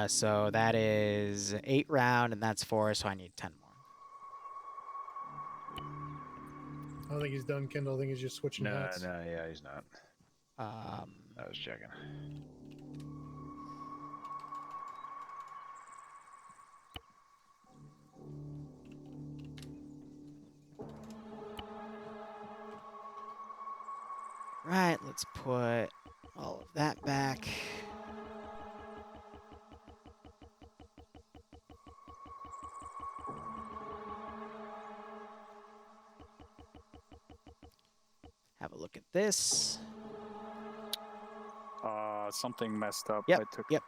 So that is 8 round, and that's 4, so I need 10 more. I don't think he's done, Kendall. I think he's just switching hats. Yeah, he's not. I was checking. Right, let's put all of that back. Have a look at this. Something messed up. Yep, I took. yep.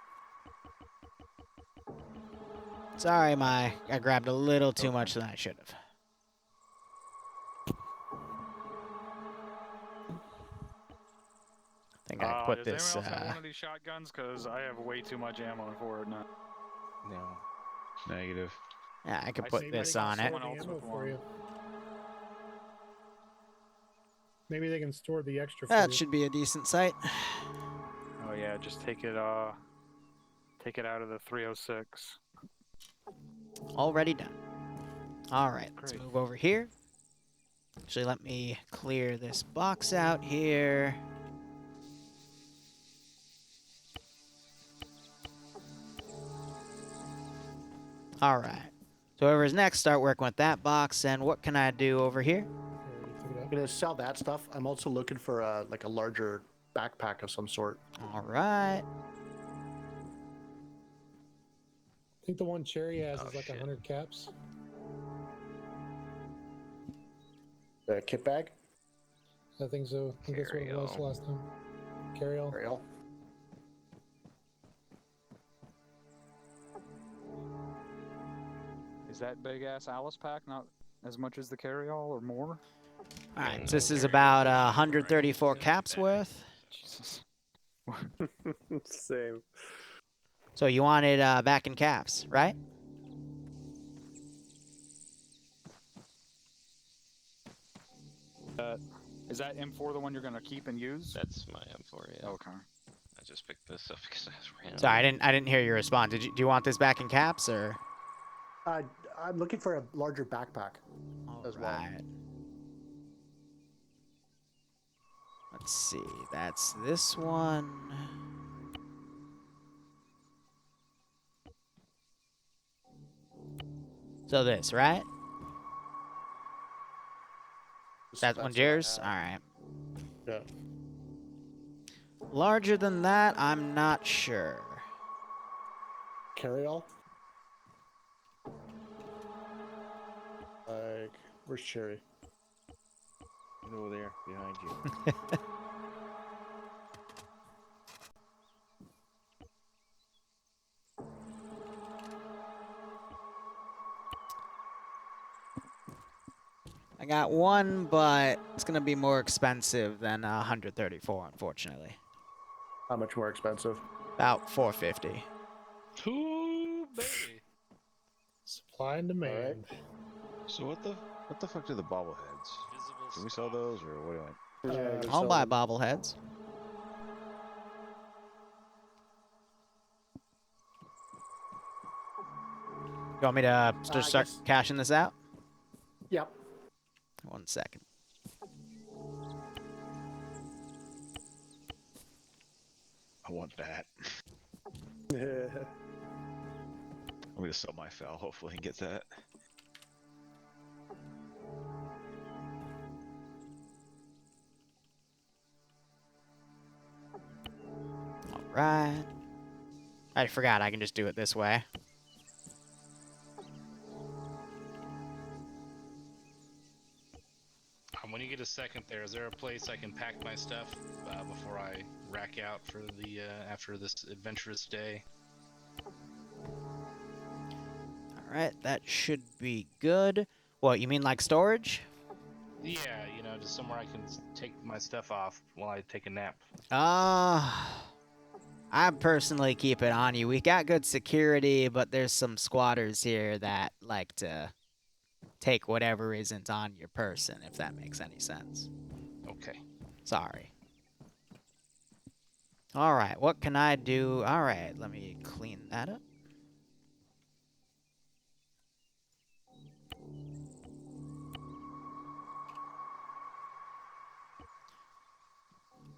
Sorry, I grabbed a little too much than I should have. I think I put does this. anyone else have one of these shotguns? Because I have way too much ammo for it now. No. Negative. Yeah, I could I put see this somebody on got it. someone else Ammo with for one. you. Maybe they can store the extra for That you. should be a decent sight. Oh yeah, just take it out of the 306. Already done. All right, let's Great. move over here. Actually, let me clear this box out here. All right. So whoever's next, start working with that box. And what can I do over here? I'm gonna sell that stuff. I'm also looking for like a larger backpack of some sort. All right. I think the one Cherry has Oh, is like shit. 100 caps. The kit bag. I think so. I think that's what it was Carry-all. last time. Carry all. Ariel. Is that big ass Alice pack not as much as the carry-all or more? All right, And so this is carry-all about is 134 right. caps worth. Jesus. Same. So you wanted back in caps, right? Is that M4 the one you're gonna keep and use? That's my M4, yeah. Okay. I just picked this up because I was random. Sorry, I didn't hear your response. Do you want this back in caps or? I'm looking for a larger backpack. All As well. right. Let's see. That's this one. So this, right? That one's That's what I yours? have. All right. Yeah. Larger than that, I'm not sure. Carry all. Like, where's Cherry? He's over there behind you. I got one, but it's gonna be more expensive than 134, unfortunately. How much more expensive? About 450. Ooh, baby. Supply and demand. So what the fuck do the bobbleheads? Visible Can we sell those or what do I? Yeah, you can I'll sell buy them. bobbleheads. You want me to I just start guess- cashing this out? Yep. 1 second. I want that. Yeah. I'm gonna sell my foul. Hopefully, and get that. All right. I forgot I can just do it this way. When you get a second there, is there a place I can pack my stuff before I rack out for the after this adventurous day? All right, that should be good. What, you mean like storage? Yeah, you know, just somewhere I can take my stuff off while I take a nap. I personally keep it on you. We got good security, but there's some squatters here that like to take whatever isn't on your person, if that makes any sense. Okay. Sorry. All right, what can I do? All right, let me clean that up.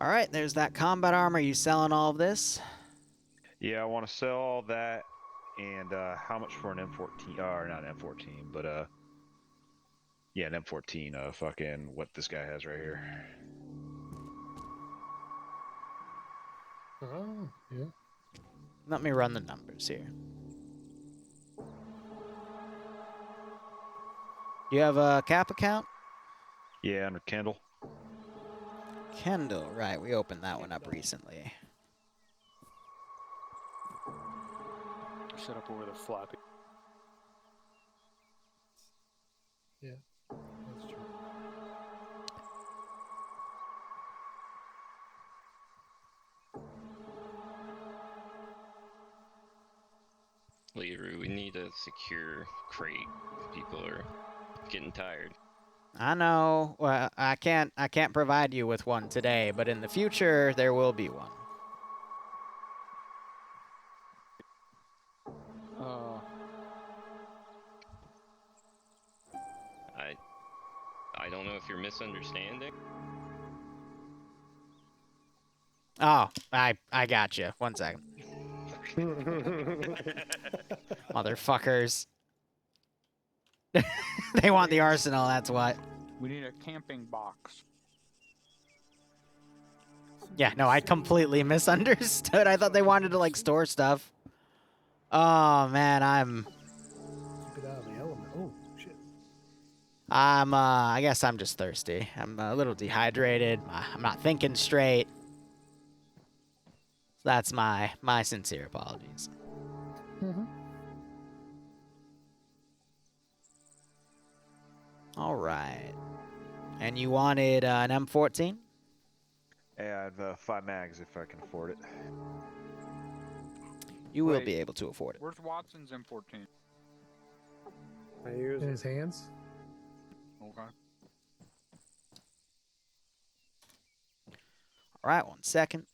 All right, there's that combat armor. You selling all of this? Yeah, I want to sell all that. And how much for an M14? Or not an M14, but yeah, an M14. Fucking what this guy has right here. Oh, yeah. Let me run the numbers here. Do you have a cap account? Yeah, under Kendall. Kendall, right. We opened that one up recently. Set up over the flappy. Yeah. That's true. Liru, we need a secure crate. People are getting tired. I know. Well, I can't provide you with one today, but in the future there will be one. I don't know if you're misunderstanding. Oh, I got you. 1 second. Motherfuckers. They want the arsenal, that's what. We need a camping box. Yeah, no, I completely misunderstood. I thought they wanted to, like, store stuff. Oh man, I'm Keep it out of the element. Oh shit. I guess I'm just thirsty. I'm a little dehydrated. I'm not thinking straight. That's my sincere apologies. Mm-hmm. All right. And you wanted an M14? Yeah, I have 5 mags if I can afford it. You will Wait. be able to afford it. Where's Watson's M14? I use In it. his hands. Okay. All right, 1 second.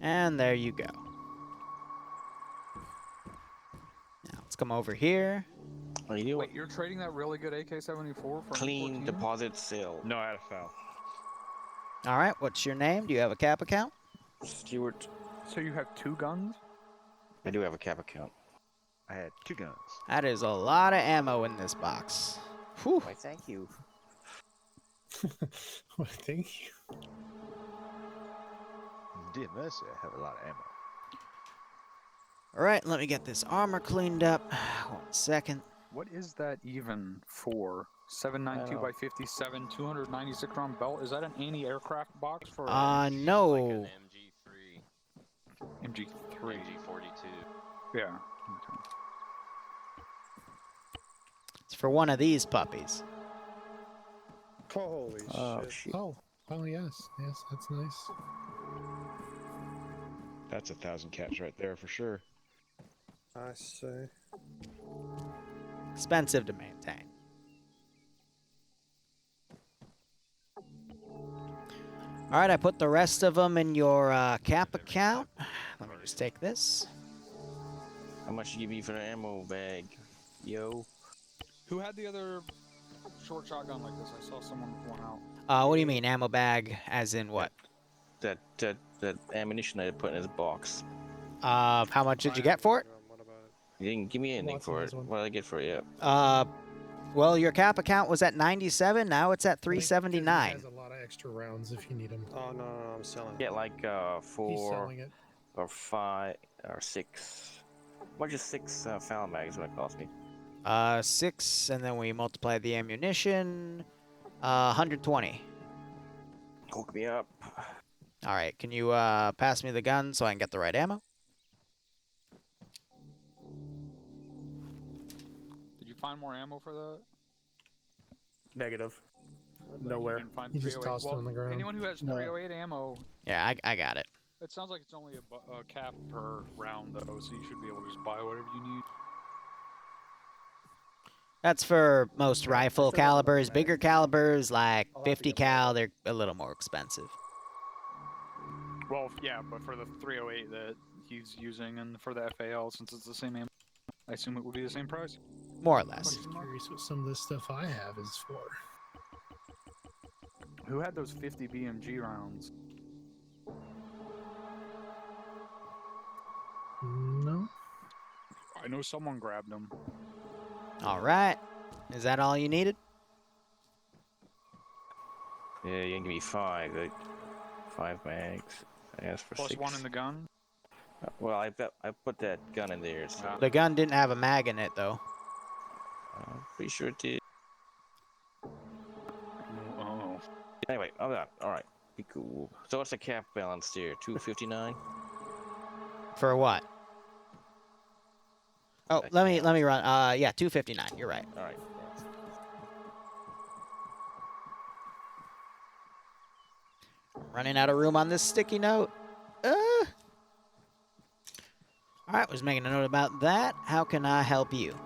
And there you go. Now let's come over here. What you Wait, you're trading that really good AK-74 for Clean M14? deposit sale. No, I had a foul. All right, what's your name? Do you have a cap account? Stewart. So you have 2 guns? I do have a cap account. I had 2 guns. That is a lot of ammo in this box. Whew. Why, thank you. Well, thank you. Dear mercy, I have a lot of ammo. All right, let me get this armor cleaned up. 1 second. What is that even for? 792 by 57, 296 round belt. Is that an anti-aircraft box for No. Like an MG3, MG3? MG42. Yeah. Okay. It's for one of these puppies. Holy shit. Shit. Oh yes, that's nice. That's 1,000 caps right there for sure. I see. Expensive to maintain. All right, I put the rest of them in your cap account. Let me just take this. How much you give me for the ammo bag? Yo. Who had the other short shotgun like this? I saw someone with one out. What do you mean, ammo bag? As in what? That ammunition I put in his box. How much did you get for it? What about it? You didn't give me anything Watson for has it. one. What did I get for it? Yeah. Well, your cap account was at 97. Now it's at I think 379. He has a lot of extra rounds if you need them. Oh, no, I'm selling. Get like He's 4 selling it. or 5 or 6. What just 6 foul mags would it cost me? 6, and then we multiply the ammunition. 120. Hook me up. All right, can you pass me the gun so I can get the right ammo? Did you find more ammo for that? Negative. You Nowhere. can find You just 308. tossed it Well, on the ground. anyone who has No. 308 ammo, Yeah, I got it. it sounds like it's only a cap per round though, so you should be able to just buy whatever you need. That's for most rifle still have enough calibers. mags. Bigger calibers, like I'll have to 50 get more. cal, they're a little more expensive. Well, yeah, but for the 308 that he's using and for the FAL, since it's the same ammo, I assume it would be the same price. More or I'm less. just curious what some of this stuff I have is for. Who had those 50 BMG rounds? No. I know someone grabbed them. All right. Is that all you needed? Yeah, you can give me 5. 5 mags. I asked for Plus 6. 1 in the gun. Well, I put that gun in there, so The gun didn't have a mag in it, though. I'm pretty sure it did. Oh. Anyway, I'm done. All right, be cool. So what's the cap balance there? 259. For what? Oh, let me run. Yeah, 259. You're right. All right. Running out of room on this sticky note. All right, was making a note about that. How can I help you?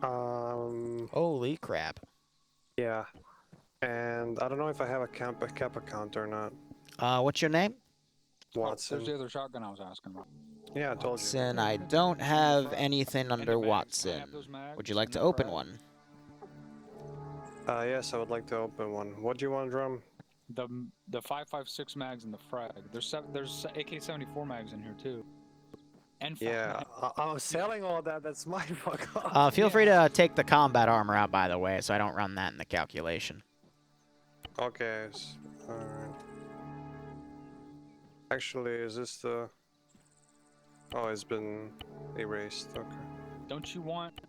Holy crap. Yeah. And I don't know if I have a cap account or not. What's your name? Oh, Watson. there's the other shotgun I was asking about. Yeah, I told you. Watson, I don't have anything under Watson. Would you like to open one? Yes, I would like to open one. What do you want, Drum? The 5.56 mags in the frag. There's AK-74 mags in here too. And Yeah, I'm selling all that. That's my fuck off. Feel free to take the combat armor out, by the way, so I don't run that in the calculation. Okay. Alright. Actually, is this the... Oh, it's been erased. Okay. don't you want?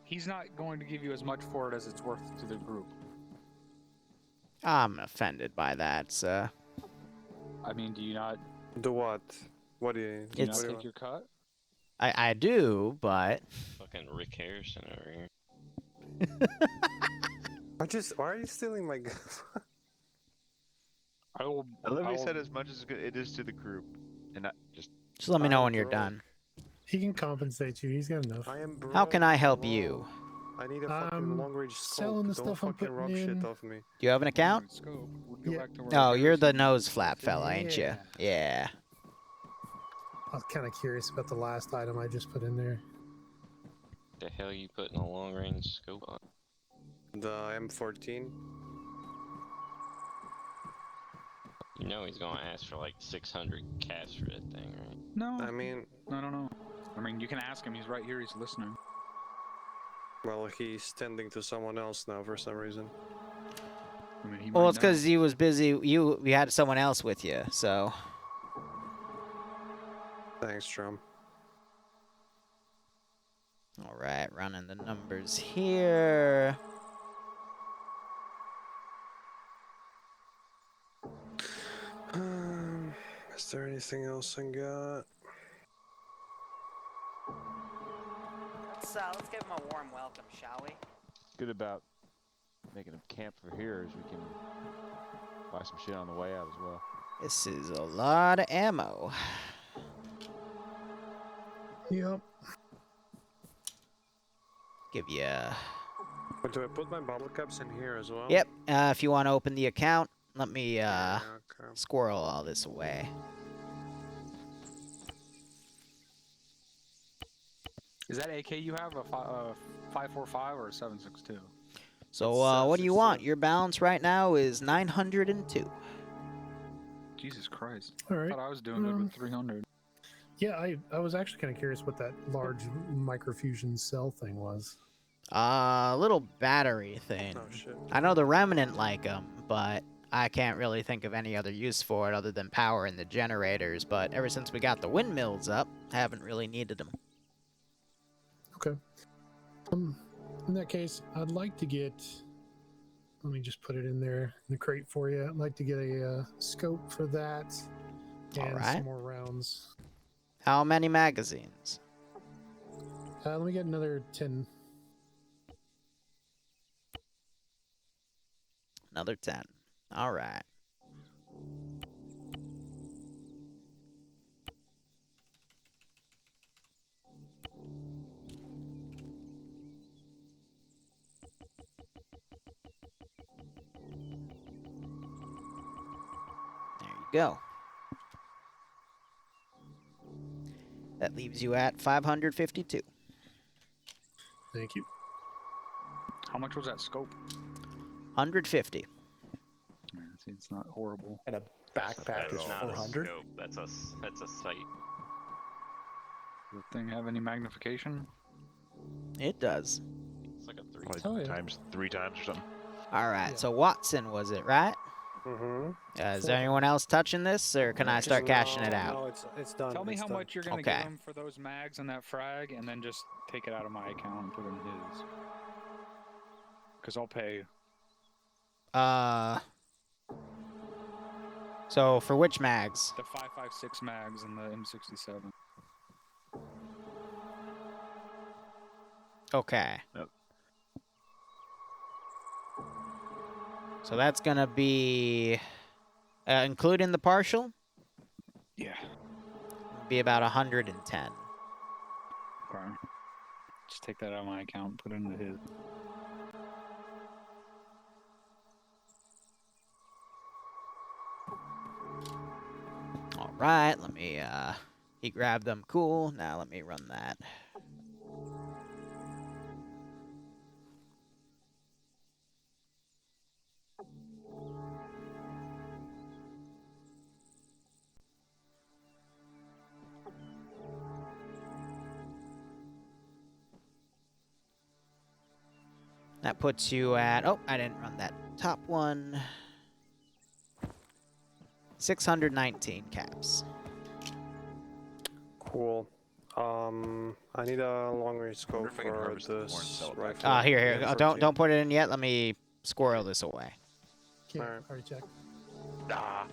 He's not going to give you as much for it as it's worth to the group. I'm offended by that, sir. I mean, do you not? Do what? What do you? Do you not what do you take your cut? I do, but... Fucking Rick Harrison over here. Why are you stealing my gun? I will. Olivia said as much as it is to the group, and not just. Just let me know I'm when you're broke. done. He can compensate you. He's got enough. I am broke, How can I help bro. you? I need a fucking long-range scope. selling the Don't stuff I'm fucking rob putting shit in. off me. Do you have an account? Scope. We'll go Yeah. back to where Oh, you're the Harrison- nose flap fella, ain't you? Yeah. Yeah. I was kind of curious about the last item I just put in there. The hell you putting a long range scope on? The M14. You know he's gonna ask for like 600 cash for that thing, right? No. I mean, I don't know. I mean, you can ask him. He's right here. He's listening. well, he's tending to someone else now for some reason. I mean, he Well, might it's know. because he was busy. You had someone else with you, so. Thanks, Drum. All right, running the numbers here. Is there anything else I got? Let's give him a warm welcome, shall we? Good about making a camp for here is we can buy some shit on the way out as well. This is a lot of ammo. Yep. Give you. But do I put my bottle caps in here as well? Yep. If you want to open the account, let me Yeah, okay. squirrel all this away. Is that AK you have a 5.45 or a 7.62? So, It's, what do you want? 67. Your balance right now is 902. Jesus Christ! All I right. thought I was doing good with 300. Yeah, I was actually kind of curious what that large microfusion cell thing was. Little battery thing. Oh shit. I know the Remnant like them, but I can't really think of any other use for it other than powering the generators. But ever since we got the windmills up, haven't really needed them. Okay. In that case, I'd like to get. Let me just put it in there in the crate for you. I'd like to get a scope for that and Alright. some more rounds. How many magazines? Let me get another 10. Another 10. All right. There you go. That leaves you at 552. Thank you. How much was that scope? 150. Man, see, it's not horrible. And a backpack That's is not a 400. scope. That's a sight. Does the thing have any magnification? It does. It's like a 3. Like Oh, yeah. times 3 times or something. All right. Yeah. So Watson was it, right? Mm-hmm. Is there anyone else touching this, or can I start cashing it out? No, it's done. Tell me it's how done. much you're gonna Okay. give him for those mags and that frag, and then just take it out of my account and put it in his. Cause I'll pay. So for which mags? The 5.56 mags and the M67. Okay. Yep. So that's gonna be, including the partial, Yeah. be about 110. Okay. Just take that out of my account and put it into his. All right, let me, he grabbed them, cool. Now let me run that. That puts you at, oh, I didn't run that top one. 619 caps. Cool. I need a long range scope if I can for harvest the corn and this sell it back rifle. Here. The Don't M14. put it in yet. Let me squirrel this away. Can't. Alright. Already checked. Ah.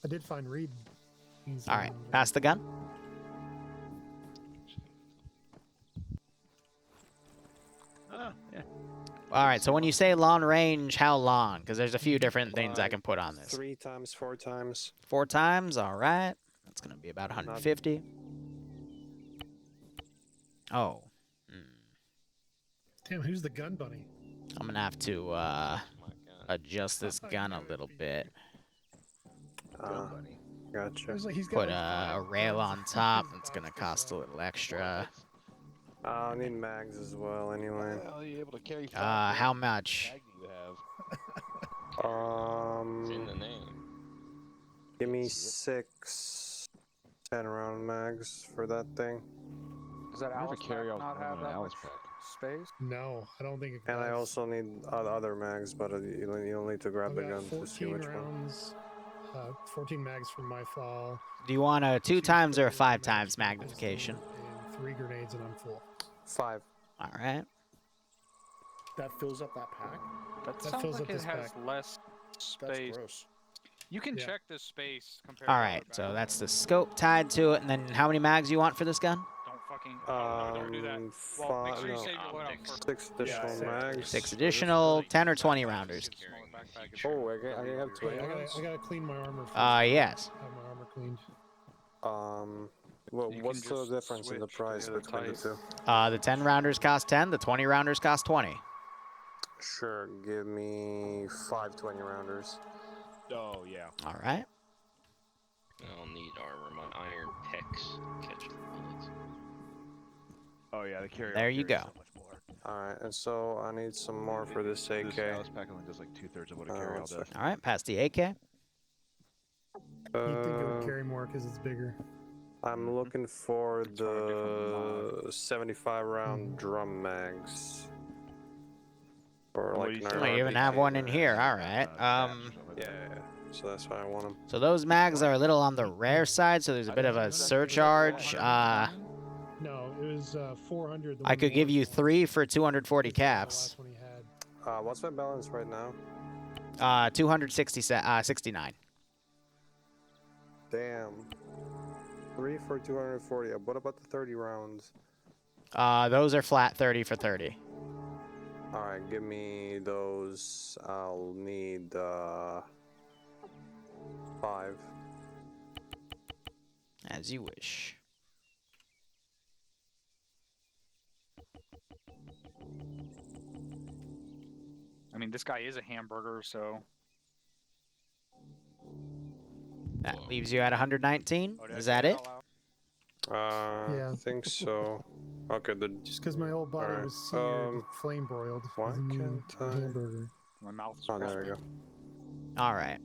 I did find Reed. He's, All right, pass the gun. Yeah. All right, so when you say long range, how long? Because there's a few different things I can put on this. 3 times, 4 times. 4 times, all right. That's going to be about 150. Oh. Damn, who's the gun bunny? I'm going to have to My God. adjust this gun a little bit. Gotcha. It was like he's got Put like a 5 rail guns on in top. his It's going to box or cost a so. little extra. I need mags as well, anyway. Well, are you able to carry How much? Mag do you have? It's in the name. Give me 6 10-round mags for that thing. Does that I wonder Alice if a carry pack not have that Alice much pack. space? No, I don't think it And I does. also need other mags, but you'll need to grab I've the got gun to see 14 which one. rounds, 14 mags from my fall. Do you want a 2 2 times or a spare 5 mags times from my magnification? pistol, and 3 grenades, and I'm full. 5. All right. That fills up that pack. That That sounds fills like up it this has pack. less That's space. gross. You can Yeah. check the space compared All to right, other so bags. that's the scope tied to it. And then how many mags you want for this gun? Don't fucking... don't do that. Well, make sure you save your loadout first. 6 additional mags. 6 additional, 10 or 20 rounders. Oh, I have 20 I rounds? gotta clean my armor first. Yes. Have my armor cleaned. Well, You what's can the just difference in the switch to price the other between the type. two? The 10 rounders cost 10, the 20 rounders cost 20. Sure, give me 5 20 rounders. Oh, yeah. All right. I don't need armor. My iron pecs catch the bullets. Oh, yeah, the carry There you go. So much more. Alright, and so I need some more for this AK. This Alice pack only does like 2/3 of what a carry all one does. All right, pass the AK. You'd think it would carry more because it's bigger. I'm looking for It's from a different the 75 round drum mags. Or What like do you an say? Oh, you even RPG have one in mag. here. All right. Yeah, so that's why I want them. So those mags are a little on the rare side, so there's a bit of a surcharge. No, it was 400. I could give you 3 for 240 caps. Last one he had. What's my balance right now? 269. Damn. 3 for 240. What about the 30 rounds? Those are flat 30 for 30. Alright, give me those. I'll need 5. As you wish. I mean, this guy is a hamburger, so... That leaves you at 119. Oh, did I Is say that it? out loud? Yeah. I think so. Okay, Just because my old body Alright, was seared, flame broiled. why with a new can't I- hamburger. My mouth is Oh, there we go. All right.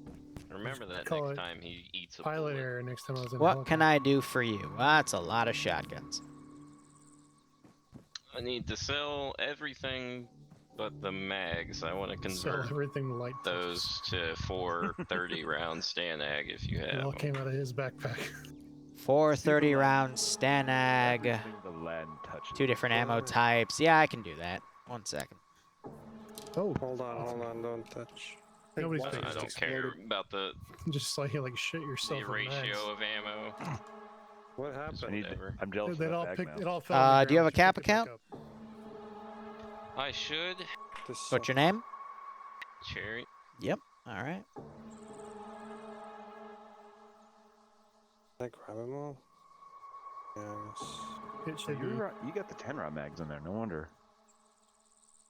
Remember that Call next it time he eats a Pilot bullet. error next time I was in a What can helicopter. I do for you? That's a lot of shotguns. I need to sell everything but the mags. I want to Sell convert everything light those to 4 30-round Stanag if you It have all them. came out of his backpack. 4 30-round Stanag. Everything the land touches. 2 different ammo types. Yeah, I can do that. 1 second. Oh, Hold on, don't touch. Nobody's I paying don't attention. care about the Just like you like shit yourself. the with mags. ratio of ammo. What I happened? need Whatever. I'm jealous They of all that bag picked. now. It all fell. on the Do you have a ground. cap Just pick it back account? up. I should. This What's your name? Cherry. Yep. All right. Can I grab them all? Yes. It So should be. you got the 10-round mags in there. No wonder.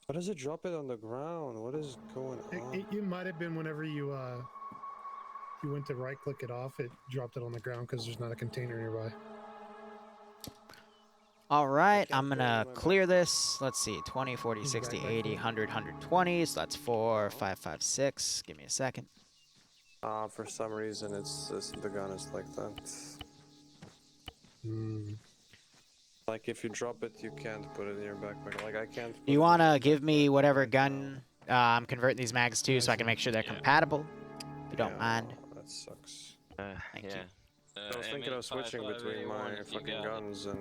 Why does it drop it on the ground? What is going on? It might have been whenever you If you went to right click it off, it dropped it on the ground because there's not a container nearby. All right, can't I'm put it gonna in my clear this. Let's see, 20, 40, Is it 60, back by 80, foot? 100, 120. So that's 4, 5, 5, 6. Give me a second. For some reason, the gun is like that. Hmm. Like if you drop it, you can't put it in your backpack. Like I can't. Do you want to give me whatever gun I'm converting these mags to Yeah, so I can sure. make sure they're Yeah. compatible? If you don't mind. That sucks. Thank yeah. you. I was thinking of switching between my fucking guns and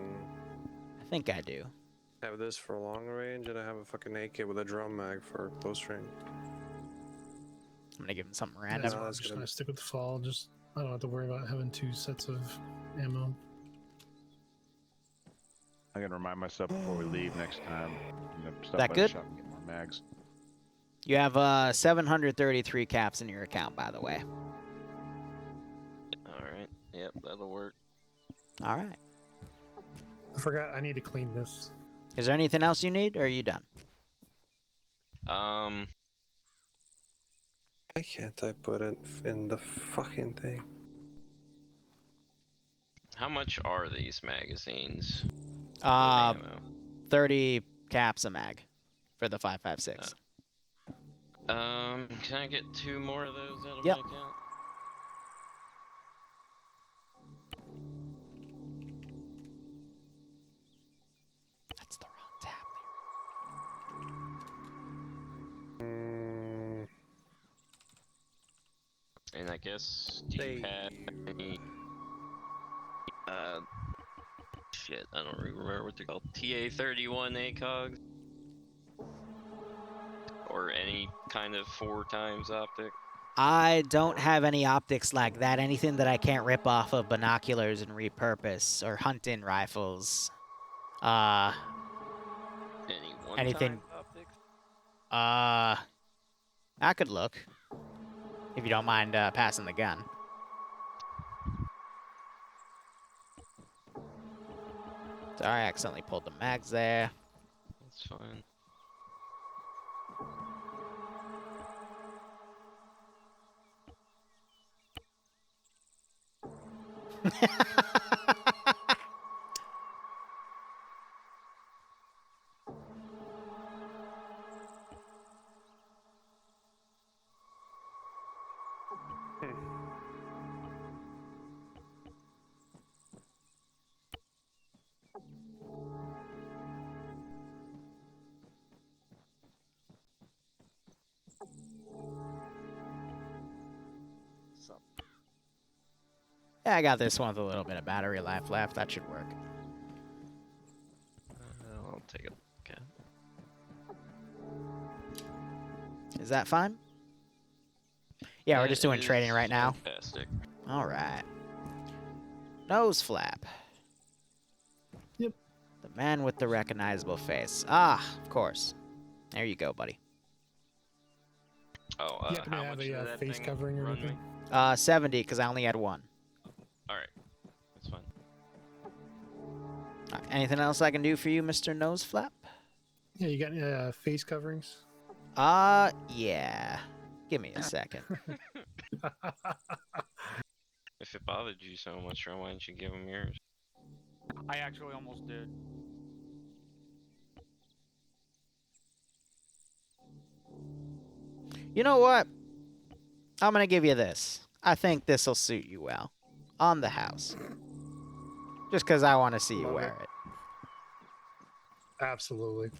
I think I do. have this for long range, and I have a fucking AK with a drum mag for close range. I'm gonna give him something Yeah, random. so I'm that's just gonna gonna be- stick with the fall. Just I don't have to worry about having 2 sets of ammo. I'm gonna remind myself before we leave next time. I'm gonna stop That by good? the shop and get more mags. You have 733 caps in your account, by the way. Alright. Yep, that'll work. All right. I forgot I need to clean this. Is there anything else you need, or are you done? Why can't I put it in the fucking thing? How much are these magazines? Uh, Ammo? 30 caps a mag for the 5.56. Can I get 2 more of those out of Yep. my account? That's the wrong tab. And I guess, do you have any, shit, I don't remember what they're called, TA-31 ACOGs? Or any kind of 4 times optic? I don't have any optics like that. Anything that I can't rip off of binoculars and repurpose, or hunting rifles. Any one-time Anything- optics? I could look. If you don't mind passing the gun. Sorry, I accidentally pulled the mags there. That's fine. Yeah, I got this one with a little bit of battery life left. That should work. I'll take a look at it. Is that fine? Yeah, we're just doing That trading is right now. Fantastic. All right. Nose flap. Yep. The man with the recognizable face. Ah, of course. There you go, buddy. Oh, You happen to how have much a did that face thing covering or run me? anything? 70, because I only had one. Alright, that's fine. Anything else I can do for you, Mr. Nose Flap? Yeah, you got any face coverings? Yeah. Give me a second. If it bothered you so much, why didn't you give him yours? I actually almost did. You know what? I'm gonna give you this. I think this'll suit you well. On the house. Just because I want to see you Love wear it. Absolutely.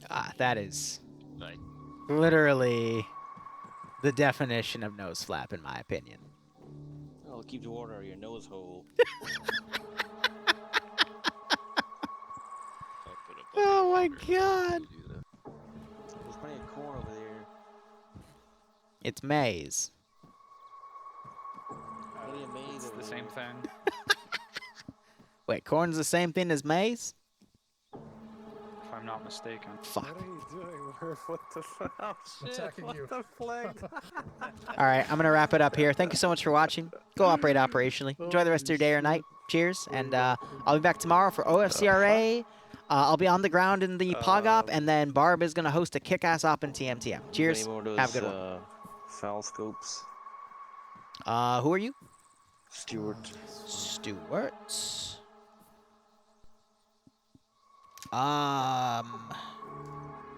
Ah, that is Right. literally the definition of nose flap, in my opinion. Oh, keep the water out of your nose hole. Oh my god! There's plenty of corn over there. It's maize. Plenty of maize It's over the there. same thing. Wait, corn's the same thing as maize? If I'm not mistaken. Fuck. What are you doing, Murph? What the fuck? Oh, shit, Attacking what you. the flag? Alright, I'm gonna wrap it up here. Thank you so much for watching. Go operate operationally. Enjoy the rest of your day or night. Cheers, and I'll be back tomorrow for OFCRA. I'll be on the ground in the Pog Op, and then Barb is gonna host a kick-ass op in TMTM. Cheers. Any more of those, Have a good one. foul scopes? Who are you? Stewart. Stewart.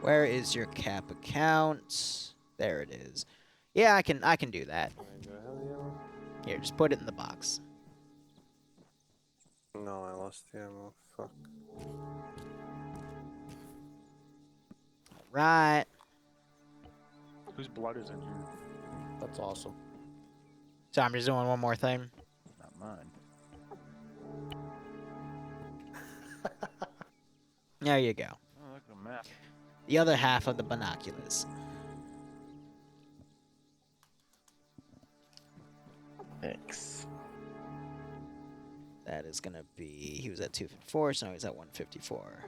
Where is your cap account? There it is. Yeah, I can do that. Alright, do I have the ammo? Here, just put it in the box. No, I lost the ammo. Fuck. Right. Whose blood is in here? That's awesome. So I'm just doing one more thing. Not mine. There you go. Oh, look at the map. The other half of the binoculars. X. That is gonna be. He was at 254, so now he's at 154.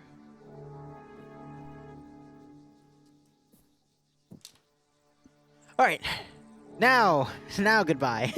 All right. Now goodbye.